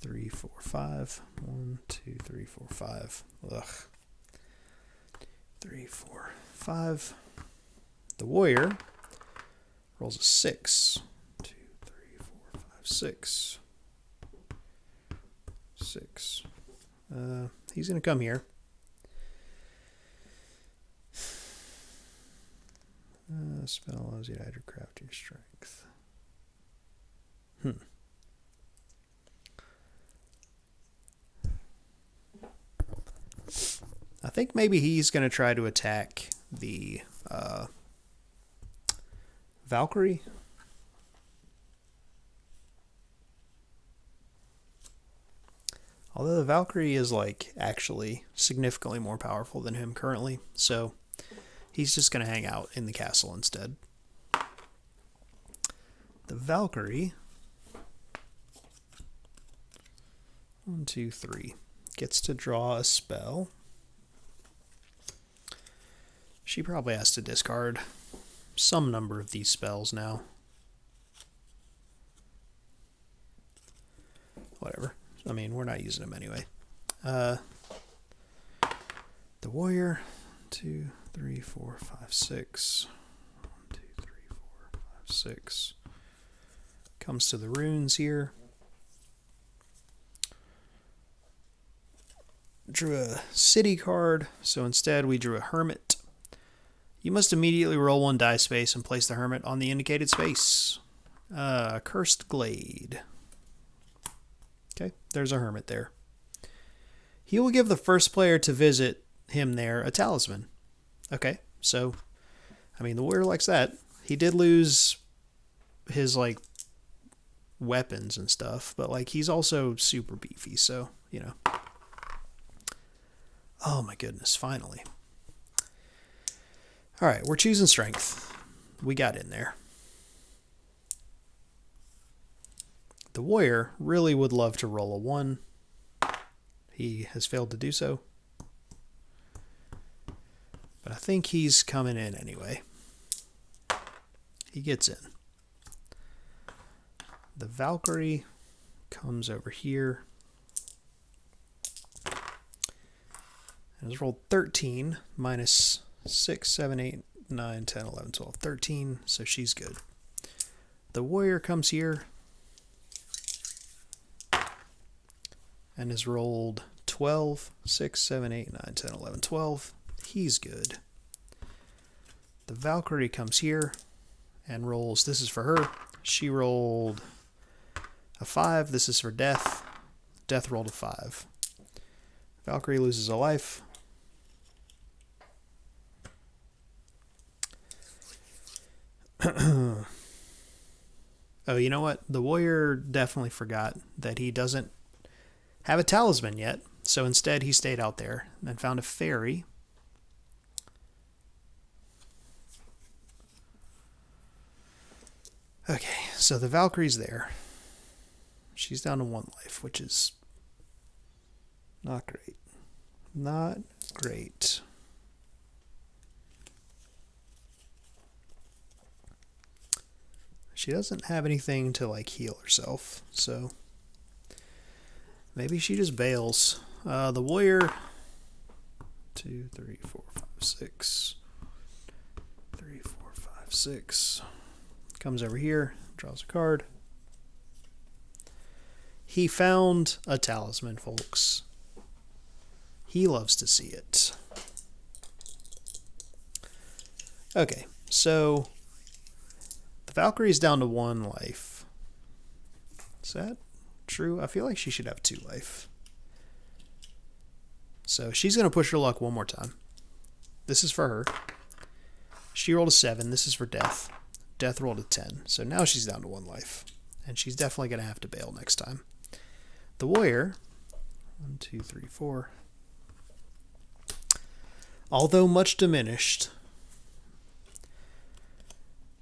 3, 4, 5. 1, 2, 3, 4, 5. Ugh. 3, 4, 5. The warrior rolls a 6. 2, 3, 4, 5, 6. 6. He's going to come here. Spell allows you to add your craft to your strength. I think maybe he's going to try to attack the Valkyrie. Although the Valkyrie is like actually significantly more powerful than him currently, so he's just going to hang out in the castle instead. The Valkyrie, 1, 2, 3, gets to draw a spell. She probably has to discard some number of these spells now. Whatever. I mean, we're not using them anyway. The warrior, 2, 3, 4, 5, 6. 1, 2, 3, 4, 5, 6. Comes to the runes here. Drew a city card, so instead we drew a hermit. You must immediately roll 1 die space and place the hermit on the indicated space. Cursed Glade. Okay, there's a hermit there. He will give the first player to visit him there a talisman. Okay, so, I mean, the warrior likes that. He did lose his, like, weapons and stuff, but, like, he's also super beefy, so, you know. Oh my goodness, finally. Alright, we're choosing strength. We got in there. The warrior really would love to roll a 1. He has failed to do so. But I think he's coming in anyway. He gets in. The Valkyrie comes over here. And has rolled 13 minus 6, 7, 8, 9, 10, 11, 12, 13. So she's good. The warrior comes here and has rolled 12, 6, 7, 8, 9, 10, 11, 12. He's good. The Valkyrie comes here and rolls. This is for her. She rolled a 5. This is for Death. Death rolled a 5. Valkyrie loses a life. Oh, you know what? The warrior definitely forgot that he doesn't have a talisman yet. So instead he stayed out there and found a fairy. Okay, so the Valkyrie's there. She's down to 1 life, which is not great. Not great. She doesn't have anything to like heal herself, so maybe she just bails. The warrior, 2, 3, 4, 5, 6. 3, 4, 5, 6. Comes over here, draws a card. He found a talisman, folks. He loves to see it. Okay, so the Valkyrie's down to 1 life. Is that true? I feel like she should have 2 life. So she's going to push her luck one more time. This is for her. She rolled a 7. This is for Death. Death rolled a 10. So now she's down to 1 life. And she's definitely going to have to bail next time. The warrior, 1, 2, 3, 4. Although much diminished.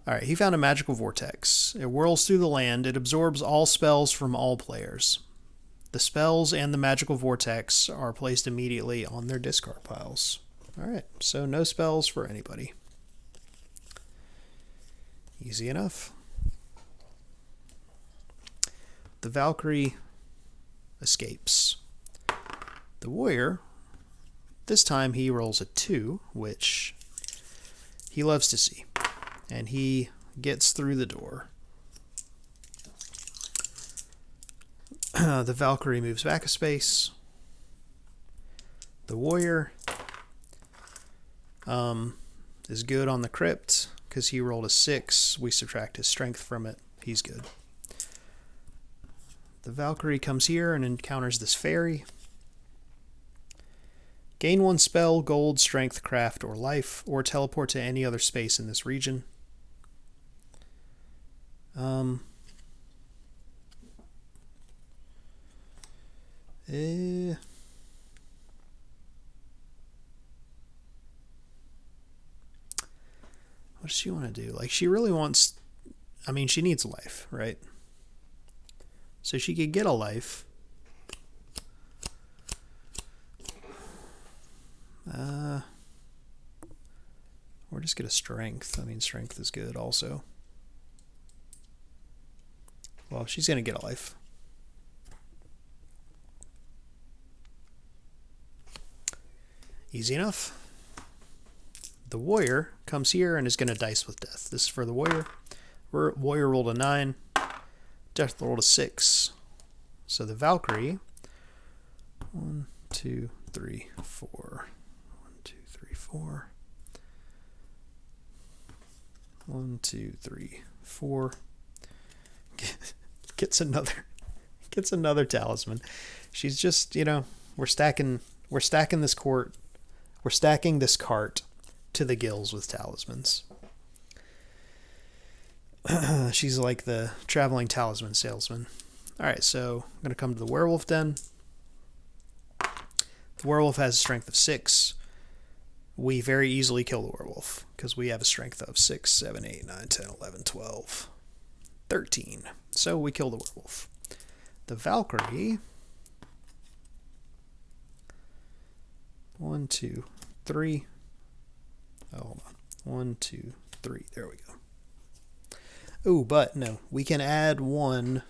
Alright, he found a magical vortex. It whirls through the land. It absorbs all spells from all players. The spells and the magical vortex are placed immediately on their discard piles. Alright, so no spells for anybody. Easy enough. The Valkyrie escapes. The warrior, this time he rolls a 2, which he loves to see. And he gets through the door. The Valkyrie moves back a space. The warrior is good on the crypt because he rolled a 6. We subtract his strength from it. He's good. The Valkyrie comes here and encounters this fairy. Gain 1 spell, gold, strength, craft, or life, or teleport to any other space in this region. What does she want to do? Like, she really wants... I mean, she needs life, right? So she could get a life. Or just get a strength. I mean, strength is good also. Well, she's going to get a life. Easy enough. The warrior comes here and is going to dice with death. This is for the warrior. Warrior rolled a 9. Death rolled a 6. So the Valkyrie. 1, 2, 3, 4. 1, 2, 3, 4. 1, 2, 3, 4. Gets another talisman. She's just, you know, we're stacking this court. We're stacking this cart to the gills with talismans. She's like the traveling talisman salesman. All right, so I'm going to come to the werewolf den. The werewolf has a strength of 6. We very easily kill the werewolf because we have a strength of 6, 7, 8, 9, 10, 11, 12, 13. So we kill the werewolf. The Valkyrie. 1, 2, 3. Oh, hold on. 1, 2, 3. There we go. Oh, but no. We can add 1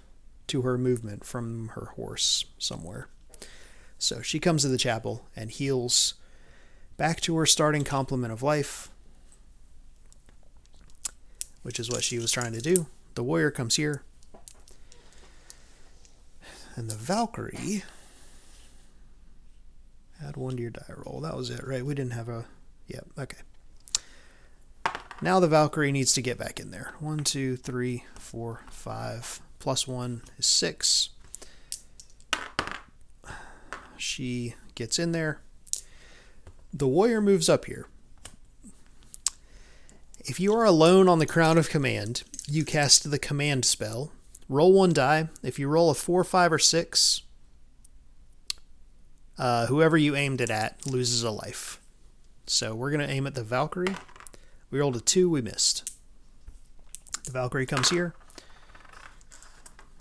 to her movement from her horse somewhere. So she comes to the chapel and heals back to her starting complement of life, which is what she was trying to do. The warrior comes here. And the Valkyrie, add 1 to your die roll. That was it, right? We didn't have a... Yep, okay. Now the Valkyrie needs to get back in there. 1, 2, 3, 4, 5. Plus 1 is 6. She gets in there. The warrior moves up here. If you are alone on the Crown of Command, you cast the command spell. Roll 1 die. If you roll a 4, 5, or 6, whoever you aimed it at loses a life. So we're going to aim at the Valkyrie. We rolled a 2, we missed. The Valkyrie comes here.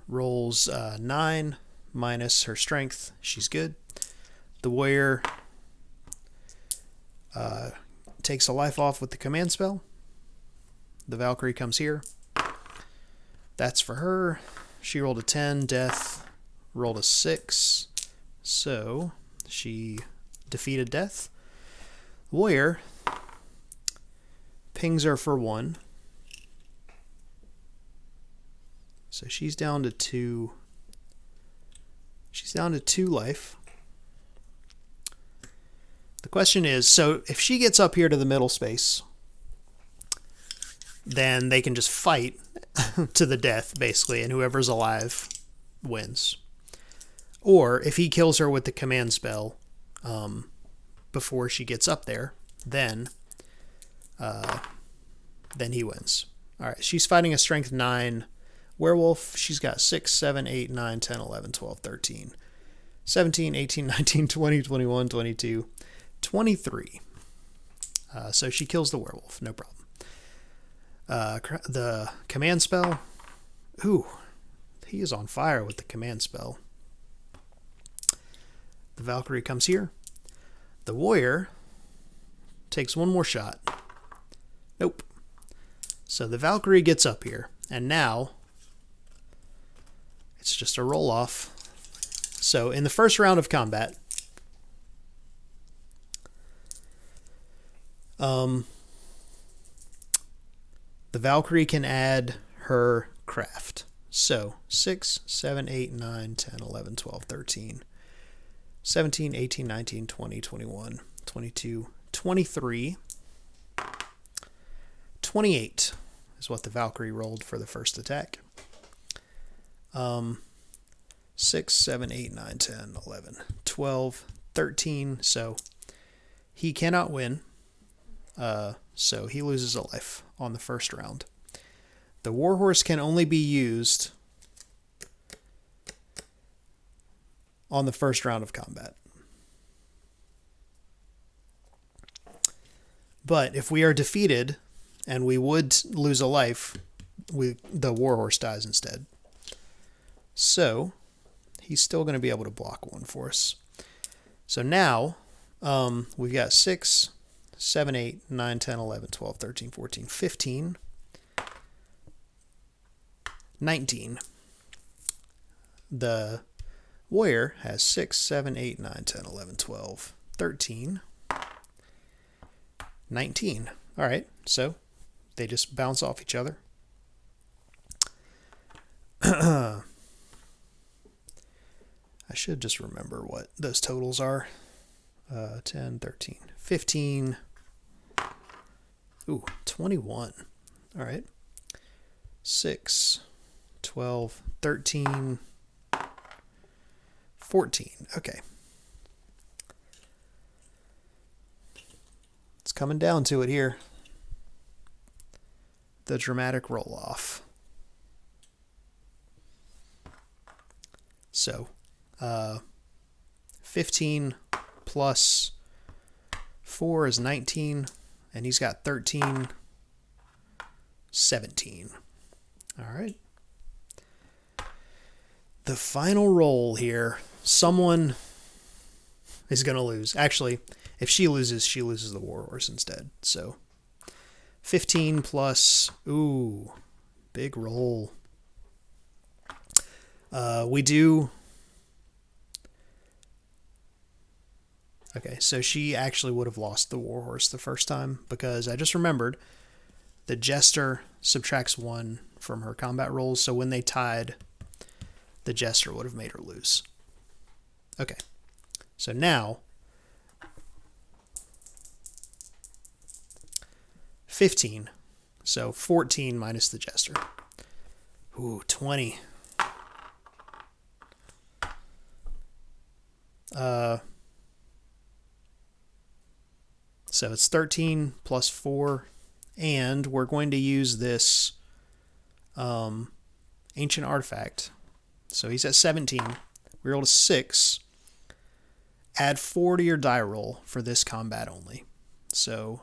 Rolls 9 minus her strength. She's good. The warrior takes a life off with the command spell. The Valkyrie comes here. That's for her. She rolled a 10, death. Rolled a 6. So she defeated death. Warrior pings her for 1. So she's down to 2. She's down to 2 life. The question is, so if she gets up here to the middle space, then they can just fight to the death, basically, and whoever's alive wins. Or if he kills her with the command spell before she gets up there, then he wins. All right, she's fighting a strength 9 werewolf. She's got 6, 7, 8, 9, 10, 11, 12, 13, 17, 18, 19, 20, 21, 22, 23. So she kills the werewolf, no problem. The command spell. Ooh, he is on fire with the command spell. The Valkyrie comes here. The warrior takes 1 more shot. Nope. So the Valkyrie gets up here, and now it's just a roll-off. So in the first round of combat, the Valkyrie can add her craft. So 6, 7, 8, 9, 10, 11, 12, 13, 17, 18, 19, 20, 21, 22, 23, 28 is what the Valkyrie rolled for the first attack. 6, 7, 8, 9, 10, 11, 12, 13. So he cannot win. So he loses a life on the first round. The Warhorse can only be used on the first round of combat. But if we are defeated and we would lose a life, the Warhorse dies instead. So he's still going to be able to block 1 for us. So now we've got 6, 7, 8, 9, 10, 11, 12, 13, 14, 15, 19. The warrior has 6, 7, 8, 9, 10, 11, 12, 13, 19. All right, so they just bounce off each other. I should just remember what those totals are. 10, 13, 15. Ooh, 21. All right. 6, 12, 13, 14. Okay. It's coming down to it here. The dramatic roll-off. So, 15 plus 4 is 19, and he's got 13, 17. All right. The final roll here. Someone is going to lose. Actually, if she loses the warhorse instead. So 15 plus, ooh, big roll. We do. Okay, so she actually would have lost the warhorse the first time because I just remembered the Jester subtracts 1 from her combat rolls. So when they tied, the Jester would have made her lose. Okay, so now 15. So 14 minus the Jester. Ooh, 20. So it's 13 plus 4, and we're going to use this ancient artifact. So he's at 17. We rolled a 6. Add 4 to your die roll for this combat only. So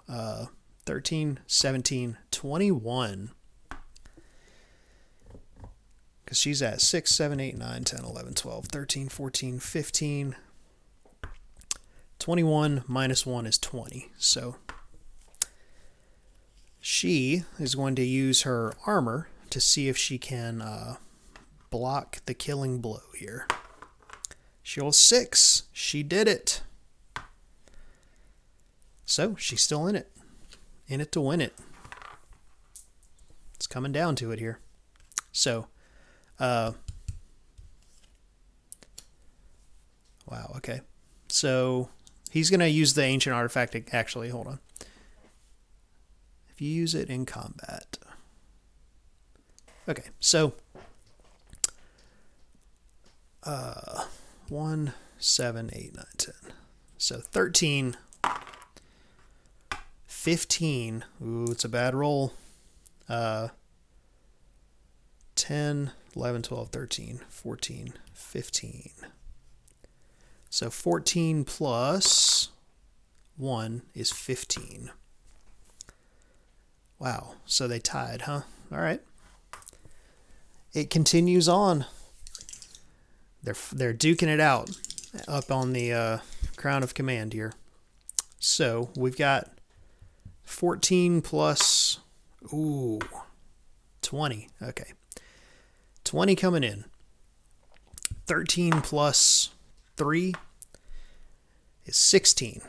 13, 17, 21. Because she's at 6, 7, 8, 9, 10, 11, 12, 13, 14, 15. 21 minus 1 is 20. So she is going to use her armor to see if she can block the killing blow here. She rolled 6. She did it. So she's still in it. In it to win it. It's coming down to it here. So, wow, okay. So he's going to use the ancient artifact. Actually, hold on. If you use it in combat. Okay, so 1, 7, 8, 9, 10. So 13, 15. Ooh, it's a bad roll. 10, 11, 12, 13, 14, 15. So 14 plus 1 is 15. Wow, so they tied, huh? All right. It continues on. They're duking it out up on the Crown of Command here. So we've got 14 plus, 20. Okay. 20 coming in. 13 plus 3 is 16.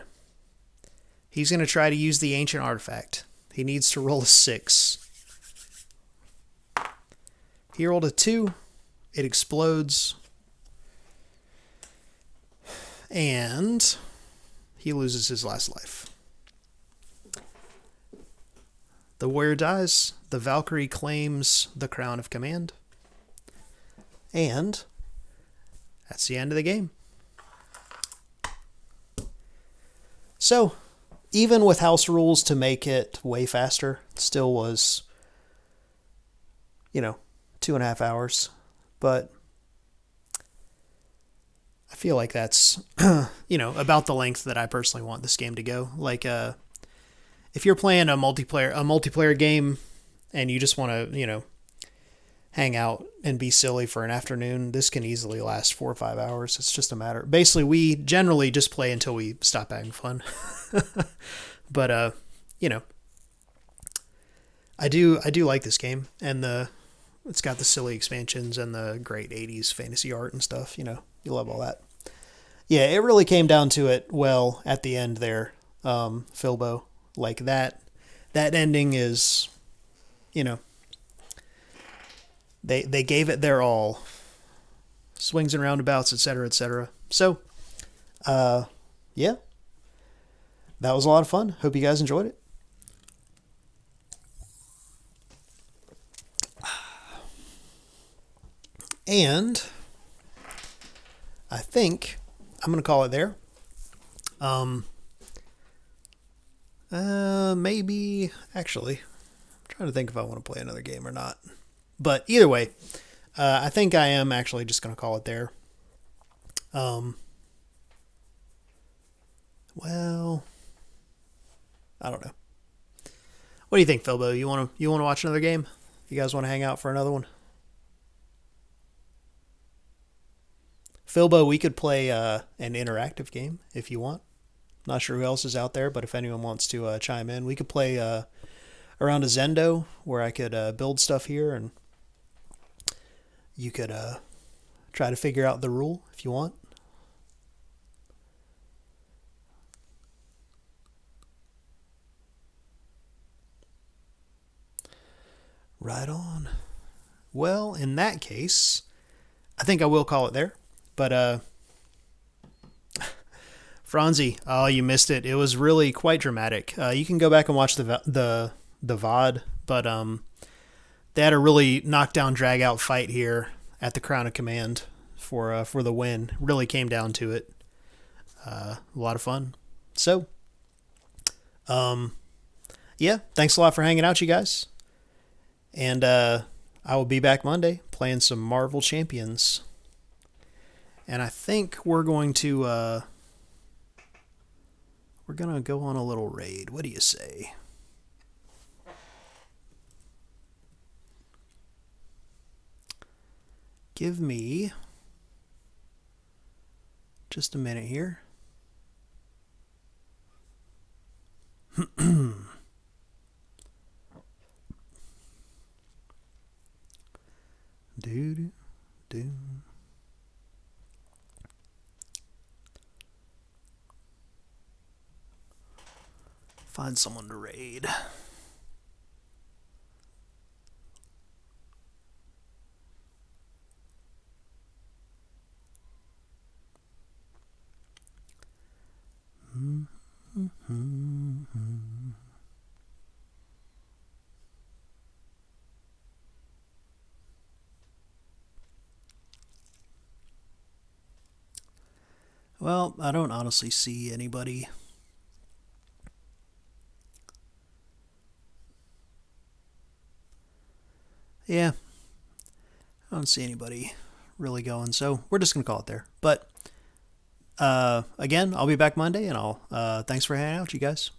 He's going to try to use the ancient artifact. He needs to roll a 6. He rolled a 2. It explodes. And he loses his last life. The warrior dies. The Valkyrie claims the Crown of Command. And that's the end of the game. So, even with house rules to make it way faster, it still was, 2.5 hours. But I feel like that's, about the length that I personally want this game to go. Like, if you're playing a multiplayer game and you just want to, hang out and be silly for an afternoon, this can easily last 4 or 5 hours. It's just a matter. Basically, we generally just play until we stop having fun. But, I do like this game, and it's got the silly expansions and the great 80s fantasy art and stuff. You love all that. Yeah, it really came down to it well at the end there, Philbo. Like that ending is, they gave it their all. Swings and roundabouts, etc., etc. So, yeah. That was a lot of fun. Hope you guys enjoyed it. And I think I'm going to call it there. Maybe, actually, I'm trying to think if I want to play another game or not. But either way, I think I am actually just going to call it there. Well, I don't know. What do you think, Philbo? You want to watch another game? You guys want to hang out for another one? Philbo, we could play an interactive game if you want. Not sure who else is out there, but if anyone wants to chime in, we could play around a Zendo where I could build stuff here and you could try to figure out the rule if you want. Right on. Well, in that case, I think I will call it there. But Franzi, oh, you missed it. It was really quite dramatic. You can go back and watch the VOD, but they had a really knockdown, drag out fight here at the Crown of Command for the win. Really came down to it. A lot of fun. So, yeah, thanks a lot for hanging out, you guys. And I will be back Monday playing some Marvel Champions. And I think we're going to go on a little raid. What do you say? Give me just a minute here. do do. Find someone to raid. Well, I don't honestly see anybody. Yeah, I don't see anybody really going, so we're just going to call it there. But again, I'll be back Monday, and I'll thanks for hanging out, you guys.